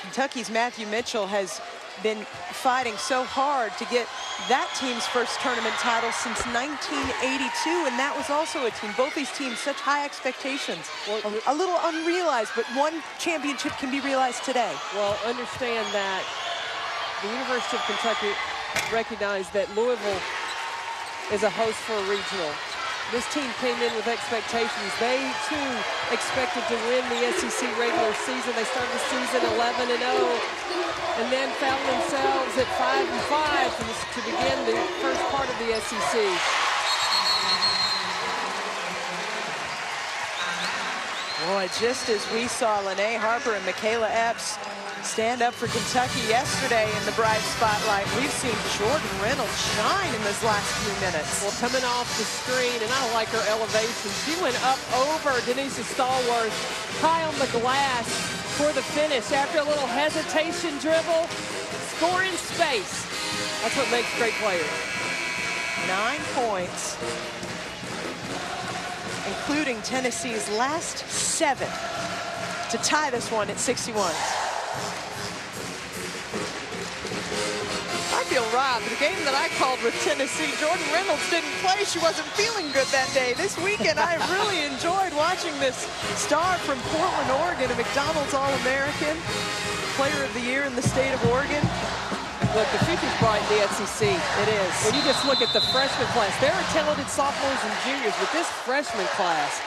Speaker 10: Kentucky's Matthew Mitchell has been fighting so hard to get that team's first tournament title since 1982, and that was also a team. Both these teams, such high expectations. Well, a little unrealized, but one championship can be realized today.
Speaker 16: Well, understand that the University of Kentucky recognized that Louisville is a host for a regional. This team came in with expectations. They, too, expected to win the SEC regular season. They started the season 11-0 and then found themselves at 5-5 to begin the first part of the SEC.
Speaker 10: Boy, just as we saw Lene Harper and Michaela Epps stand up for Kentucky yesterday in the bright spotlight, we've seen Jordan Reynolds shine in those last few minutes.
Speaker 16: Well, coming off the screen, and I like her elevation. She went up over Denise Stallworth, high on the glass for the finish. After a little hesitation dribble, score in space. That's what makes great players.
Speaker 10: 9 points, including Tennessee's last 7, to tie this one at 61. I feel robbed. The game that I called with Tennessee, Jordan Reynolds didn't play. She wasn't feeling good that day. This weekend, I really enjoyed watching this star from Portland, Oregon, a McDonald's All-American, Player of the Year in the state of Oregon.
Speaker 16: Look, the future's bright in the SEC.
Speaker 10: It is.
Speaker 16: When you just look at the freshman class, there are talented sophomores and juniors, but this freshman class,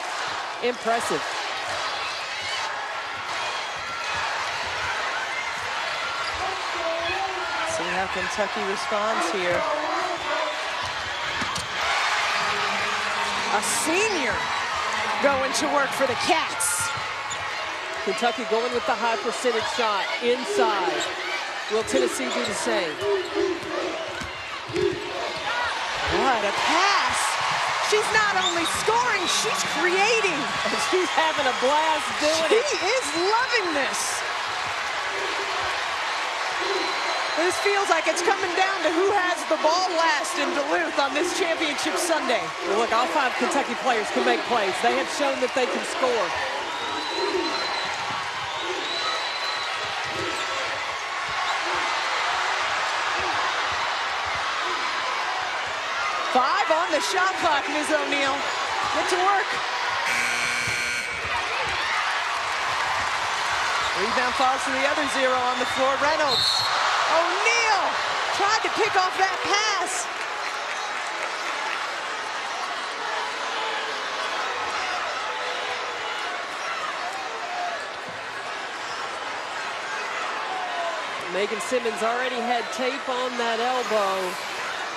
Speaker 16: impressive.
Speaker 10: See how Kentucky responds here. A senior going to work for the Cats.
Speaker 16: Kentucky going with the high percentage shot inside. Will Tennessee do the same?
Speaker 10: What a pass. She's not only scoring, she's creating.
Speaker 16: She's having a blast doing it.
Speaker 10: She is loving this. This feels like it's coming down to who has the ball last in Duluth on this championship Sunday.
Speaker 16: Well, look, all 5 Kentucky players can make plays. They have shown that they can score.
Speaker 10: on the shot clock, Ms. O'Neal. Get to work. Rebound falls to the other zero on the floor. Reynolds. O'Neal tried to pick off that pass.
Speaker 16: Megan Simmons already had tape on that elbow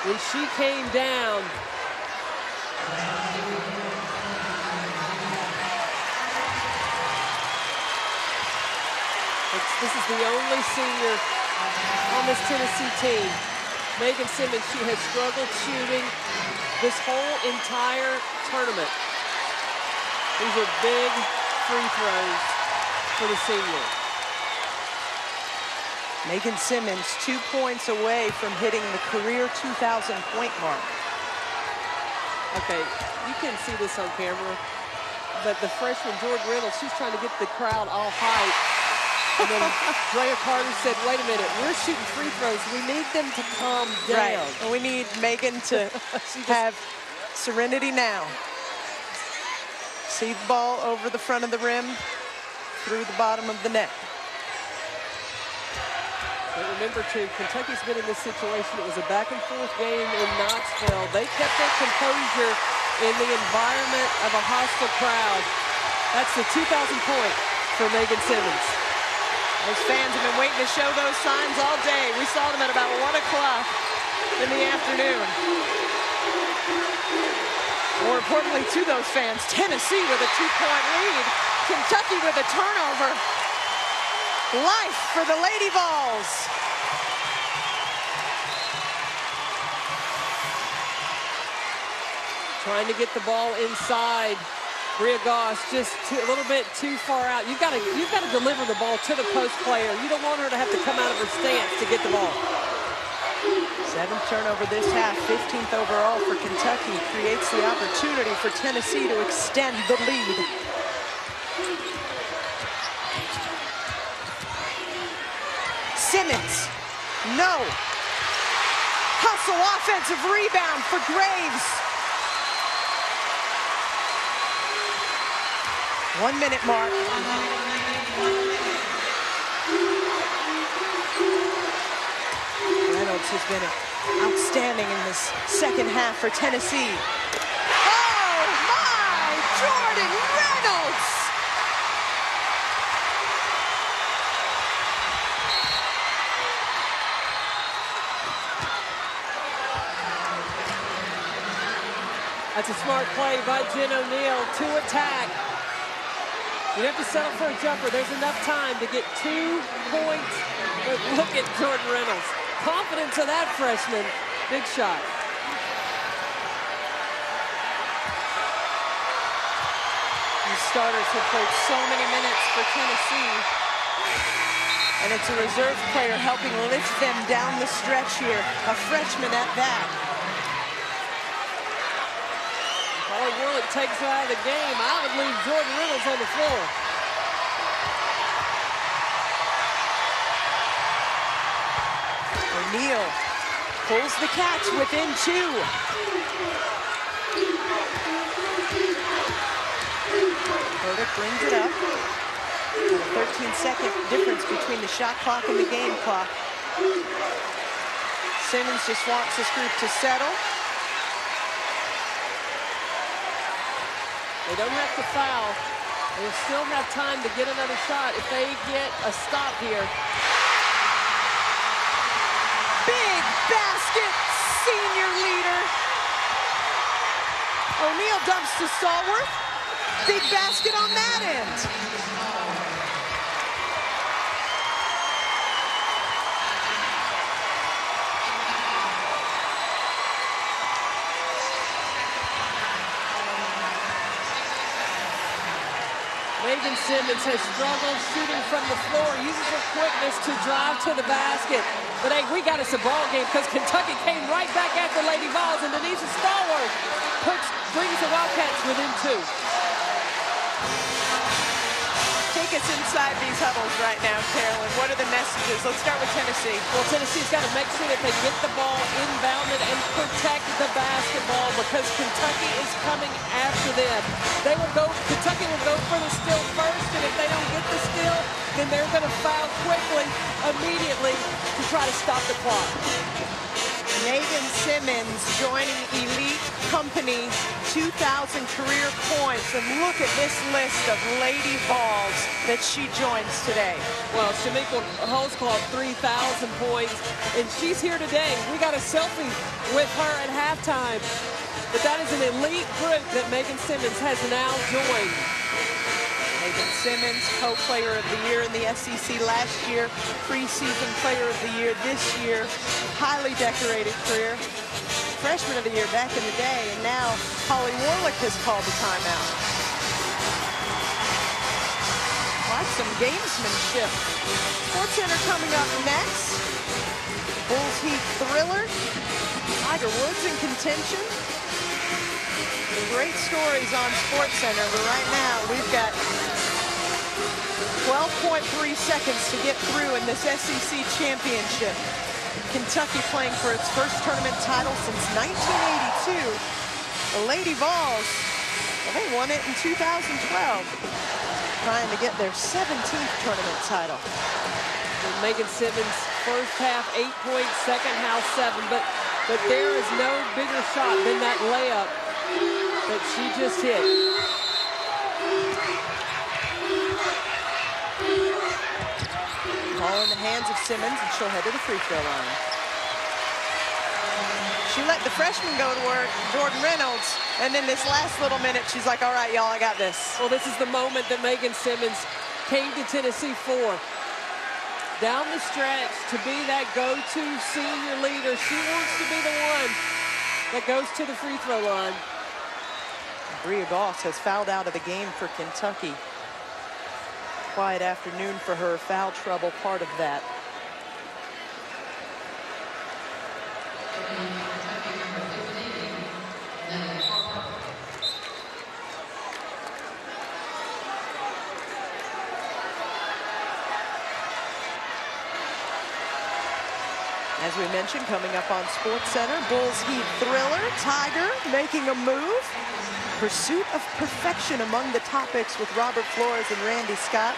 Speaker 16: when she came down. This is the only senior on this Tennessee team. Megan Simmons, she has struggled shooting this whole entire tournament. These are big free throws for the senior.
Speaker 10: Megan Simmons 2 points away from hitting the career 2,000 point mark.
Speaker 16: Okay, you can see this on camera, but the freshman Jordan Reynolds, she's trying to get the crowd all hyped. And then Drea Carter said, wait a minute, we're shooting free throws. We need them to calm down.
Speaker 10: Right. We need Megan to have serenity now. See the ball over the front of the rim, through the bottom of the net.
Speaker 16: But remember, too, Kentucky's been in this situation. It was a back-and-forth game in Knoxville. They kept their composure in the environment of a hostile crowd. That's the 2,000 point for Megan Simmons.
Speaker 10: Those fans have been waiting to show those signs all day. We saw them at about 1 o'clock in the afternoon. More importantly to those fans, Tennessee with a 2-point lead. Kentucky with a turnover. Life for the Lady Vols.
Speaker 16: Trying to get the ball inside. Bria Goss just a little bit too far out. You've got to deliver the ball to the post player. You don't want her to have to come out of her stance to get the ball.
Speaker 10: 7th turnover this half, 15th overall for Kentucky. Creates the opportunity for Tennessee to extend the lead. Simmons, no. Hustle offensive rebound for Graves. 1 minute mark. Reynolds has been outstanding in this second half for Tennessee. Oh my, Jordan Reynolds!
Speaker 16: That's a smart play by Jen O'Neal to attack. You have to settle for a jumper. There's enough time to get 2 points. But look at Jordan Reynolds. Confidence of that freshman. Big shot.
Speaker 10: These starters have played so many minutes for Tennessee. And it's a reserve player helping lift them down the stretch here. A freshman at that.
Speaker 16: Holly Worlick takes her out of the game. I would leave Jordan Reynolds on the floor.
Speaker 10: O'Neal pulls the catch within 2. Burdick brings it up. A 13-second difference between the shot clock and the game clock. Simmons just wants this group to settle.
Speaker 16: They don't have to foul. They still have time to get another shot if they get a stop here.
Speaker 10: Big basket, senior leader. O'Neal dumps to Stallworth. Big basket on that end.
Speaker 16: Megan Simmons has struggled shooting from the floor, uses her quickness to drive to the basket. But hey, we got us a ball game because Kentucky came right back at the Lady Vols, and Denise Stallworth brings the Wildcats within 2.
Speaker 10: Take take us inside these huddles right now, Carolyn. What are the messages? Let's start with Tennessee.
Speaker 16: Well, Tennessee's got to make sure that they get the ball inbounded and protect the basketball because Kentucky is coming after them. Kentucky will go for the steal first, and if they don't get the steal, then they're going to foul quickly, immediately, to try to stop the clock.
Speaker 10: Megan Simmons joining Elite Company, 2,000 career points. And look at this list of Lady Vols that she joins today.
Speaker 16: Well, Shamika Holtzclaw, 3,000 points, and she's here today. We got a selfie with her at halftime. But that is an elite group that Megan Simmons has now joined.
Speaker 10: Megan Simmons, co-player of the year in the SEC last year, preseason player of the year this year, highly decorated career, freshman of the year back in the day, and now Holly Warlick has called the timeout. Watch some gamesmanship. SportsCenter coming up next. Bulls Heat thriller. Tiger Woods in contention. Great stories on SportsCenter, but right now we've got 12.3 seconds to get through in this SEC championship. Kentucky playing for its first tournament title since 1982. The Lady Vols, well, they won it in 2012. Trying to get their 17th tournament title.
Speaker 16: And Megan Simmons, first half 8 points, second half 7, but there is no bigger shot than that layup that she just hit.
Speaker 10: Ball in the hands of Simmons, and she'll head to the free throw line. She let the freshman go to work, Jordan Reynolds, and then this last little minute, she's like, all right, y'all, I got this.
Speaker 16: Well, this is the moment that Megan Simmons came to Tennessee for. Down the stretch to be that go-to senior leader. She wants to be the one that goes to the free throw line.
Speaker 10: Bria Goss has fouled out of the game for Kentucky. Quiet afternoon for her, foul trouble part of that. As we mentioned, coming up on SportsCenter, Bulls Heat thriller, Tiger making a move. Pursuit of perfection among the topics with Robert Flores and Randy Scott.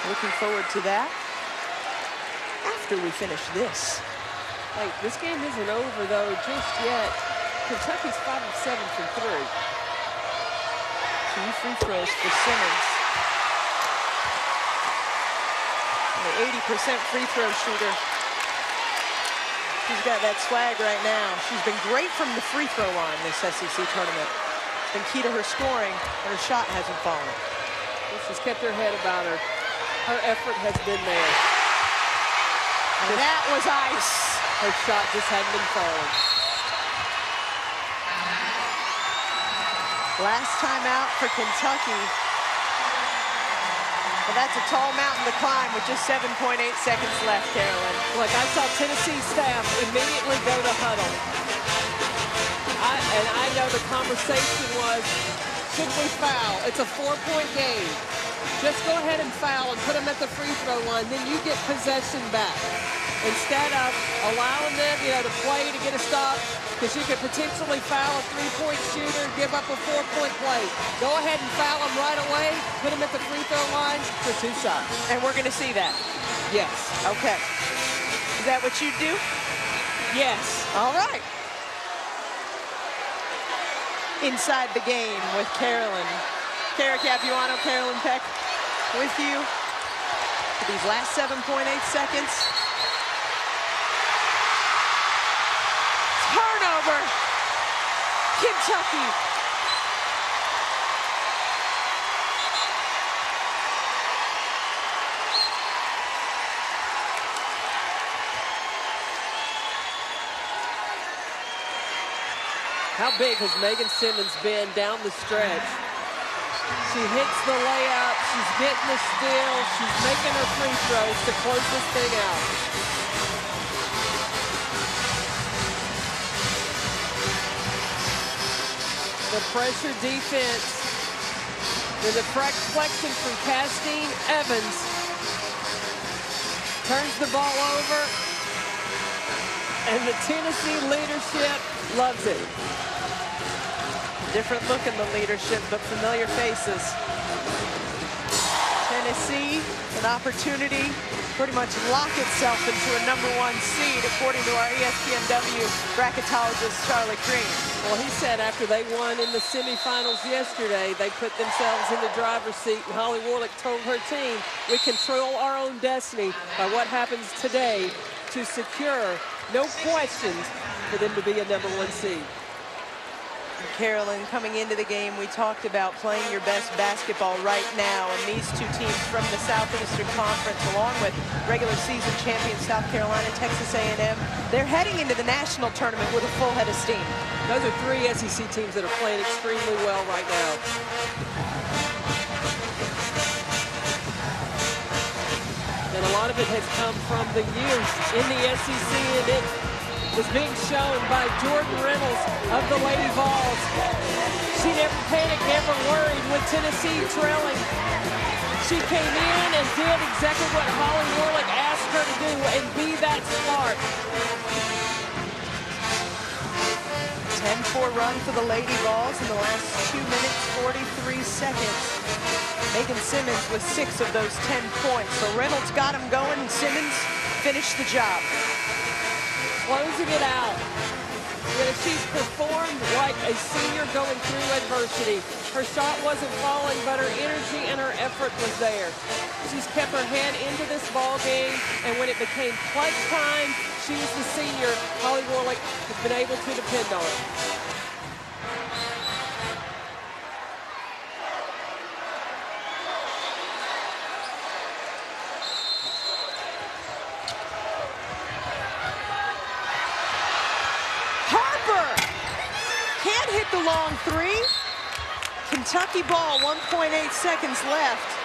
Speaker 10: Looking forward to that after we finish this.
Speaker 16: Hey, this game isn't over, though, just yet. Kentucky's 5 of 7 from 3.
Speaker 10: 2 free throws for Simmons. An 80% free throw shooter. She's got that swag right now. She's been great from the free throw line this SEC tournament. It's been key to her scoring, and her shot hasn't fallen.
Speaker 16: Well, she's kept her head about her. Her effort has been there.
Speaker 10: And that was ice.
Speaker 16: Her shot just hadn't been falling.
Speaker 10: Last time out for Kentucky. Well, that's a tall mountain to climb with just 7.8 seconds left, Carolyn.
Speaker 16: Look, I saw Tennessee staff immediately go to huddle. And I know the conversation was, should we foul? It's a 4-point game. Just go ahead and foul and put them at the free throw line. Then you get possession back. Instead of allowing them, to play to get a stop, because you could potentially foul a 3-point shooter, give up a 4-point play. Go ahead and foul them right away, put them at the free throw line for 2 shots.
Speaker 10: And we're going to see that?
Speaker 16: Yes.
Speaker 10: Okay. Is that what you do?
Speaker 16: Yes.
Speaker 10: All right. Inside the game with Carolyn. Kara Capuano, Carolyn Peck with you for these last 7.8 seconds. Turnover. Kentucky.
Speaker 16: How big has Megan Simmons been down the stretch? She hits the layup, she's getting the steal, she's making her free throws to close this thing out. The pressure defense The deflection from Castine Evans. Turns the ball over. And the Tennessee leadership loves it.
Speaker 10: Different look in the leadership, but familiar faces. Tennessee, an opportunity to pretty much lock itself into a #1 seed, according to our ESPNW bracketologist, Charlie Green.
Speaker 16: Well, he said after they won in the semifinals yesterday, they put themselves in the driver's seat, and Holly Warlick told her team, we control our own destiny by what happens today to secure, no questions, for them to be a #1 seed.
Speaker 10: Carolyn, coming into the game, we talked about playing your best basketball right now, and these two teams from the Southeastern Conference, along with regular season champion South Carolina, Texas A&M, they're heading into the national tournament with a full head of steam.
Speaker 16: Those are 3 SEC teams that are playing extremely well right now. And a lot of it has come from the youth in the SEC, and it was being shown by Jordan Reynolds of the Lady Vols. She never panicked, never worried with Tennessee trailing. She came in and did exactly what Holly Warlick asked her to do, and be that smart.
Speaker 10: 10-4 run for the Lady Vols in the last 2 minutes, 43 seconds. Megan Simmons with 6 of those 10 points. So Reynolds got him going, and Simmons finished the job.
Speaker 16: Closing it out. She's performed like a senior going through adversity. Her shot wasn't falling, but her energy and her effort was there. She's kept her head into this ball game, and when it became clutch time, she was the senior. Holly Warlick has been able to depend on it.
Speaker 10: Can't hit the long three. Kentucky ball, 1.8 seconds left.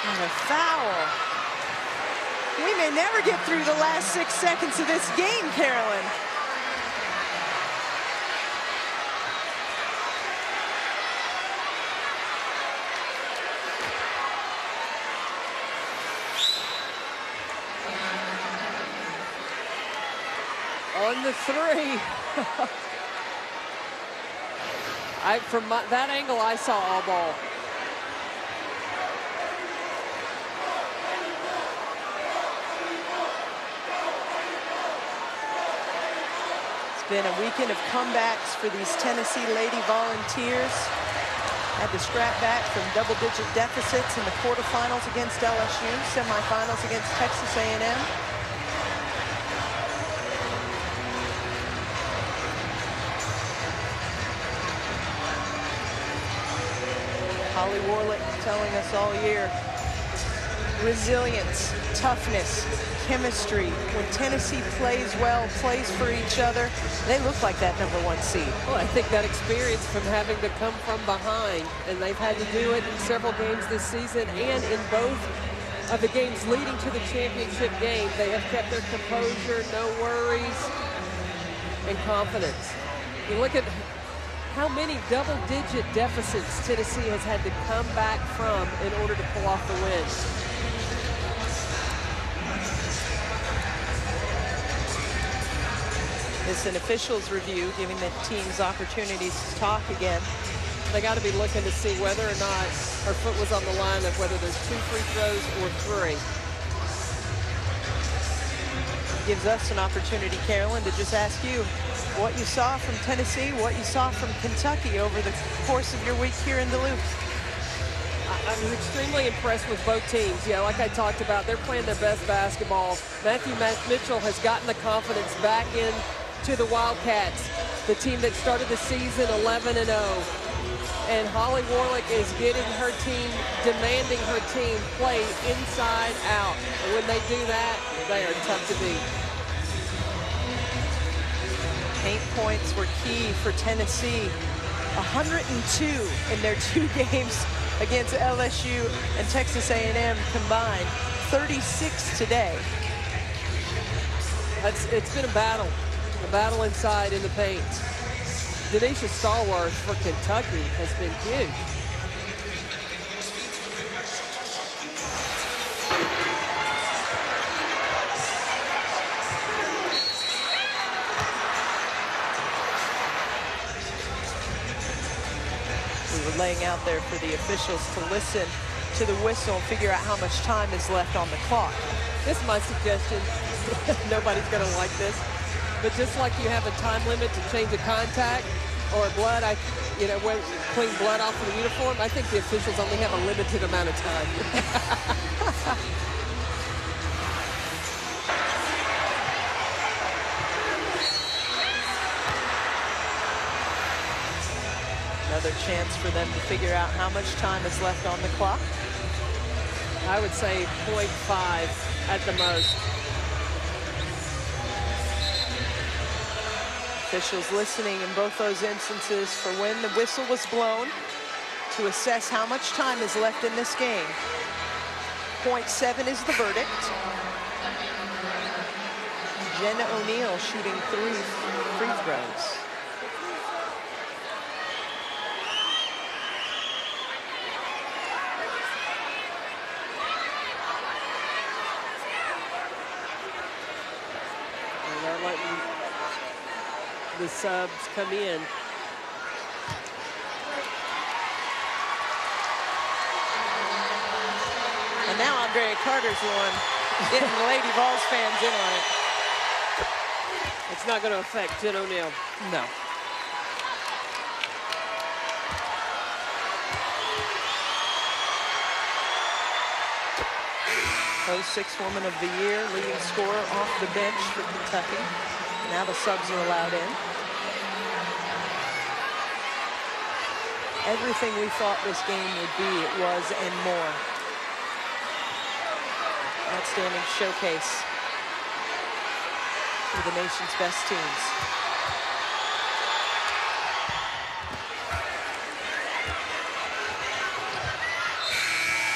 Speaker 10: And a foul. We may never get through the last 6 seconds of this game, Carolyn.
Speaker 16: On the three. From that angle, I saw all ball.
Speaker 10: Been a weekend of comebacks for these Tennessee Lady Volunteers. Had to scrap back from double-digit deficits in the quarterfinals against LSU, semifinals against Texas A&M. Holly Warlick telling us all year, resilience, toughness, chemistry. When Tennessee plays well, plays for each other, they look like that #1 seed.
Speaker 16: Well, I think that experience from having to come from behind, and they've had to do it in several games this season, and in both of the games leading to the championship game, they have kept their composure, no worries, and confidence. You look at how many double-digit deficits Tennessee has had to come back from in order to pull off the win.
Speaker 10: It's an officials review, giving the teams opportunities to talk again.
Speaker 16: They got to be looking to see whether or not her foot was on the line of whether there's 2 free throws or 3.
Speaker 10: Gives us an opportunity, Carolyn, to just ask you what you saw from Tennessee, what you saw from Kentucky over the course of your week here in Duluth.
Speaker 16: I was extremely impressed with both teams. Yeah, like I talked about, they're playing their best basketball. Matthew Mitchell has gotten the confidence back into the Wildcats, the team that started the season 11-0. And Holly Warlick is getting her team, demanding her team play inside out. And when they do that, they are tough to beat.
Speaker 10: Paint points were key for Tennessee. 102 in their 2 games against LSU and Texas A&M combined. 36 today.
Speaker 16: It's been a battle inside in the paint. Denisha Stallworth for Kentucky has been huge.
Speaker 10: We were laying out there for the officials to listen to the whistle and figure out how much time is left on the clock.
Speaker 16: This is my suggestion. Nobody's going to like this. But just like you have a time limit to change a contact or blood, when clean blood off of the uniform, I think the officials only have a limited amount of time.
Speaker 10: Another chance for them to figure out how much time is left on the clock.
Speaker 16: I would say 0.5 at the most.
Speaker 10: Officials listening in both those instances for when the whistle was blown to assess how much time is left in this game. 0.7 is the verdict. Jenna O'Neill shooting 3 free throws.
Speaker 16: They're letting the subs come in.
Speaker 10: And now Andrea Carter's the one getting the Lady Vols fans in on it.
Speaker 16: It's not going to affect Jen O'Neill.
Speaker 10: No. Sixth Woman of the Year, leading scorer off the bench for Kentucky. Now the subs are allowed in. Everything we thought this game would be, it was and more. Outstanding showcase for the nation's best teams.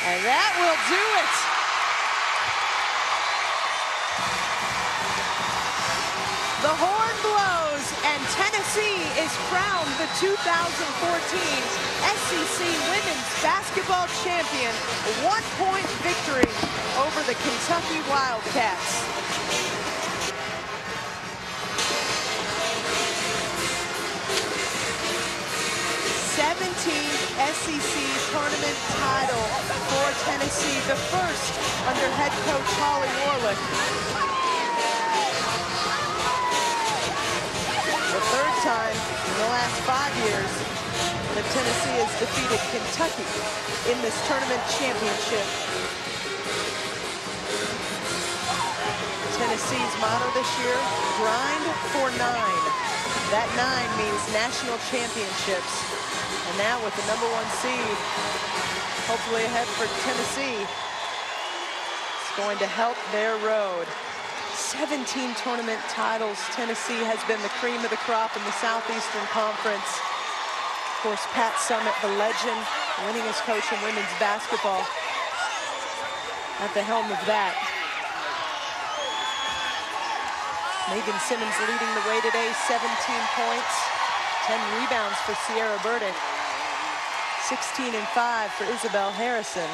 Speaker 10: And that will do it. The horn blows, and Tennessee is crowned the 2014 SEC Women's Basketball Champion. A 1-point victory over the Kentucky Wildcats. SEC tournament title for Tennessee, the first under head coach Holly Warlick. The third time in the last 5 years that Tennessee has defeated Kentucky in this tournament championship. Tennessee's motto this year, grind for 9. That 9 means national championships. And now with the #1 seed, hopefully ahead for Tennessee, it's going to help their road. 17 tournament titles. Tennessee has been the cream of the crop in the Southeastern Conference. Of course, Pat Summitt, the legend, winningest coach in women's basketball, at the helm of that. Megan Simmons leading the way today, 17 points, 10 rebounds for Sierra Burdick, 16 and 5 for Isabel Harrison.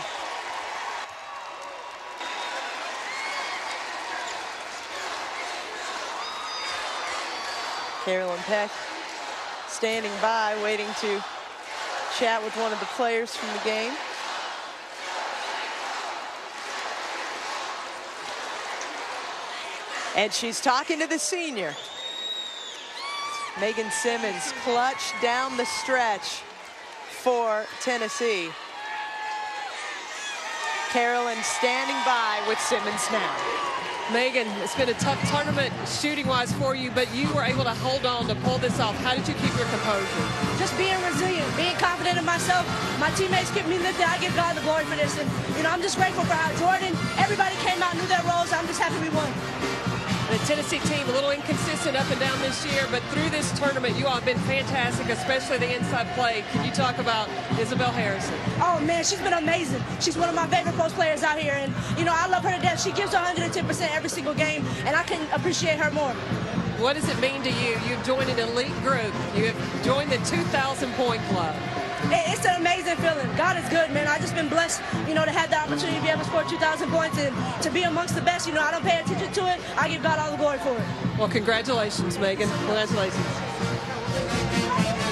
Speaker 10: Carolyn Peck standing by, waiting to chat with one of the players from the game. And she's talking to the senior. Megan Simmons, clutch down the stretch for Tennessee. Carolyn standing by with Simmons now.
Speaker 16: Megan, it's been a tough tournament shooting-wise for you, but you were able to hold on to pull this off. How did you keep your composure?
Speaker 2: Just being resilient, being confident in myself. My teammates kept me lifted. I give God the glory for this. And, I'm just grateful for how Jordan, everybody came out and knew their roles. I'm just happy we won.
Speaker 16: The Tennessee team a little inconsistent up and down this year, but through this tournament, you all have been fantastic, especially the inside play. Can you talk about Isabel Harrison?
Speaker 2: Oh, man, she's been amazing. She's one of my favorite post players out here, and, you know, I love her to death. She gives 110% every single game, and I couldn't appreciate her more.
Speaker 16: What does it mean to you? You've joined an elite group. You have joined the 2,000-point club.
Speaker 2: It's an amazing feeling. God is good, man. I've just been blessed, you know, to have the opportunity to be able to score 2,000 points and to be amongst the best. You know, I don't pay attention to it. I give God all the glory for it.
Speaker 16: Well, congratulations, Megan. Congratulations.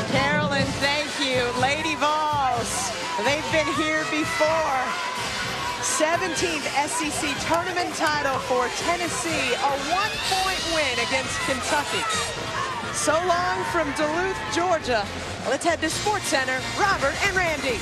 Speaker 16: Carolyn, thank you. Lady Vols, they've been here before. 17th SEC tournament title for Tennessee. A 1-point win against Kentucky. So long from Duluth, Georgia. Let's head to SportsCenter. Robert and Randy.